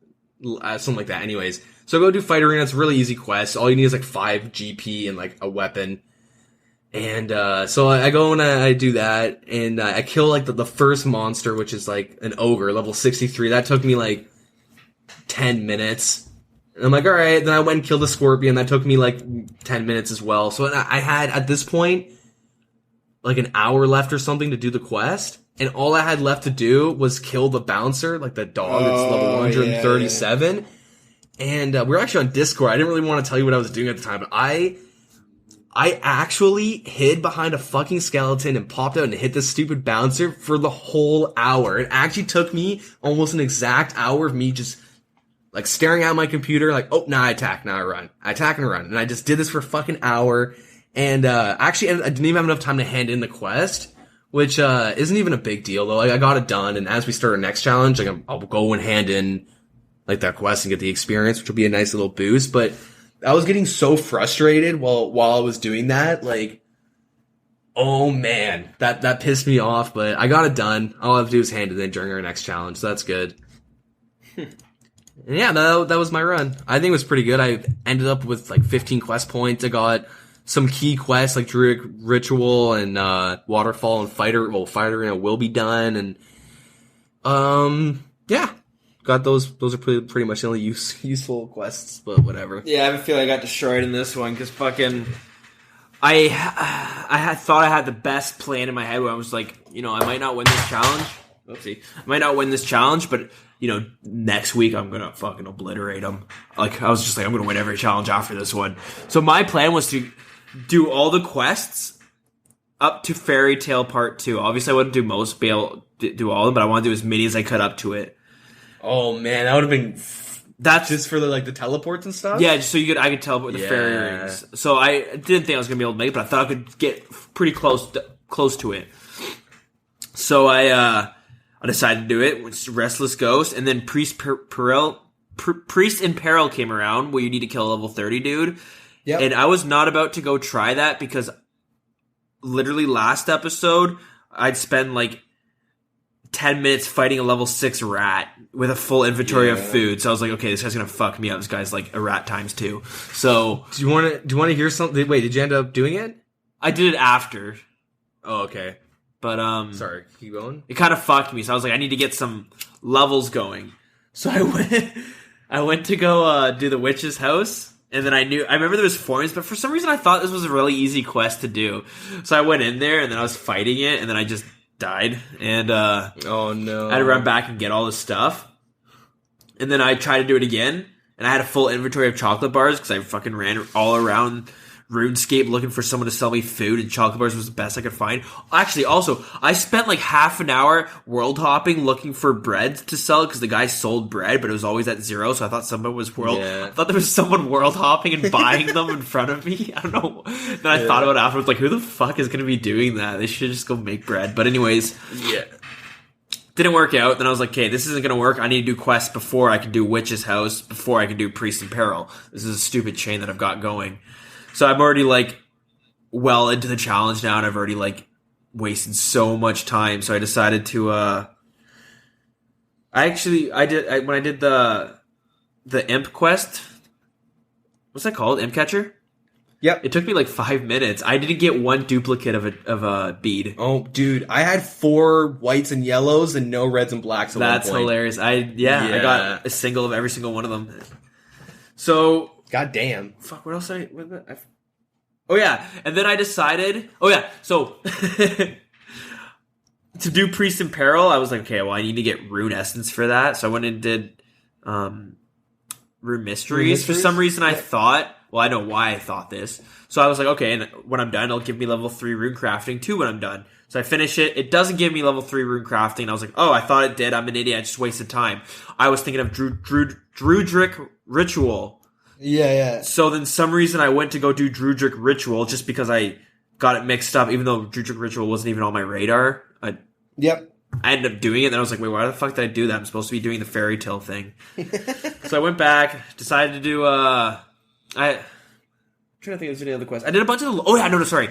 something like that. Anyways, so I go do Fight Arena. It's a really easy quest. All you need is like 5 GP and like a weapon. And, so I go and I do that, and I kill like the first monster, which is like an ogre, level 63. That took me like 10 minutes. And I'm like, alright, then I went and killed a scorpion. That took me like 10 minutes as well. So I had, at this point, like an hour left or something to do the quest, and all I had left to do was kill the bouncer, like the dog that's level 137. Yeah. And we were actually on Discord. I didn't really want to tell you what I was doing at the time, but I actually hid behind a fucking skeleton and popped out and hit this stupid bouncer for the whole hour. It actually took me almost an exact hour of me just like staring at my computer, like, oh, now I attack, now I run. I attack and run. And I just did this for a fucking hour. And, actually, I didn't even have enough time to hand in the quest, which, isn't even a big deal, though. Like, I got it done, and as we start our next challenge, like, I'll go and hand in, like, that quest and get the experience, which will be a nice little boost, but I was getting so frustrated while I was doing that, like, oh man, that pissed me off, but I got it done. All I have to do is hand it in during our next challenge, so that's good. And yeah, that was my run. I think it was pretty good. I ended up with, like, 15 quest points. I got some key quests like Druidic Ritual and Waterfall and Fight Arena will be done, and yeah, got those. Those are pretty much the only useful quests, but whatever. Yeah, I have a feeling I got destroyed in this one because fucking I had thought I had the best plan in my head where I was like, you know, I might not win this challenge. Oopsie, I might not win this challenge, but you know, next week I'm gonna fucking obliterate them. Like I was just like, I'm gonna win every challenge after this one. So my plan was to do all the quests up to Fairy Tale Part 2. Obviously, I wouldn't do most, be able to do all of them, but I want to do as many as I could up to it. Oh man, that would have been. That's just for the teleports and stuff. Yeah, just so I could teleport the fairy rings. So I didn't think I was gonna be able to make it, but I thought I could get pretty close to it. So I decided to do it. It's Restless Ghost, and then Priest in Peril came around, where you need to kill a level 30 dude. Yep. And I was not about to go try that because literally last episode, I'd spend like 10 minutes fighting a level 6 rat with a full inventory of food. So I was like, okay, this guy's going to fuck me up. This guy's like a rat times 2. So do you want to hear something? Wait, did you end up doing it? I did it after. Oh, okay. But sorry, keep going. It kind of fucked me. So I was like, I need to get some levels going. So I went to go do the witch's house. And then I remember there was forms, but for some reason I thought this was a really easy quest to do. So I went in there, and then I was fighting it, and then I just died. And, oh no. I had to run back and get all this stuff. And then I tried to do it again, and I had a full inventory of chocolate bars, because I fucking ran all around RuneScape looking for someone to sell me food, and chocolate bars was the best I could find. Actually, also, I spent like half an hour world hopping looking for bread to sell, because the guy sold bread, but it was always at 0, so I thought someone was I thought there was someone world hopping and buying them in front of me. I don't know. Then I thought about it afterwards, like, who the fuck is going to be doing that? They should just go make bread. But anyways, didn't work out. Then I was like, okay, this isn't going to work. I need to do quests before I can do Witch's House, before I can do Priest in Peril. This is a stupid chain that I've got going. So I'm already, like, well into the challenge now, and I've already, like, wasted so much time. So I decided to, when I did the imp quest, what's that called? Imp Catcher? Yep. It took me, like, 5 minutes. I didn't get one duplicate of a bead. Oh, dude. I had 4 whites and yellows and no reds and blacks at That's one point. hilarious. I got a single of every single one of them. So... God damn. Fuck, what else oh yeah, and then I decided, so to do Priest in Peril, I was like, okay, well I need to get Rune Essence for that, so I went and did Rune Mysteries. For some reason I thought well, I know why I thought this. So I was like, okay, and when I'm done, it'll give me level 3 rune crafting too when I'm done. So I finish it. It doesn't give me level 3 rune crafting. I was like, oh, I thought it did. I'm an idiot. I just wasted time. I was thinking of Druidric Ritual. Yeah. So then some reason I went to go do Druidric Ritual just because I got it mixed up, even though Druidric Ritual wasn't even on my radar. Yep. I ended up doing it, and then I was like, wait, why the fuck did I do that? I'm supposed to be doing the fairy tale thing. So I went back, decided to do, I'm trying to think if there's any other questions. I did a bunch of sorry.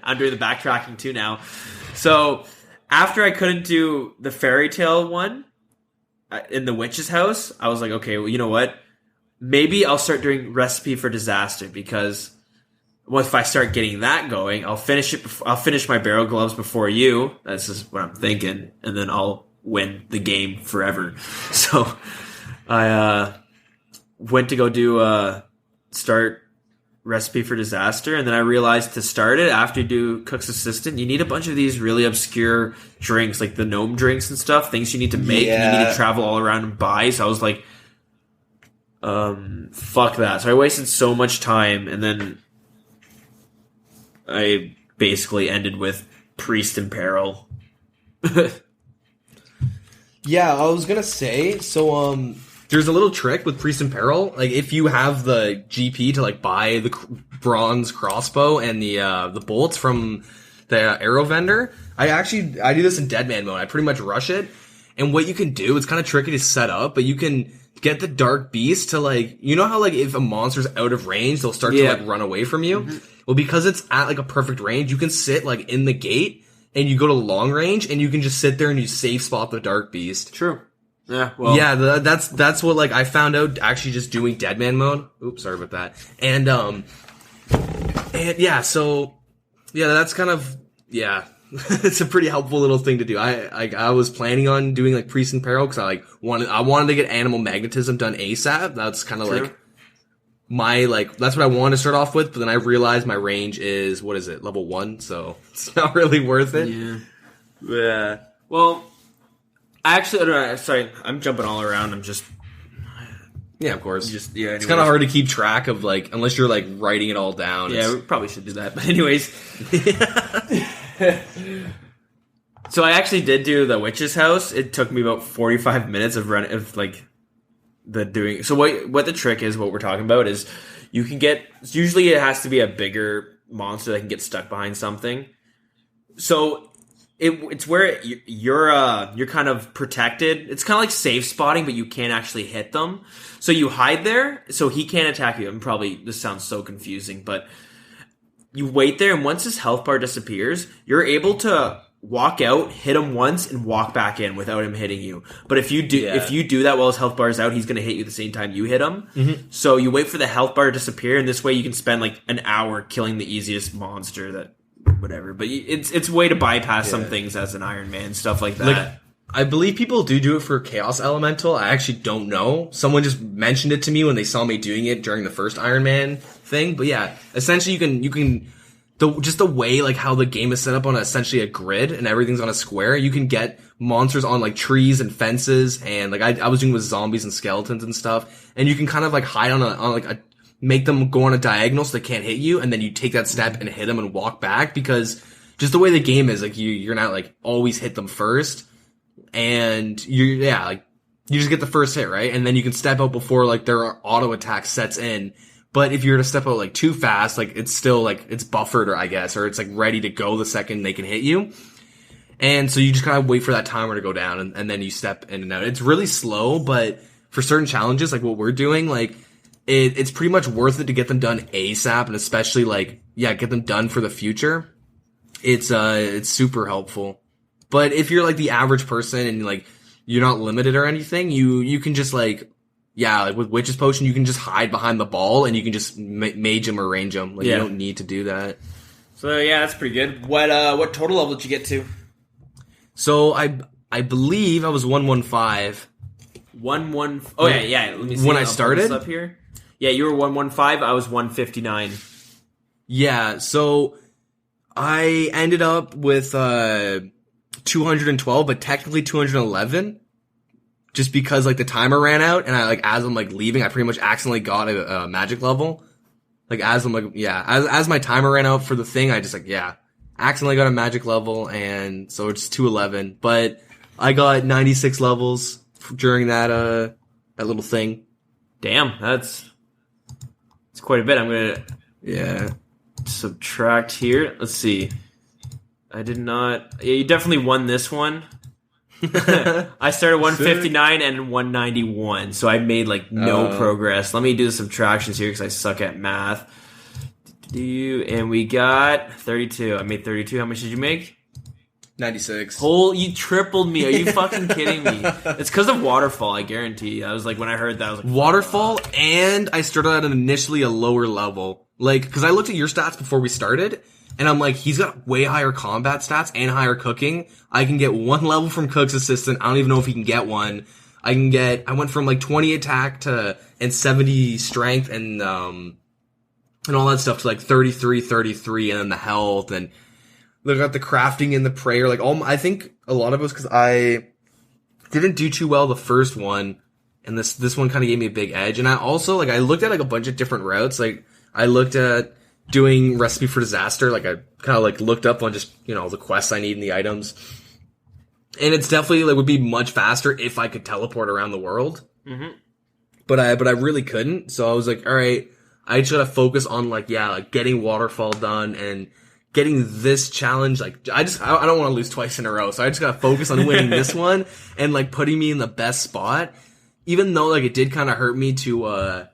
I'm doing the backtracking too now. So, after I couldn't do the fairy tale one in the witch's house, I was like, okay, well, you know what? Maybe I'll start doing recipe for disaster, because if I start getting that going, I'll finish it. I'll finish my barrel gloves before you. That's just what I'm thinking, and then I'll win the game forever. So, I went to go do start recipe for disaster, and then I realized to start it, after you do cook's assistant, you need a bunch of these really obscure drinks, like the gnome drinks and stuff, things you need to make, and you need to travel all around and buy. So I was like, fuck that. So I wasted so much time, and then I basically ended with Priest in Peril. Yeah, I was gonna say, so, there's a little trick with Priest in Peril. Like, if you have the GP to, like, buy the bronze crossbow and the bolts from the arrow vendor, I do this in Deadman mode. I pretty much rush it. And what you can do, it's kind of tricky to set up, but you can get the Dark Beast to, like, you know how, like, if a monster's out of range, they'll start to, like, run away from you? Mm-hmm. Well, because it's at, like, a perfect range, you can sit, like, in the gate, and you go to long range, and you can just sit there and you safe spot the Dark Beast. True. Yeah, well. Yeah, that's what, like, I found out actually just doing Deadman mode. Oops, sorry about that. And yeah, so, yeah, that's kind of, yeah. It's a pretty helpful little thing to do. I was planning on doing, like, Priest in Peril, because I wanted to get Animal Magnetism done ASAP. That's kind of, like, my, like, that's what I wanted to start off with, but then I realized my range is, what is it, level 1, so it's not really worth it. Yeah. Well, sorry, I'm jumping all around. I'm just... Yeah, of course. Anyways. It's kind of hard to keep track of, like, unless you're, like, writing it all down. Yeah, we probably should do that. But anyways. So I actually did do the witch's house. It took me about 45 minutes of doing... So what the trick is, what we're talking about, is you can get... Usually it has to be a bigger monster that can get stuck behind something. So... It's where you're kind of protected. It's kind of like safe spotting, but you can't actually hit them. So you hide there, so he can't attack you. And probably this sounds so confusing, but you wait there, and once his health bar disappears, you're able to walk out, hit him once, and walk back in without him hitting you. But if you do that while his health bar is out, he's going to hit you the same time you hit him. Mm-hmm. So you wait for the health bar to disappear, and this way you can spend like an hour killing the easiest monster that. Whatever, but it's a way to bypass some things as an Iron Man, stuff like that. Like, I believe people do it for Chaos Elemental. I actually don't know. Someone just mentioned it to me when they saw me doing it during the first Iron Man thing. But yeah, essentially you can just the way like how the game is set up on essentially a grid and everything's on a square, you can get monsters on like trees and fences, and like I was doing with zombies and skeletons and stuff, and you can kind of like hide on a make them go on a diagonal so they can't hit you, and then you take that step and hit them and walk back, because just the way the game is, like you're not like always hit them first, and you just get the first hit, right? And then you can step out before like their auto attack sets in. But if you're to step out like too fast, like it's still like it's buffered, or I guess, or it's like ready to go the second they can hit you. And so you just kind of wait for that timer to go down, and then you step in and out. It's really slow, but for certain challenges like what we're doing, like it's pretty much worth it to get them done ASAP, and especially like, get them done for the future. It's super helpful. But if you're like the average person and like you're not limited or anything, you can just like with Witch's Potion, you can just hide behind the ball and you can just mage him or range him. Like you don't need to do that. So that's pretty good. What total level did you get to? So I believe I was 115. 115. Oh yeah. Let me see when I started up here. Yeah, you were 115. I was 159. Yeah, so I ended up with 212, but technically 211, just because like the timer ran out, and I like as I'm like leaving, I pretty much accidentally got a magic level. Like, as I'm like, yeah, as my timer ran out for the thing, I just like, yeah, accidentally got a magic level, and so it's 211. But I got 96 levels during that little thing. Damn, that's quite a bit. I'm gonna subtract here. Let's see. I did not. Yeah, you definitely won this one. I started 159 and 191, so I made like no progress. Let me do the subtractions here because I suck at math. And we got 32. I made 32. How much did you make? 96. You tripled me. Are you fucking kidding me? It's because of Waterfall, I guarantee. I was like, when I heard that, I was like, Waterfall, and I started at initially a lower level. Like, because I looked at your stats before we started, and I'm like, he's got way higher combat stats and higher cooking. I can get 1 level from Cook's Assistant. I don't even know if he can get one. I went from like 20 attack and 70 strength and all that stuff to like 33, and then the health, and look at the crafting and the prayer. Like, I think a lot of it was because I didn't do too well the first one, and this one kind of gave me a big edge. And I also, like, I looked at like a bunch of different routes. Like, I looked at doing Recipe for Disaster. Like, I kind of like looked up on just, the quests I need and the items. And it's definitely like would be much faster if I could teleport around the world. Mm-hmm. But I really couldn't. So I was like, all right, I just gotta focus on like getting Waterfall done and getting this challenge. Like, I don't want to lose twice in a row. So I just gotta focus on winning this one and like putting me in the best spot. Even though like it did kind of hurt me to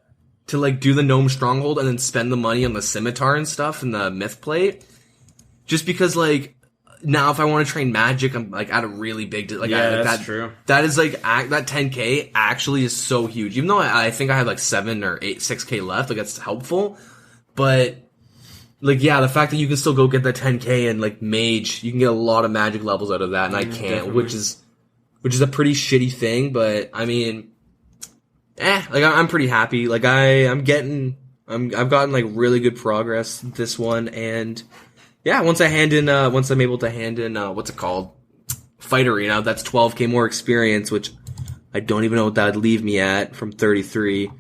like do the Gnome Stronghold and then spend the money on the Scimitar and stuff and the Myth Plate. Just because like, now if I want to train magic, I'm like at a really big, that's true. That is like, that 10k actually is so huge. Even though I think I have like 6k left, like that's helpful. But like, the fact that you can still go get that 10k and like mage, you can get a lot of magic levels out of that, and I can't, definitely. which is a pretty shitty thing. But I mean, like I'm pretty happy. Like I've gotten like really good progress this one, and once I'm able to hand in what's it called? Fight Arena, that's 12k more experience, which I don't even know what that would leave me at from 33.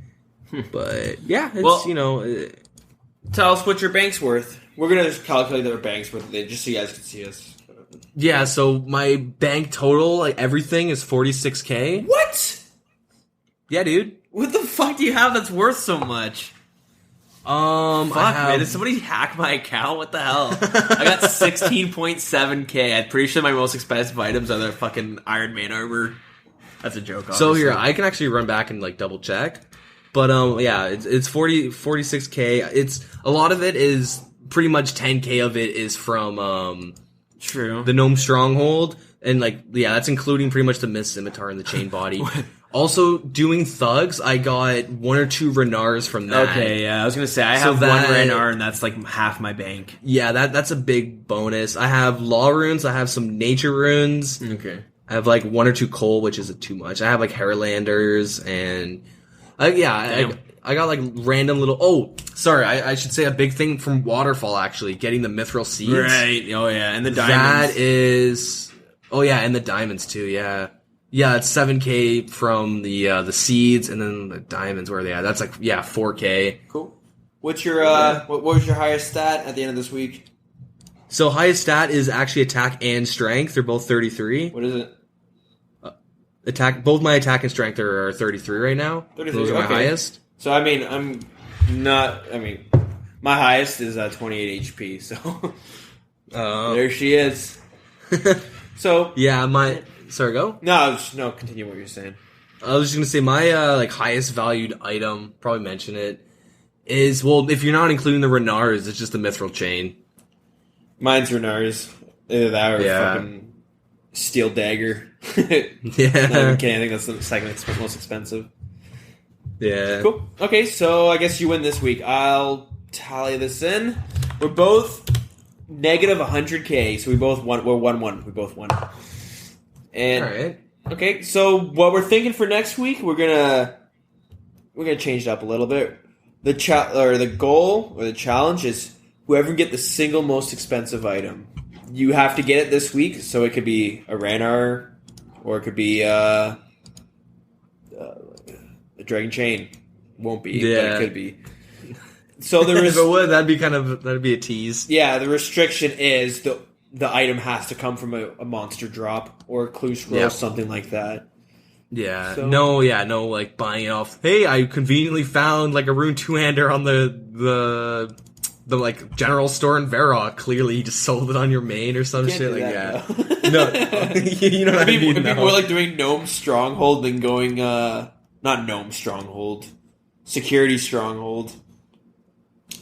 But it's tell us what your bank's worth. We're gonna just calculate our bank's worth just so you guys can see us. Yeah, so my bank total, like everything, is 46k. What? Yeah, dude. What the fuck do you have that's worth so much? Man, did somebody hack my account? What the hell? I got 16.7k. I'm pretty sure my most expensive items are the fucking Iron Man armor. That's a joke, obviously. So here, I can actually run back and like double check. But it's 46k. It's a lot of it is pretty much 10k of it is from True. The Gnome Stronghold, and that's including pretty much the Myth Scimitar and the Chain Body. Also, doing Thugs, I got 1 or 2 Renars from that. Okay, yeah, I was gonna say I have 1 Renar, and that's like half my bank. Yeah, that's a big bonus. I have Law Runes, I have some Nature Runes. Okay. I have like 1 or 2 Coal, which isn't too much. I have like Hairlanders, and I got like random little. Oh, sorry, I should say a big thing from Waterfall actually, getting the Mithril Seeds. Right. Oh yeah, and the diamonds. That is. Oh yeah, and the diamonds too. Yeah. Yeah, it's 7k from the seeds, and then the diamonds, where are they at? That's like 4k. Cool. What's your what was your highest stat at the end of this week? So highest stat is actually attack and strength. They're both 33. What is it? Attack. Both my attack and strength are 33 right now. 33. Those are my highest. So I mean, my highest is 28 HP. So there she is. So yeah, Sorry, go? No, continue what you're saying. I was just going to say my highest valued item, probably mention it, is, if you're not including the Renars, it's just the Mithril Chain. Mine's Renars. Either that or fucking Steel Dagger. Yeah. Not even kidding. I think that's the second most expensive. Yeah. Cool. Okay, so I guess you win this week. I'll tally this in. We're both negative 100k, so we both won. We're 1-1. We both won. And all right. Okay, so what we're thinking for next week, we're gonna change it up a little bit. The goal or the challenge is whoever can get the single most expensive item. You have to get it this week, so it could be a Ranar, or it could be a Dragon Chain. Won't be, but it could be. So there If is it would, that'd be a tease. yeah. The restriction is the item has to come from a monster drop or a clue scroll, something like that. Yeah. So- No, like buying it off. Hey, I conveniently found like a rune two-hander on the like general store in Varrock. Clearly, you just sold it on your main or some Can't shit. do Like, that, yeah. No, you know what I mean? It'd be No. more like doing Gnome Stronghold than going not Gnome Stronghold, Security Stronghold,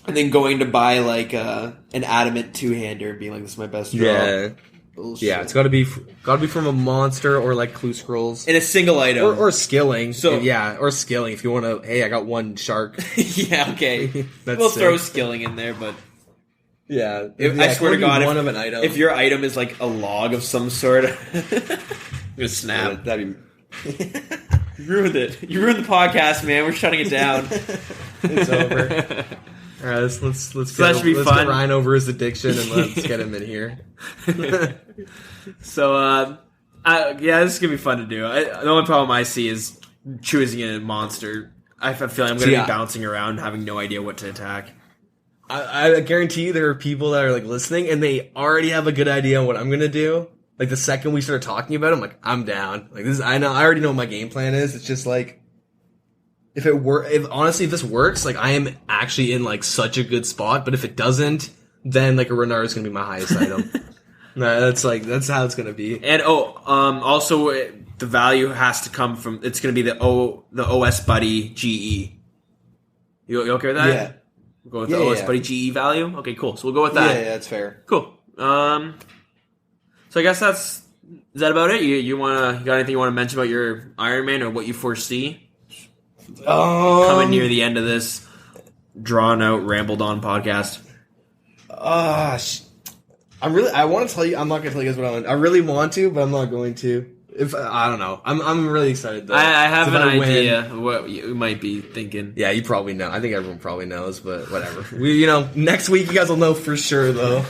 and then going to buy like an adamant two-hander and being like, "This is my best draw." Yeah. Bullshit. Yeah, it's got to be from a monster or like clue scrolls in a single item or skilling. So- or skilling if you want to. Hey, I got one shark. yeah, okay. That's We'll sick. throw skilling in there, but Yeah, I swear to God, one of an item. if your item is like a log of some sort, I'm gonna snap. that'd be. You ruined it. You ruined the podcast, man. We're shutting it down. It's over. All right, let's that should be fun. get Ryan over his addiction and let's get him in here. So, yeah, this is gonna be fun to do. The only problem I see is choosing a monster. I have a feeling I'm gonna be bouncing around, having no idea what to attack. I guarantee you there are people that are like listening and they already have a good idea on what I'm gonna do. Like the second we start talking about it, I'm like, I'm down. Like this, I already know what my game plan is. It's just like, if this works, like I am actually in like such a good spot. But if it doesn't, then like a Renard is gonna be my highest item. No, that's how it's gonna be. And also the value has to come from. It's gonna be the OS Buddy GE. You okay with that? Yeah. We'll go with the OS Buddy GE value. Okay, cool. So we'll go with that. Yeah, that's fair. Cool. So I guess is that about it? You got anything you want to mention about your Iron Man or what you foresee coming near the end of this drawn out, rambled on podcast? I want to tell you. I'm not going to tell you guys what I want. I really want to, but I'm not going to. I don't know. I'm really excited though. I have If an I idea win- of what you might be thinking. Yeah, you probably know. I think everyone probably knows, but whatever. Next week you guys will know for sure though.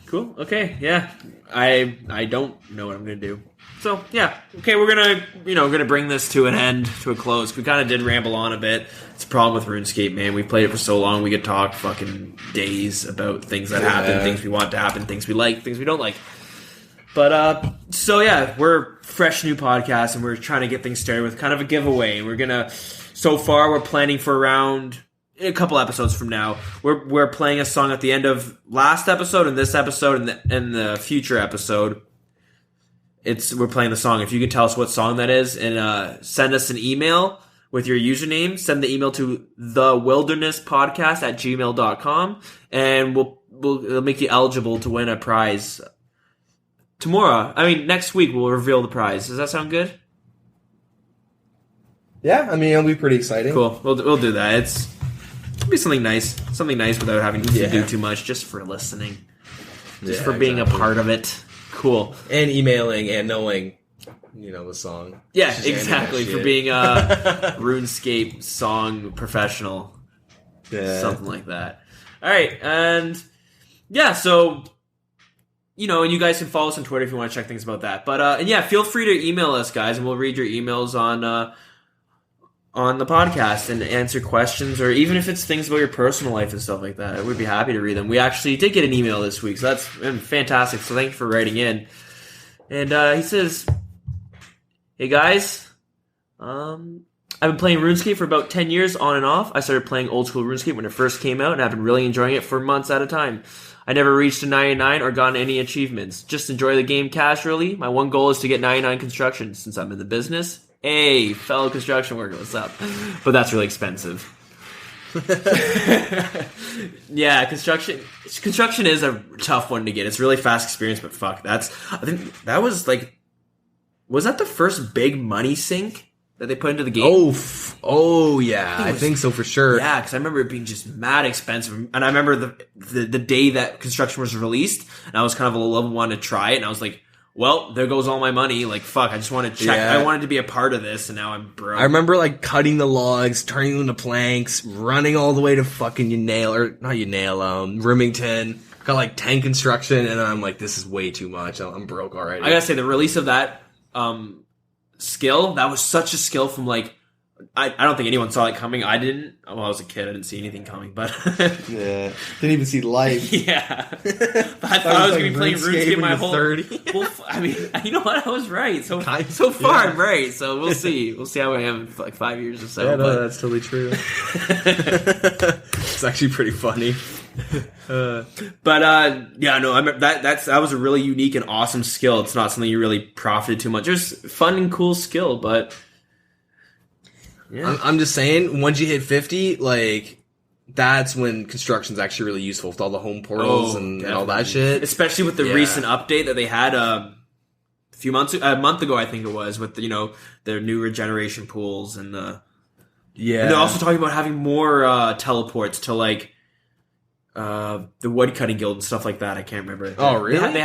Cool. Okay. Yeah. I don't know what I'm gonna do. So yeah. Okay. We're gonna bring this to an end, to a close. We kind of did ramble on a bit. It's a problem with RuneScape, man. We've played it for so long. We could talk fucking days about things that happen, things we want to happen, things we like, things we don't like. But so yeah, we're fresh new podcast, and we're trying to get things started with kind of a giveaway. And so far we're planning for around a couple episodes from now. We're playing a song at the end of last episode and this episode and the future episode. We're playing the song. If you can tell us what song that is and send us an email with your username, send the email to thewildernesspodcast@gmail.com, and it'll make you eligible to win a prize. Next week we'll reveal the prize. Does that sound good? Yeah, I mean it'll be pretty exciting. Cool. We'll do that. It'll be something nice without having to do too much, just for listening, just for being a part of it. Cool. And emailing and knowing, the song. Yeah, Just exactly. that For shit. being a RuneScape song professional. Yeah. Something like that. All right. And yeah, so, and you guys can follow us on Twitter if you want to check things about that. But, and yeah, feel free to email us, guys, and we'll read your emails on the podcast and answer questions, or even if it's things about your personal life and stuff like that. We'd be happy to read them. We actually did get an email this week, so that's been fantastic. So thank you for writing in. And he says, "Hey guys, I've been playing RuneScape for about 10 years on and off. I started playing OldSchool RuneScape when it first came out, and I've been really enjoying it for months at a time. I never reached a 99 or gotten any achievements. Just enjoy the game casually. My one goal is to get 99 construction since I'm in the business. Hey, fellow construction worker, what's up?" But that's really expensive. Yeah, construction is a tough one to get. It's really fast experience, but fuck, I think that was that the first big money sink that they put into the game? Oh yeah, I think so for sure. Yeah, because I remember it being just mad expensive, and I remember the day that construction was released, and I was kind of a level one to try it, and I was like, well, there goes all my money. Like, fuck, I just want to check. Yeah. I wanted to be a part of this, and now I'm broke. I remember cutting the logs, turning them into planks, running all the way to fucking Remington. Got 10 construction, and then I'm like, this is way too much. I'm broke already. I gotta say, the release of that skill, that was such a skill from I don't think anyone saw it coming. I didn't. Well, I was a kid. I didn't see anything coming, but Yeah. Didn't even see life. yeah. I thought I was going to be playing RuneScape my whole... 30. Well, I mean, you know what? I was right. So far, Yeah. I'm right. So we'll see. We'll see how I am in like 5 years or so. Yeah, no, but that's totally true. It's actually pretty funny. Yeah, no, that was a really unique and awesome skill. It's not something you really profited too much. It was fun and cool skill, but yeah. I'm just saying, once you hit 50, like, that's when construction's actually really useful with all the home portals and all that shit. Especially with the recent update that they had a month ago, I think it was, with their new regeneration pools and the and they're also talking about having more teleports to like the woodcutting guild and stuff like that. I can't remember. Oh, really? I think they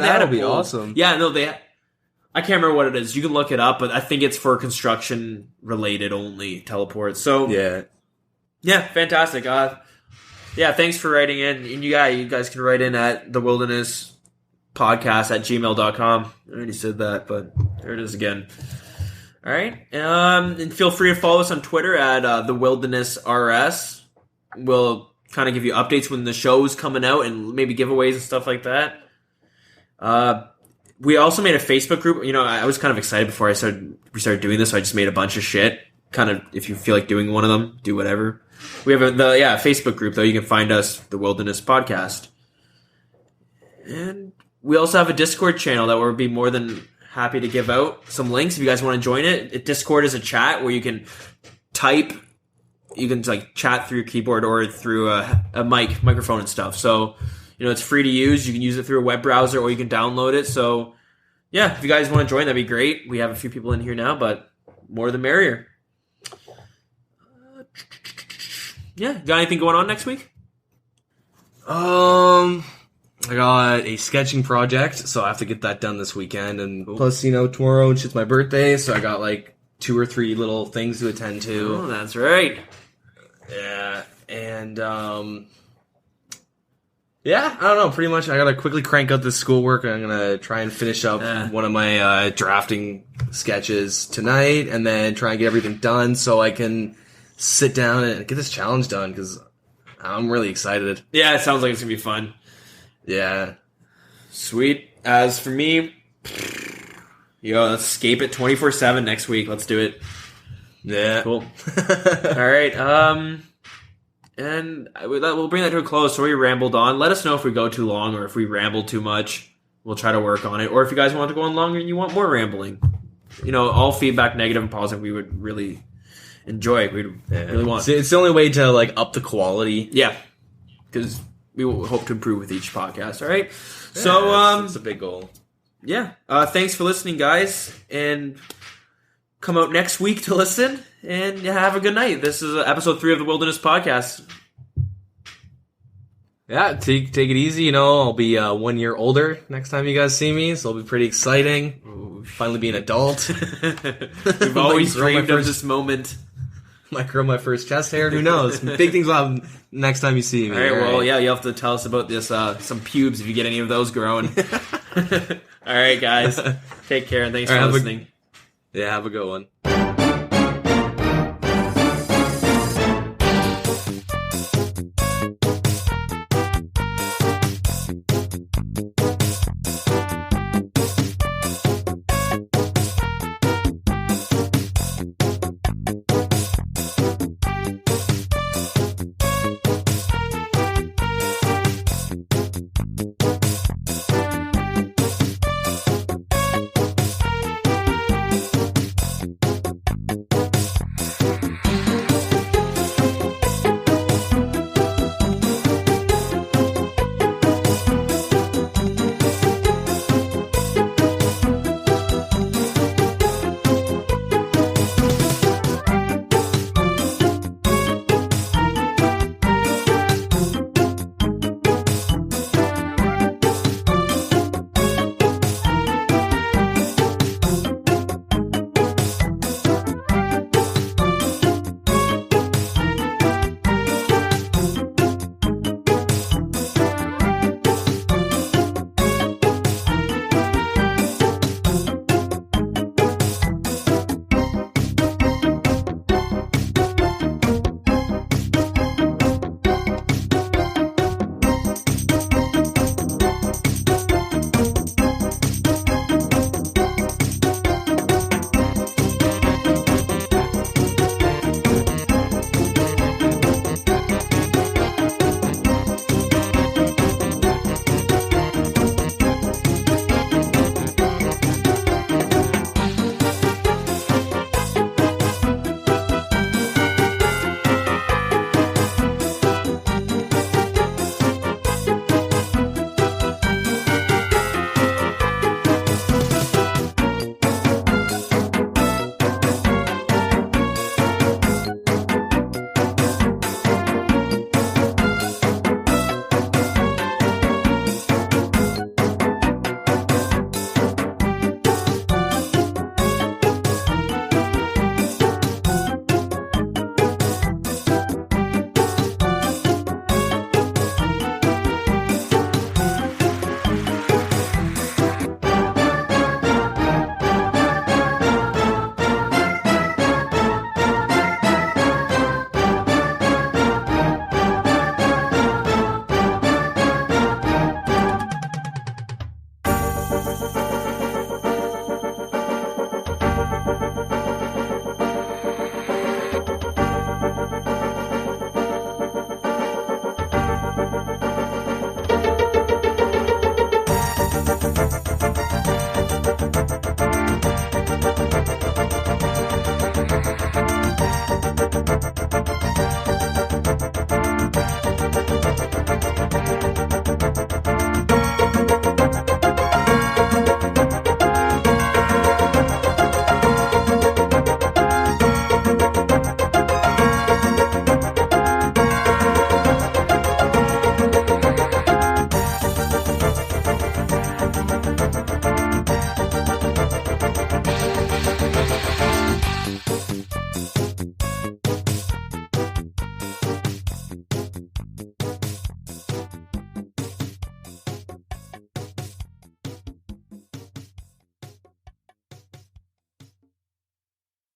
had a be pool. awesome. Yeah, no, I can't remember what it is. You can look it up, but I think it's for construction related only teleports. So yeah, fantastic. Yeah, thanks for writing in. And you guys can write in at thewilderness.podcast@gmail.com. I already said that, but there it is again. All right. And feel free to follow us on Twitter at thewildernessrs. We'll kind of give you updates when the show's coming out and maybe giveaways and stuff like that. We also made a Facebook group. I was kind of excited before we started doing this, so I just made a bunch of shit. Kind of, if you feel like doing one of them, do whatever. We have the Facebook group, though. You can find us, The Wilderness Podcast. And we also have a Discord channel that we'll be more than happy to give out some links if you guys want to join it. Discord is a chat where you can type. You can like chat through your keyboard or through a microphone and stuff. So, it's free to use. You can use it through a web browser or you can download it. So, yeah, if you guys want to join, that'd be great. We have a few people in here now, but more the merrier. Yeah, got anything going on next week? I got a sketching project, so I have to get that done this weekend. And plus, tomorrow it's my birthday, so I got like 2 or 3 little things to attend to. Oh, that's right. Yeah, and yeah, I don't know. Pretty much, I gotta quickly crank out this schoolwork. I'm gonna try and finish up one of my drafting sketches tonight, and then try and get everything done so I can sit down and get this challenge done because I'm really excited. Yeah, it sounds like it's gonna be fun. Yeah, sweet. As for me, let's escape it 24/7 next week. Let's do it. Yeah, cool. All right. And we'll bring that to a close. So we rambled on. Let us know if we go too long or if we ramble too much. We'll try to work on it. Or if you guys want to go on longer and you want more rambling. All feedback, negative and positive, we would really enjoy. We'd really want. It's the only way to like up the quality. Yeah, because we will hope to improve with each podcast. All right. So it's a big goal. Yeah. Thanks for listening, guys, and come out next week to listen. And have a good night. This is episode 3 of the Wilderness Podcast. Yeah, take it easy. I'll be 1 year older next time you guys see me, so it'll be pretty exciting. Ooh, finally be an adult. We've always dreamed of this moment. Might grow my first chest hair. Who knows? Big things will happen next time you see me. All right, well, yeah, you'll have to tell us about this, some pubes if you get any of those growing. All right, guys. Take care, and thanks for listening. Yeah, have a good one.